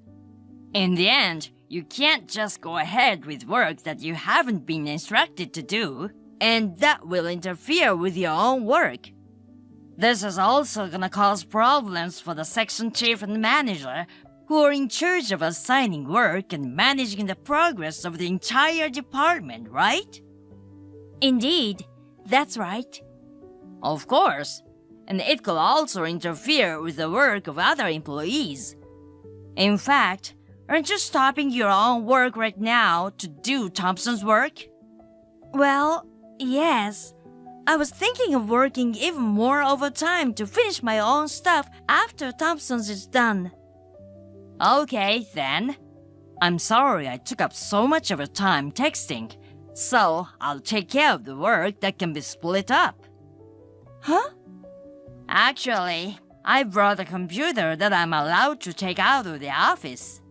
In the end, you can't just go ahead with work that you haven't been instructed to do, and that will interfere with your own work. This is also gonna cause problems for the section chief and manager, who are in charge of assigning work and managing the progress of the entire department, right? Indeed, that's right. Of course, and it could also interfere with the work of other employees. In fact, aren't you stopping your own work right now to do Thompson's work? Well, yes. I was thinking of working even more overtime to finish my own stuff after Thompson's is done. Okay, then. I'm sorry I took up so much of your time texting, so I'll take care of the work that can be split up. Huh? Actually, I brought a computer that I'm allowed to take out of the office.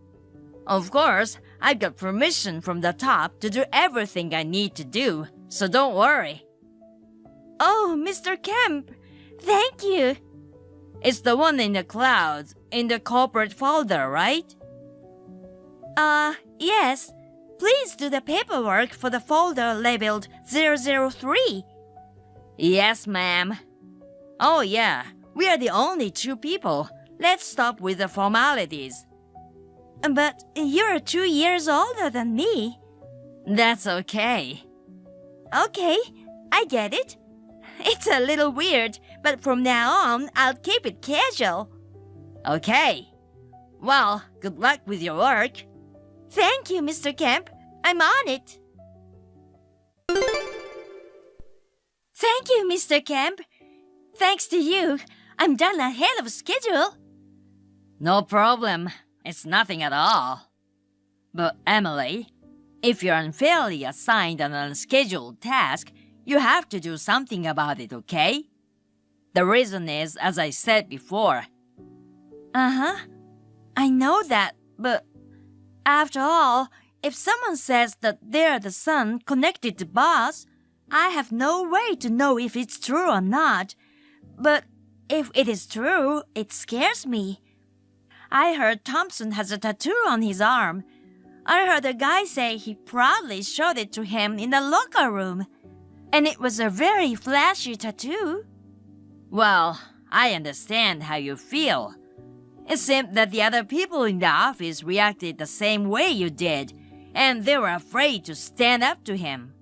Of course, I've got permission from the top to do everything I need to do, so don't worry. Oh, Mr. Kemp, thank you. It's the one in the clouds, in the corporate folder, right? Yes. Please do the paperwork for the folder labeled 003. Yes, ma'am. Oh, yeah, we are the only 2 people. Let's stop with the formalities. But you're 2 years older than me. That's okay. Okay, I get it. It's a little weird, but from now on, I'll keep it casual. Okay. Well, good luck with your work. Thank you, Mr. Kemp. I'm on it. Thank you, Mr. Kemp. Thanks to you, I'm done ahead of schedule. No problem. It's nothing at all. But Emily, if you're unfairly assigned an unscheduled task, you have to do something about it, okay? The reason is, as I said before. Uh-huh. I know that, but after all, if someone says that they're the son connected to boss, I have no way to know if it's true or not. But if it is true, it scares me. I heard Thompson has a tattoo on his arm. I heard a guy say he proudly showed it to him in the locker room. And it was a very flashy tattoo. Well, I understand how you feel. It seemed that the other people in the office reacted the same way you did, and they were afraid to stand up to him.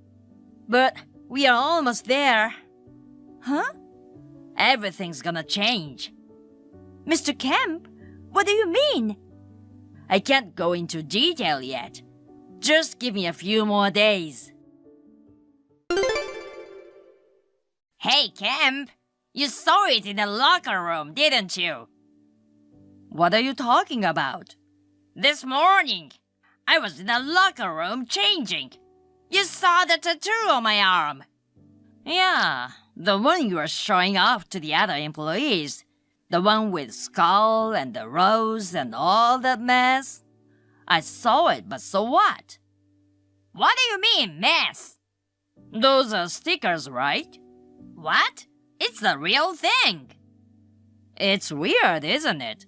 But we are almost there. Huh? Everything's gonna change. Mr. Kemp, what do you mean? I can't go into detail yet. Just give me a few more days. Hey, Kemp! You saw it in the locker room, didn't you? What are you talking about? This morning, I was in the locker room changing. You saw the tattoo on my arm. Yeah, the one you were showing off to the other employees. The one with skull and the rose and all that mess. I saw it, but so what? What do you mean, mess? Those are stickers, right? What? It's the real thing. It's weird, isn't it?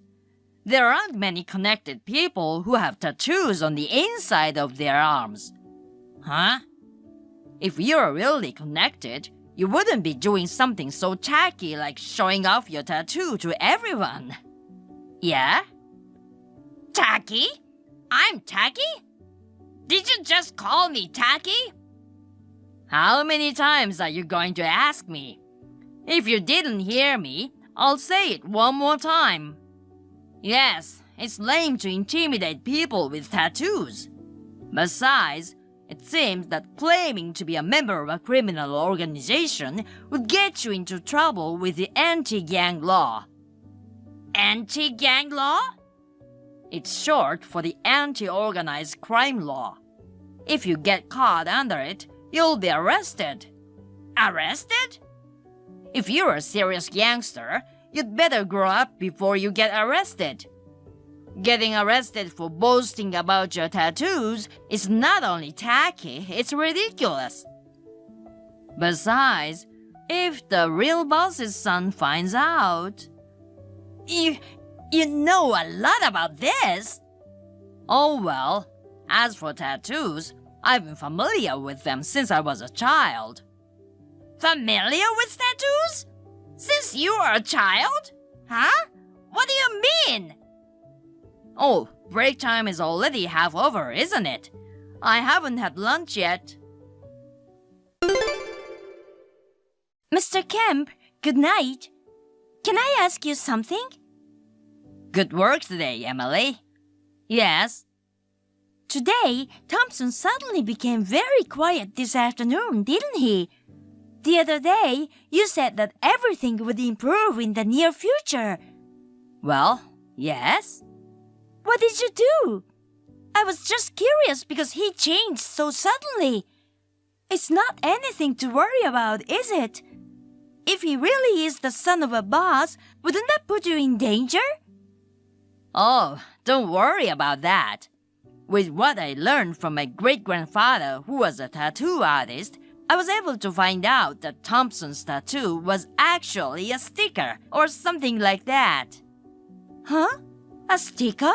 There aren't many connected people who have tattoos on the inside of their arms. Huh? If you're really connected, you wouldn't be doing something so tacky like showing off your tattoo to everyone. Yeah? Tacky? I'm tacky? Did you just call me tacky? How many times are you going to ask me? If you didn't hear me, I'll say it one more time. Yes, it's lame to intimidate people with tattoos. Besides, it seems that claiming to be a member of a criminal organization would get you into trouble with the anti-gang law. Anti-gang law? It's short for the anti-organized crime law. If you get caught under it, you'll be arrested. Arrested? If you're a serious gangster, you'd better grow up before you get arrested. Getting arrested for boasting about your tattoos is not only tacky, it's ridiculous. Besides, if the real boss's son finds out... You know a lot about this. Oh well, as for tattoos, I've been familiar with them since I was a child. Familiar with tattoos? Since you were a child? Huh? What do you mean? Oh, break time is already half over, isn't it? I haven't had lunch yet. Mr. Kemp, good night. Can I ask you something? Good work today, Emily. Yes? Today, Thompson suddenly became very quiet this afternoon, didn't he? The other day, you said that everything would improve in the near future. Well, yes. What did you do? I was just curious because he changed so suddenly. It's not anything to worry about, is it? If he really is the son of a boss, wouldn't that put you in danger? Oh, don't worry about that. With what I learned from my great-grandfather, who was a tattoo artist, I was able to find out that Thompson's tattoo was actually a sticker or something like that. Huh? A sticker?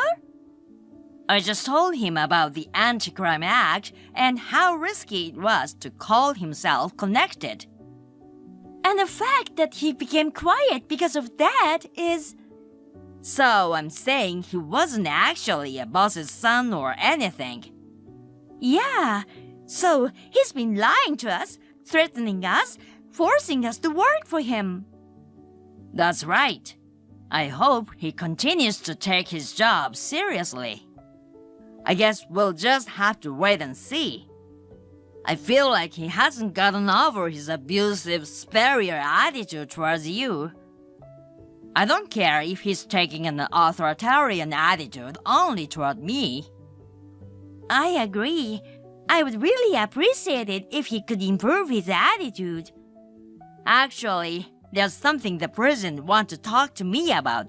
I just told him about the Anti-Crime Act and how risky it was to call himself connected. And the fact that he became quiet because of that is... So I'm saying he wasn't actually a boss's son or anything. Yeah, so he's been lying to us, threatening us, forcing us to work for him. That's right. I hope he continues to take his job seriously. I guess we'll just have to wait and see. I feel like he hasn't gotten over his abusive, superior attitude towards you. I don't care if he's taking an authoritarian attitude only toward me. I agree. I would really appreciate it if he could improve his attitude. Actually, there's something the president wants to talk to me about.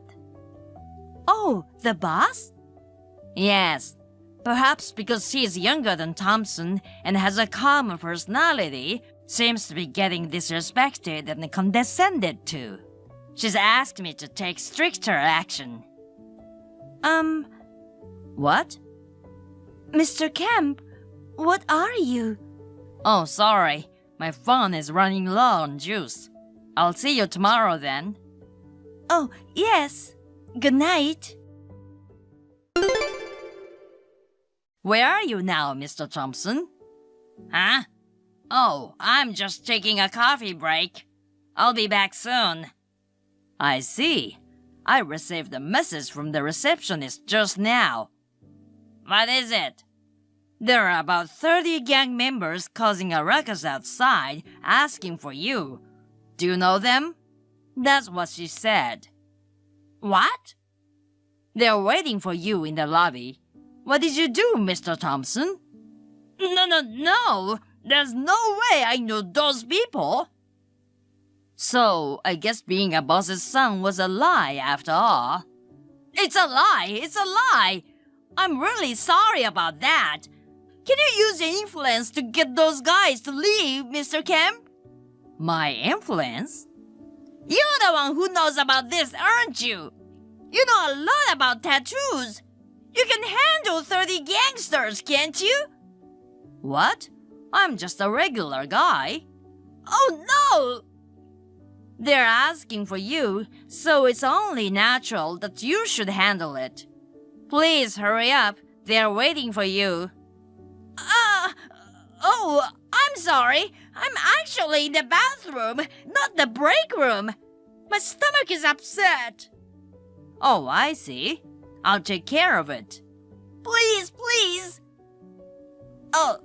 Oh, the boss? Yes. Perhaps because she is younger than Thompson and has a calmer personality, seems to be getting disrespected and condescended to. She's asked me to take stricter action. What? Mr. Kemp, what are you? Oh, sorry. My phone is running low on juice. I'll see you tomorrow then. Oh, yes. Good night. Where are you now, Mr. Thompson? Huh? Oh, I'm just taking a coffee break. I'll be back soon. I see. I received a message from the receptionist just now. What is it? There are about 30 gang members causing a ruckus outside, asking for you. Do you know them? That's what she said. What? They're waiting for you in the lobby. What did you do, Mr. Thompson? No. There's no way I knew those people. So, I guess being a boss's son was a lie after all. It's a lie! I'm really sorry about that. Can you use your influence to get those guys to leave, Mr. Kemp? My influence? You're the one who knows about this, aren't you? You know a lot about tattoos. You can handle 30 gangsters, can't you? What? I'm just a regular guy. Oh no! They're asking for you, so it's only natural that you should handle it. Please hurry up. They're waiting for you. Oh, I'm sorry. I'm actually in the bathroom, not the break room. My stomach is upset. Oh, I see. I'll take care of it. Please. Oh,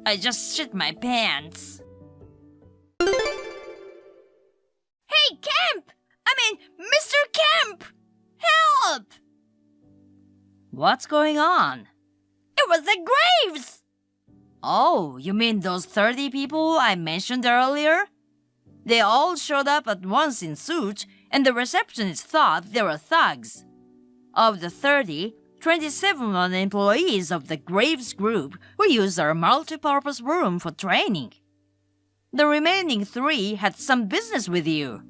I just shit my pants. Hey, Kemp! Mr. Kemp! Help! What's going on? It was the Graves! Oh, you mean those 30 people I mentioned earlier? They all showed up at once in suits, and the receptionist thought they were thugs. Of the 30, 27 were employees of the Graves Group who used our multi-purpose room for training. The remaining 3 had some business with you.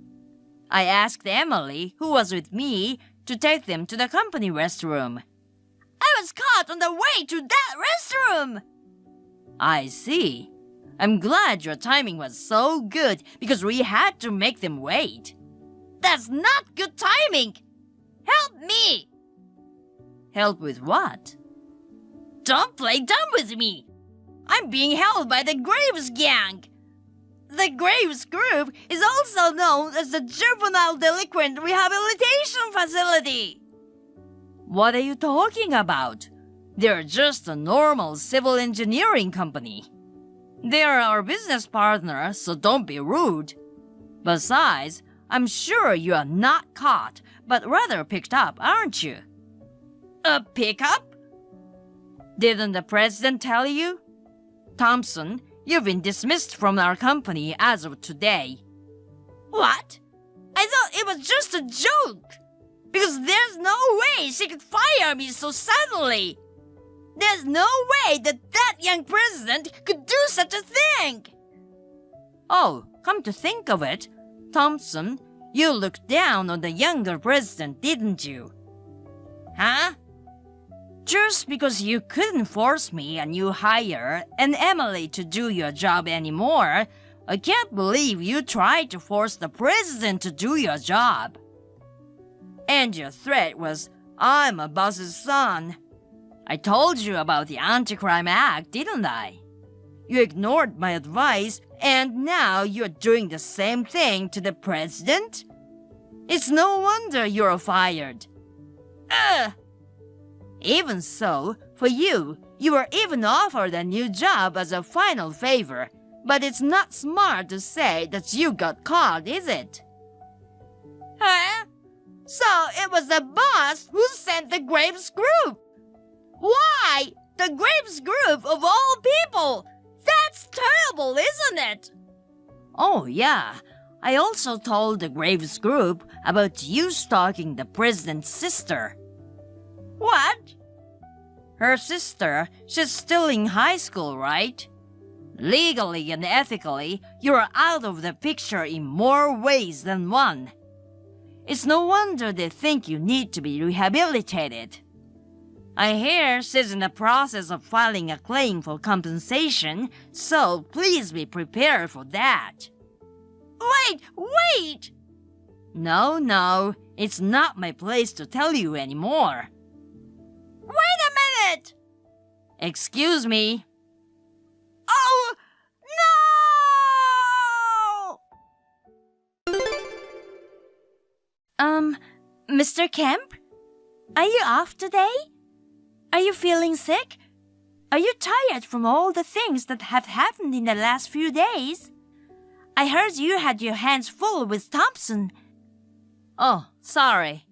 I asked Emily, who was with me, to take them to the company restroom. I was caught on the way to that restroom! I see. I'm glad your timing was so good because we had to make them wait. That's not good timing! Help me! Help with what? Don't play dumb with me! I'm being held by the Graves gang! The Graves Group is also known as the Juvenile Delinquent Rehabilitation Facility. What are you talking about? They're just a normal civil engineering company. They're our business partner, so don't be rude. Besides, I'm sure you are not caught, but rather picked up, aren't you? A pickup? Didn't the president tell you? Thompson, You've been dismissed from our company as of today. What? I thought it was just a joke. Because there's no way she could fire me so suddenly. There's no way that young president could do such a thing. Oh, come to think of it, Thompson, you looked down on the younger president, didn't you? Huh? Just because you couldn't force me a new hire and Emily to do your job anymore, I can't believe you tried to force the president to do your job. And your threat was, I'm a boss's son. I told you about the Anti-Crime Act, didn't I? You ignored my advice, and now you're doing the same thing to the president? It's no wonder you're fired. Ugh! Even so, for you were even offered a new job as a final favor, but it's not smart to say that you got caught, is it? Huh? So it was the boss who sent the Graves group. Why? The Graves group of all people? That's terrible, isn't it? Oh, yeah. I also told the Graves group about you stalking the president's sister. What? Her sister, she's still in high school, right? Legally and ethically, you're out of the picture in more ways than one. It's no wonder they think you need to be rehabilitated. I hear she's in the process of filing a claim for compensation, so please be prepared for that. Wait! No, it's not my place to tell you anymore. Wait a minute! Excuse me. Oh, no! Mr. Kemp? Are you off today? Are you feeling sick? Are you tired from all the things that have happened in the last few days? I heard you had your hands full with Thompson. Oh, sorry.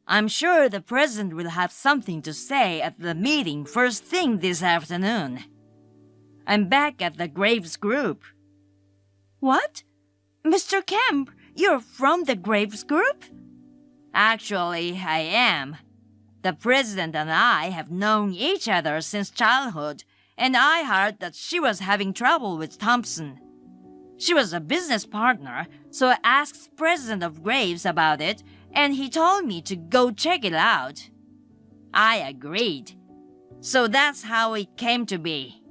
I'm sure the president will have something to say at the meeting first thing this afternoon. I'm back at the Graves group. What? Mr. Kemp, you're from the Graves group? Actually, I am. The president and I have known each other since childhood, and I heard that she was having trouble with Thompson. She was a business partner, so I asked President of Graves about it, and he told me to go check it out. I agreed. So that's how it came to be.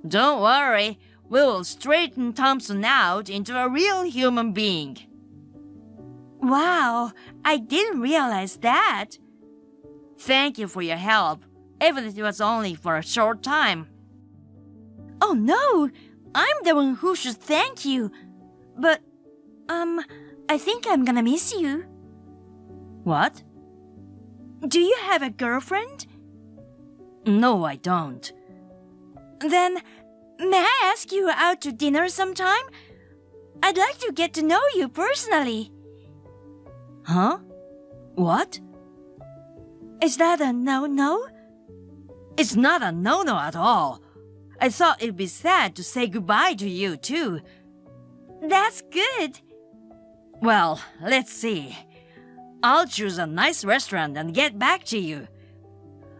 Don't worry, we will straighten Thompson out into a real human being. Wow, I didn't realize that. Thank you for your help, even if it was only for a short time. Oh no, I'm the one who should thank you. But, I think I'm gonna miss you. What? Do you have a girlfriend? No, I don't. Then, may I ask you out to dinner sometime? I'd like to get to know you personally. Huh? What? Is that a no-no? It's not a no-no at all. I thought it'd be sad to say goodbye to you, too. That's good. Well, let's see. I'll choose a nice restaurant and get back to you.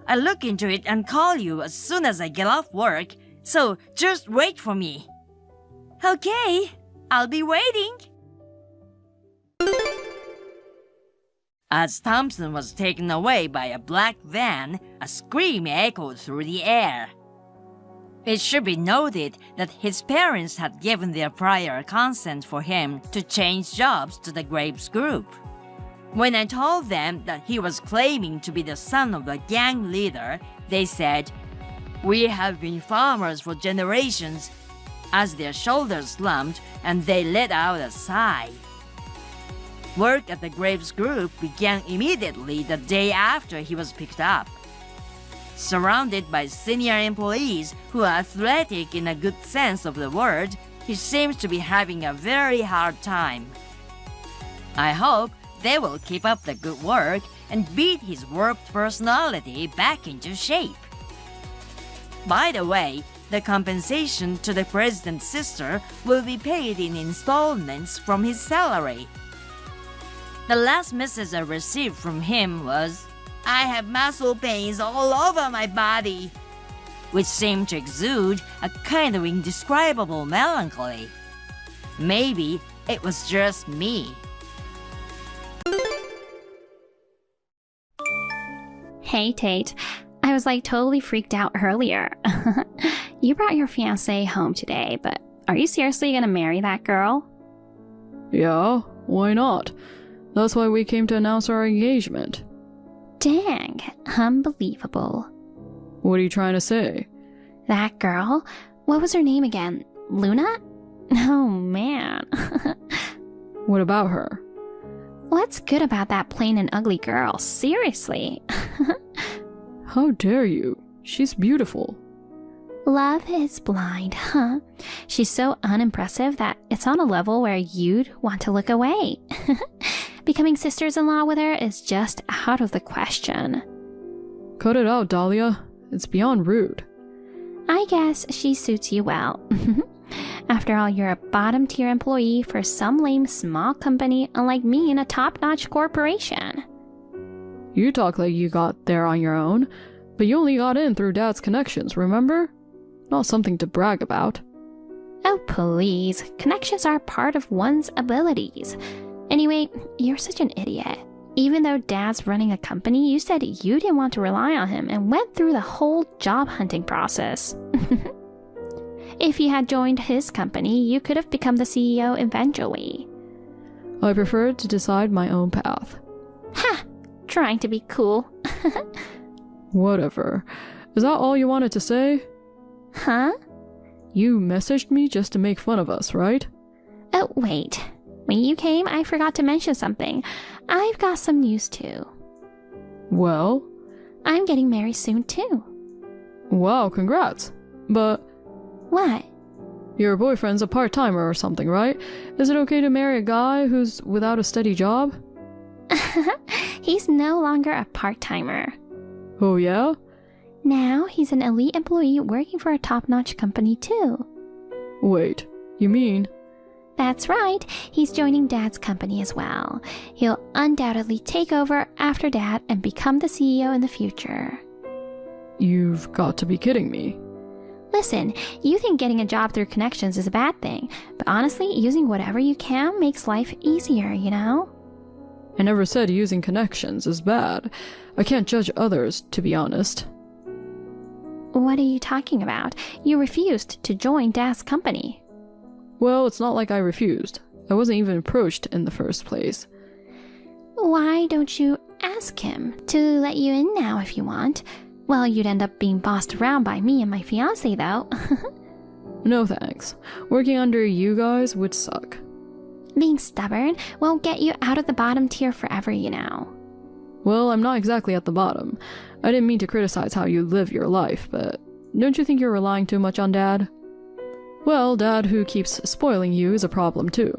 I'll look into it and call you as soon as I get off work, so just wait for me. Okay, I'll be waiting. As Thompson was taken away by a black van, a scream echoed through the air. It should be noted that his parents had given their prior consent for him to change jobs to the Graves group. When I told them that he was claiming to be the son of a gang leader, they said, "We have been farmers for generations," as their shoulders slumped and they let out a sigh. Work at the Graves group began immediately the day after he was picked up. Surrounded by senior employees who are athletic in a good sense of the word, he seems to be having a very hard time. I hope they will keep up the good work and beat his warped personality back into shape. By the way, The compensation to the president's sister will be paid in installments from his salary. The last message I received from him was, "I have muscle pains all over my body," which seemed to exude a kind of indescribable melancholy. Maybe it was just me. Hey, Tate. I was like totally freaked out earlier. You brought your fiancé home today, but are you seriously gonna marry that girl? Yeah, why not? That's why we came to announce our engagement. Dang, unbelievable. What are you trying to say? That girl? What was her name again? Luna? Oh, man. What about her? What's good about that plain and ugly girl? Seriously. How dare you? She's beautiful. Love is blind, huh? She's so unimpressive that it's on a level where you'd want to look away. Becoming sisters-in-law with her is just out of the question. Cut it out, Dahlia. It's beyond rude. I guess she suits you well. After all, you're a bottom-tier employee for some lame small company, unlike me in a top-notch corporation. You talk like you got there on your own, but you only got in through Dad's connections, remember? Not something to brag about. Oh, please. Connections are part of one's abilities. Anyway, you're such an idiot. Even though Dad's running a company, you said you didn't want to rely on him and went through the whole job hunting process. If you had joined his company, you could have become the CEO eventually. I prefer to decide my own path. Ha! Trying to be cool. Whatever. Is that all you wanted to say? Huh? You messaged me just to make fun of us, right? Oh, wait. When you came, I forgot to mention something. I've got some news too. Well? I'm getting married soon too. Wow, congrats. But What? your boyfriend's a part-timer or something, right? Is it okay to marry a guy who's without a steady job? He's no longer a part-timer. Oh yeah? Now he's an elite employee working for a top-notch company too. Wait, you mean? That's right, he's joining Dad's company as well. He'll undoubtedly take over after Dad and become the CEO in the future. You've got to be kidding me. Listen, you think getting a job through connections is a bad thing, but honestly, using whatever you can makes life easier, you know? I never said using connections is bad. I can't judge others, to be honest. What are you talking about? You refused to join Dad's company. Well, it's not like I refused. I wasn't even approached in the first place. Why don't you ask him to let you in now if you want? Well, you'd end up being bossed around by me and my fiancé, though. No thanks. Working under you guys would suck. Being stubborn won't get you out of the bottom tier forever, you know. Well, I'm not exactly at the bottom. I didn't mean to criticize how you live your life, but don't you think you're relying too much on Dad? Well, Dad who keeps spoiling you is a problem too.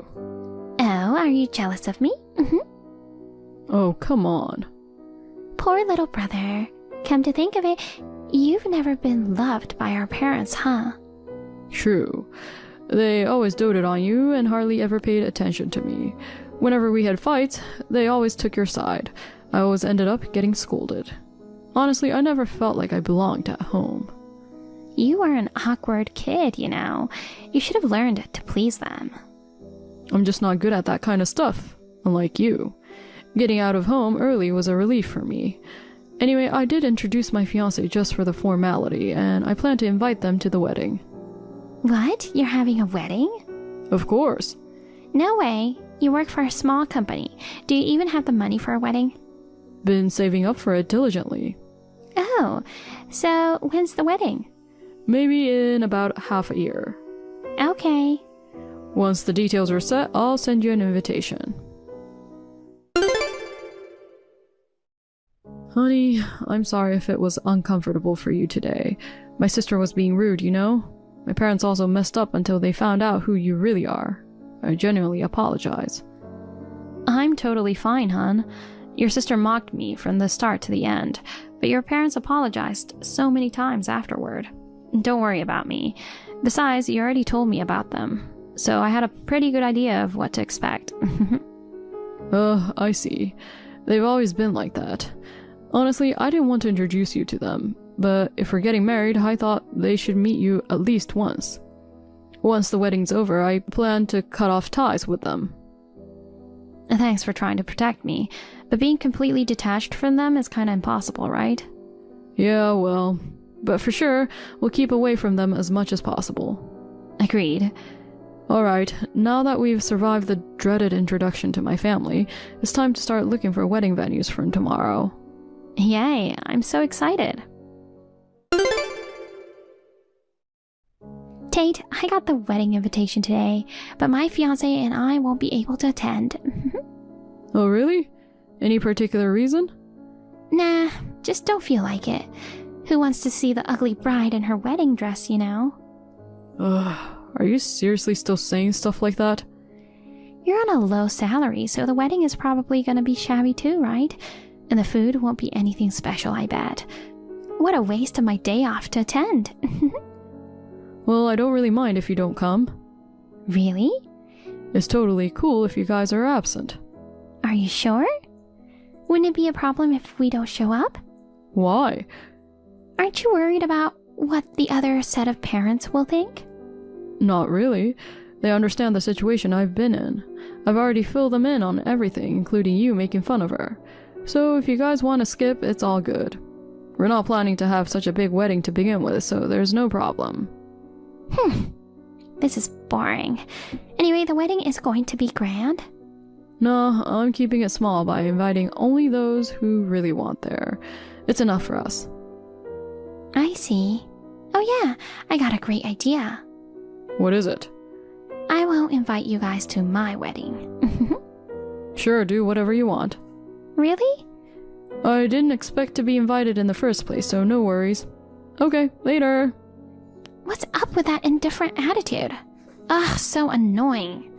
Oh, are you jealous of me? Oh, come on. Poor little brother. Come to think of it, you've never been loved by our parents, huh? True. They always doted on you and hardly ever paid attention to me. Whenever we had fights, they always took your side. I always ended up getting scolded. Honestly, I never felt like I belonged at home. You are an awkward kid, you know. You should have learned to please them. I'm just not good at that kind of stuff, unlike you. Getting out of home early was a relief for me. Anyway, I did introduce my fiancé just for the formality, and I plan to invite them to the wedding. What? You're having a wedding? Of course. No way. You work for a small company. Do you even have the money for a wedding? Been saving up for it diligently. Oh, so when's the wedding? Maybe in about half a year. Okay. Once the details are set, I'll send you an invitation. Honey, I'm sorry if it was uncomfortable for you today. My sister was being rude, you know? My parents also messed up until they found out who you really are. I genuinely apologize. I'm totally fine, hon. Your sister mocked me from the start to the end, but your parents apologized so many times afterward. don't worry about me. Besides, you already told me about them, so I had a pretty good idea of what to expect. I see. They've always been like that. Honestly, I didn't want to introduce you to them, but if we're getting married, I thought they should meet you at least once. Once the wedding's over, I plan to cut off ties with them. Thanks for trying to protect me, but being completely detached from them is kinda impossible, right? Yeah, well, but for sure, we'll keep away from them as much as possible. Agreed. Alright, now that we've survived the dreaded introduction to my family, it's time to start looking for wedding venues from tomorrow. Yay, I'm so excited. Tate, I got the wedding invitation today, but my fiance and I won't be able to attend. Oh, really? Any particular reason? Nah, just don't feel like it. Who wants to see the ugly bride in her wedding dress, you know? Ugh, are you seriously still saying stuff like that? You're on a low salary, so the wedding is probably gonna be shabby too, right? And the food won't be anything special, I bet. What a waste of my day off to attend. Well, I don't really mind if you don't come. Really? It's totally cool if you guys are absent. Are you sure? Wouldn't it be a problem if we don't show up? Why? Aren't you worried about what the other set of parents will think? Not really. They understand the situation I've been in. I've already filled them in on everything, including you making fun of her. So if you guys want to skip, it's all good. We're not planning to have such a big wedding to begin with, so there's no problem. This is boring. Anyway, the wedding is going to be grand. No, I'm keeping it small by inviting only those who really want there. It's enough for us. I see. Oh yeah, I got a great idea. What is it? I won't invite you guys to my wedding. Sure, do whatever you want. Really? I didn't expect to be invited in the first place, so no worries. Okay, later. What's up with that indifferent attitude? Ugh, so annoying.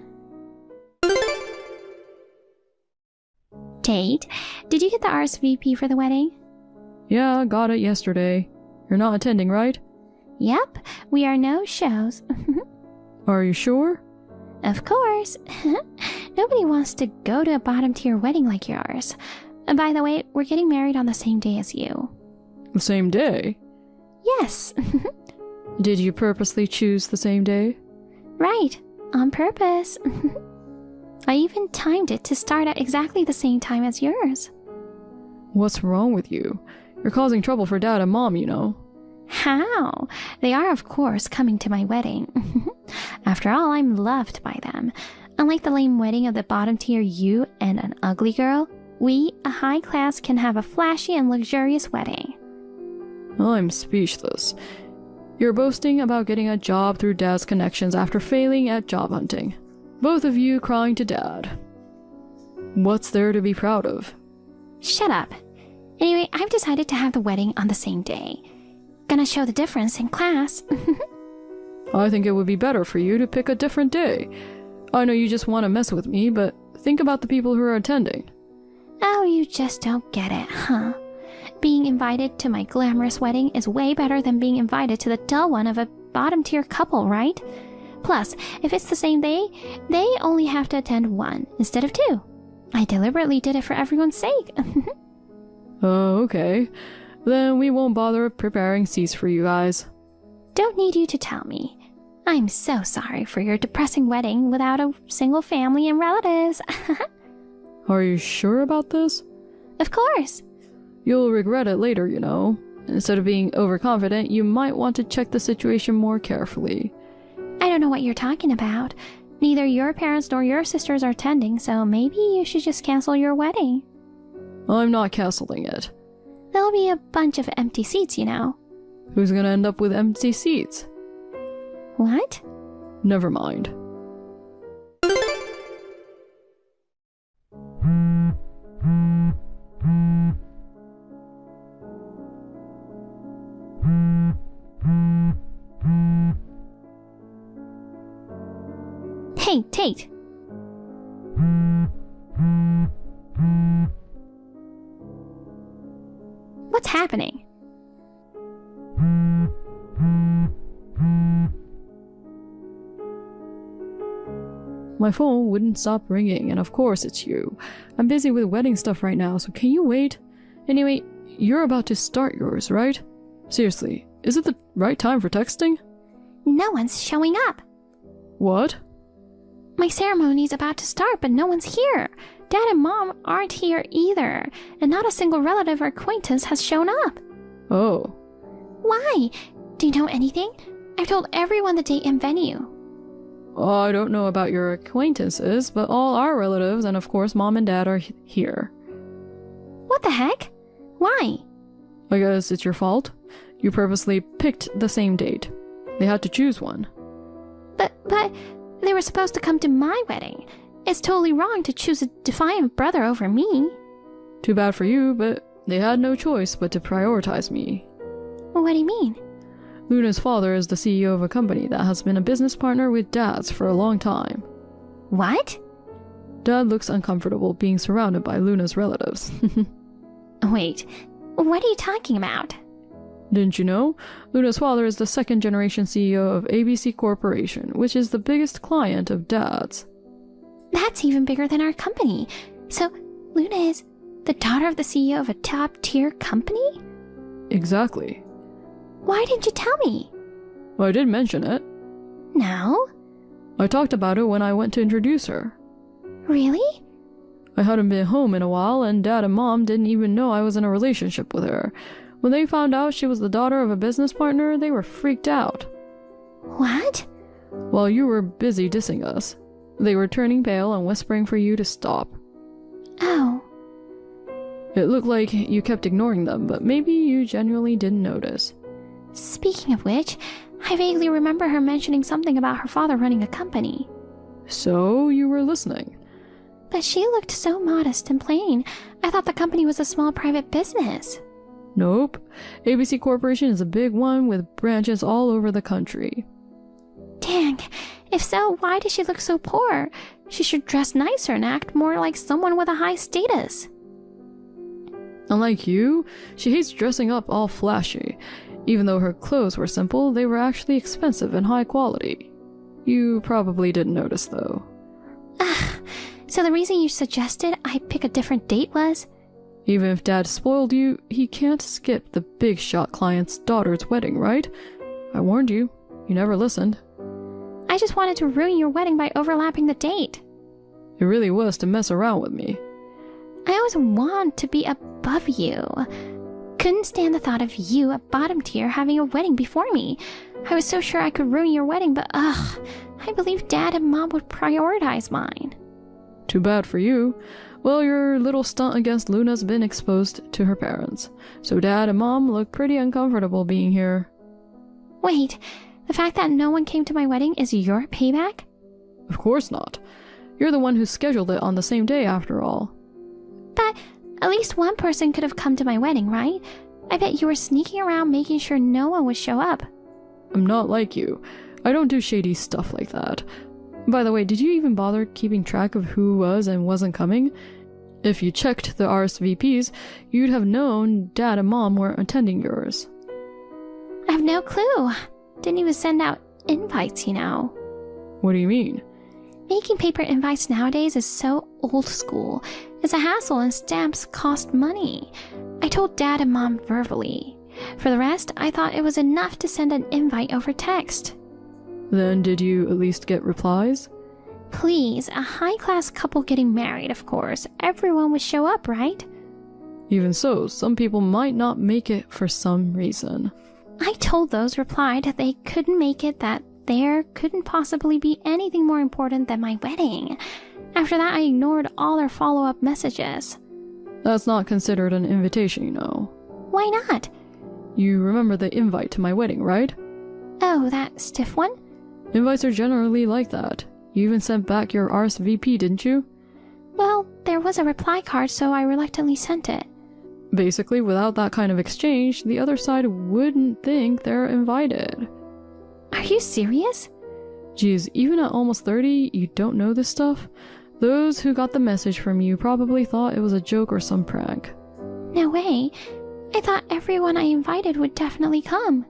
Tate, did you get the RSVP for the wedding? Yeah, got it yesterday. You're not attending, right? Yep, we are no shows. Are you sure? Of course. Nobody wants to go to a bottom tier wedding like yours. And by the way, we're getting married on the same day as you. The same day? Yes. Did you purposely choose the same day? Right, on purpose. I even timed it to start at exactly the same time as yours. What's wrong with you? You're causing trouble for Dad and Mom, you know. How? They are, of course, coming to my wedding. After all, I'm loved by them. Unlike the lame wedding of the bottom tier you and an ugly girl, we, a high class, can have a flashy and luxurious wedding. I'm speechless. You're boasting about getting a job through Dad's connections after failing at job hunting. Both of you crying to Dad. What's there to be proud of? Shut up. Anyway, I've decided to have the wedding on the same day. Gonna show the difference in class. I think it would be better for you to pick a different day. I know you just want to mess with me, but think about the people who are attending. Oh, you just don't get it, huh? Being invited to my glamorous wedding is way better than being invited to the dull one of a bottom-tier couple, right? Plus, if it's the same day, they only have to attend one instead of two. I deliberately did it for everyone's sake. Oh, okay. Then we won't bother preparing seats for you guys. Don't need you to tell me. I'm so sorry for your depressing wedding without a single family and relatives. Are you sure about this? Of course. You'll regret it later, you know. Instead of being overconfident, you might want to check the situation more carefully. I don't know what you're talking about. Neither your parents nor your sisters are attending, so maybe you should just cancel your wedding. I'm not canceling it. There'll be a bunch of empty seats, you know. Who's gonna end up with empty seats? What? Never mind. Hey, Tate! What's happening? My phone wouldn't stop ringing, and of course it's you. I'm busy with wedding stuff right now, so can you wait? Anyway, you're about to start yours, right? Seriously, is it the right time for texting? No one's showing up. What? My ceremony's about to start, but no one's here. Dad and Mom aren't here either, and not a single relative or acquaintance has shown up. Oh. Why? Do you know anything? I've told everyone the date and venue. I don't know about your acquaintances, but all our relatives and of course Mom and Dad are here. What the heck? Why? I guess it's your fault. You purposely picked the same date. They had to choose one. But they were supposed to come to my wedding. It's totally wrong to choose a defiant brother over me. Too bad for you, but they had no choice but to prioritize me. What do you mean? Luna's father is the CEO of a company that has been a business partner with Dad's for a long time. What? Dad looks uncomfortable being surrounded by Luna's relatives. Wait, what are you talking about? Didn't you know? Luna's father is the second-generation CEO of ABC Corporation, which is the biggest client of Dad's. That's even bigger than our company. So, Luna is the daughter of the CEO of a top-tier company? Exactly. Why didn't you tell me? Well, I did mention it. No? I talked about it when I went to introduce her. Really? I hadn't been home in a while, and Dad and Mom didn't even know I was in a relationship with her. When they found out she was the daughter of a business partner, they were freaked out. What? While you were busy dissing us, they were turning pale and whispering for you to stop. Oh. It looked like you kept ignoring them, but maybe you genuinely didn't notice. Speaking of which, I vaguely remember her mentioning something about her father running a company. So you were listening. But she looked so modest and plain. I thought the company was a small private business. Nope. ABC Corporation is a big one with branches all over the country. Dang. If so, why does she look so poor? She should dress nicer and act more like someone with a high status. Unlike you, she hates dressing up all flashy. Even though her clothes were simple, they were actually expensive and high quality. You probably didn't notice, though. Ugh. So the reason you suggested I pick a different date was? Even if Dad spoiled you, he can't skip the big shot client's daughter's wedding, right? I warned you. You never listened. I just wanted to ruin your wedding by overlapping the date. It really was to mess around with me. I always want to be above you. Couldn't stand the thought of you, a bottom tier, having a wedding before me. I was so sure I could ruin your wedding, but I believe Dad and Mom would prioritize mine. Too bad for you. Well, your little stunt against Luna's been exposed to her parents, so Dad and Mom look pretty uncomfortable being here. Wait, the fact that no one came to my wedding is your payback? Of course not. You're the one who scheduled it on the same day after all. But at least one person could have come to my wedding, right? I bet you were sneaking around making sure no one would show up. I'm not like you. I don't do shady stuff like that. By the way, did you even bother keeping track of who was and wasn't coming? If you checked the RSVPs, you'd have known Dad and Mom weren't attending yours. I have no clue. Didn't even send out invites, you know. What do you mean? Making paper invites nowadays is so old school. It's a hassle and stamps cost money. I told Dad and Mom verbally. For the rest, I thought it was enough to send an invite over text. Then did you at least get replies? Please, a high-class couple getting married, of course. Everyone would show up, right? Even so, some people might not make it for some reason. I told those replied that they couldn't make it, that there couldn't possibly be anything more important than my wedding. After that, I ignored all their follow-up messages. That's not considered an invitation, you know. Why not? You remember the invite to my wedding, right? Oh, that stiff one? Invites are generally like that. You even sent back your RSVP, didn't you? Well, there was a reply card, so I reluctantly sent it. Basically, without that kind of exchange, the other side wouldn't think they're invited. Are you serious? Geez, even at almost 30, you don't know this stuff? Those who got the message from you probably thought it was a joke or some prank. No way. I thought everyone I invited would definitely come.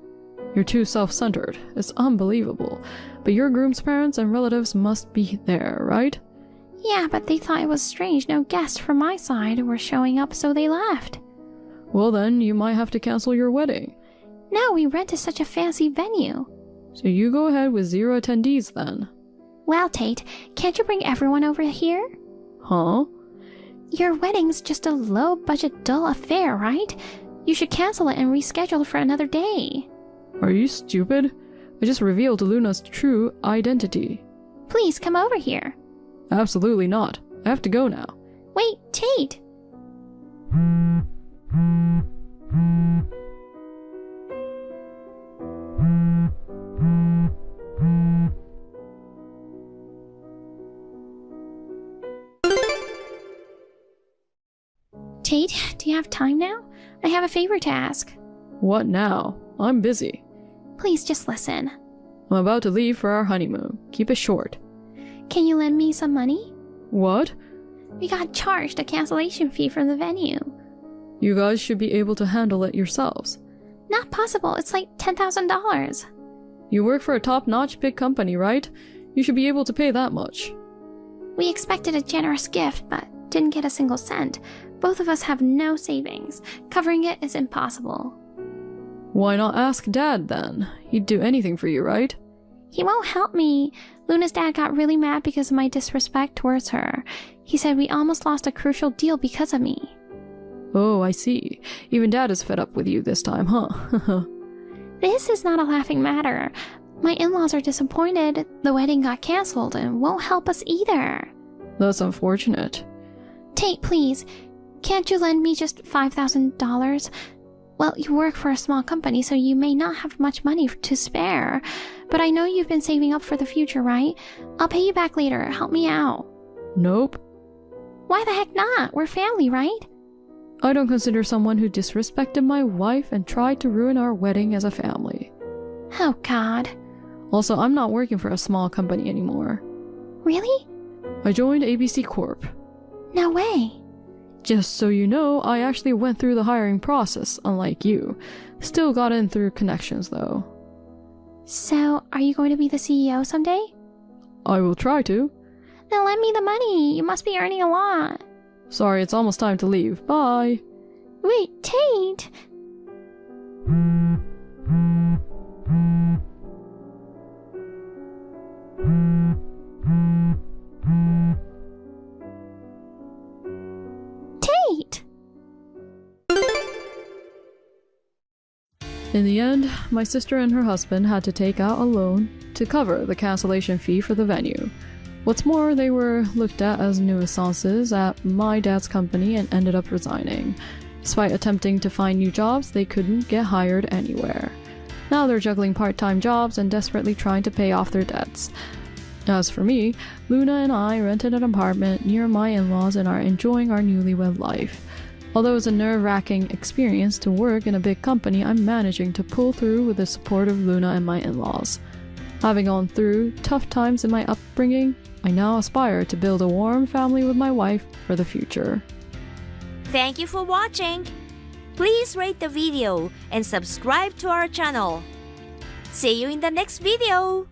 You're too self-centered. It's unbelievable. But your groom's parents and relatives must be there, right? Yeah, but they thought it was strange no guests from my side were showing up, so they left. Well then, you might have to cancel your wedding. No, we rented such a fancy venue. So you go ahead with 0 attendees then. Well, Tate, can't you bring everyone over here? Huh? Your wedding's just a low-budget, dull affair, right? You should cancel it and reschedule for another day. Are you stupid? I just revealed Luna's true identity. Please come over here. Absolutely not. I have to go now. Wait, Tate! Tate, do you have time now? I have a favor to ask. What now? I'm busy. Please just listen. I'm about to leave for our honeymoon. Keep it short. Can you lend me some money? What? We got charged a cancellation fee from the venue. You guys should be able to handle it yourselves. Not possible, it's like $10,000. You work for a top-notch big company, right? You should be able to pay that much. We expected a generous gift, but didn't get a single cent. Both of us have no savings. Covering it is impossible. Why not ask Dad then? He'd do anything for you, right? He won't help me. Luna's dad got really mad because of my disrespect towards her. He said we almost lost a crucial deal because of me. Oh, I see. Even Dad is fed up with you this time, huh? This is not a laughing matter. My in-laws are disappointed the wedding got cancelled and won't help us either. That's unfortunate. Tate, please. Can't you lend me just $5,000? Well, you work for a small company, so you may not have much money to spare. But I know you've been saving up for the future, right? I'll pay you back later. Help me out. Nope. Why the heck not? We're family, right? I don't consider someone who disrespected my wife and tried to ruin our wedding as a family. Oh, God. Also, I'm not working for a small company anymore. Really? I joined ABC Corp. No way. Just so you know, I actually went through the hiring process, unlike you. Still got in through connections, though. So, are you going to be the CEO someday? I will try to. Then lend me the money. You must be earning a lot. Sorry, it's almost time to leave. Bye. Wait, Tate! Tate! In the end, my sister and her husband had to take out a loan to cover the cancellation fee for the venue. What's more, they were looked at as nuisances at my dad's company and ended up resigning. Despite attempting to find new jobs, they couldn't get hired anywhere. Now they're juggling part-time jobs and desperately trying to pay off their debts. As for me, Luna and I rented an apartment near my in-laws and are enjoying our newlywed life. Although it's a nerve-wracking experience to work in a big company, I'm managing to pull through with the support of Luna and my in-laws. Having gone through tough times in my upbringing, I now aspire to build a warm family with my wife for the future. Thank you for watching. Please rate the video and subscribe to our channel. See you in the next video.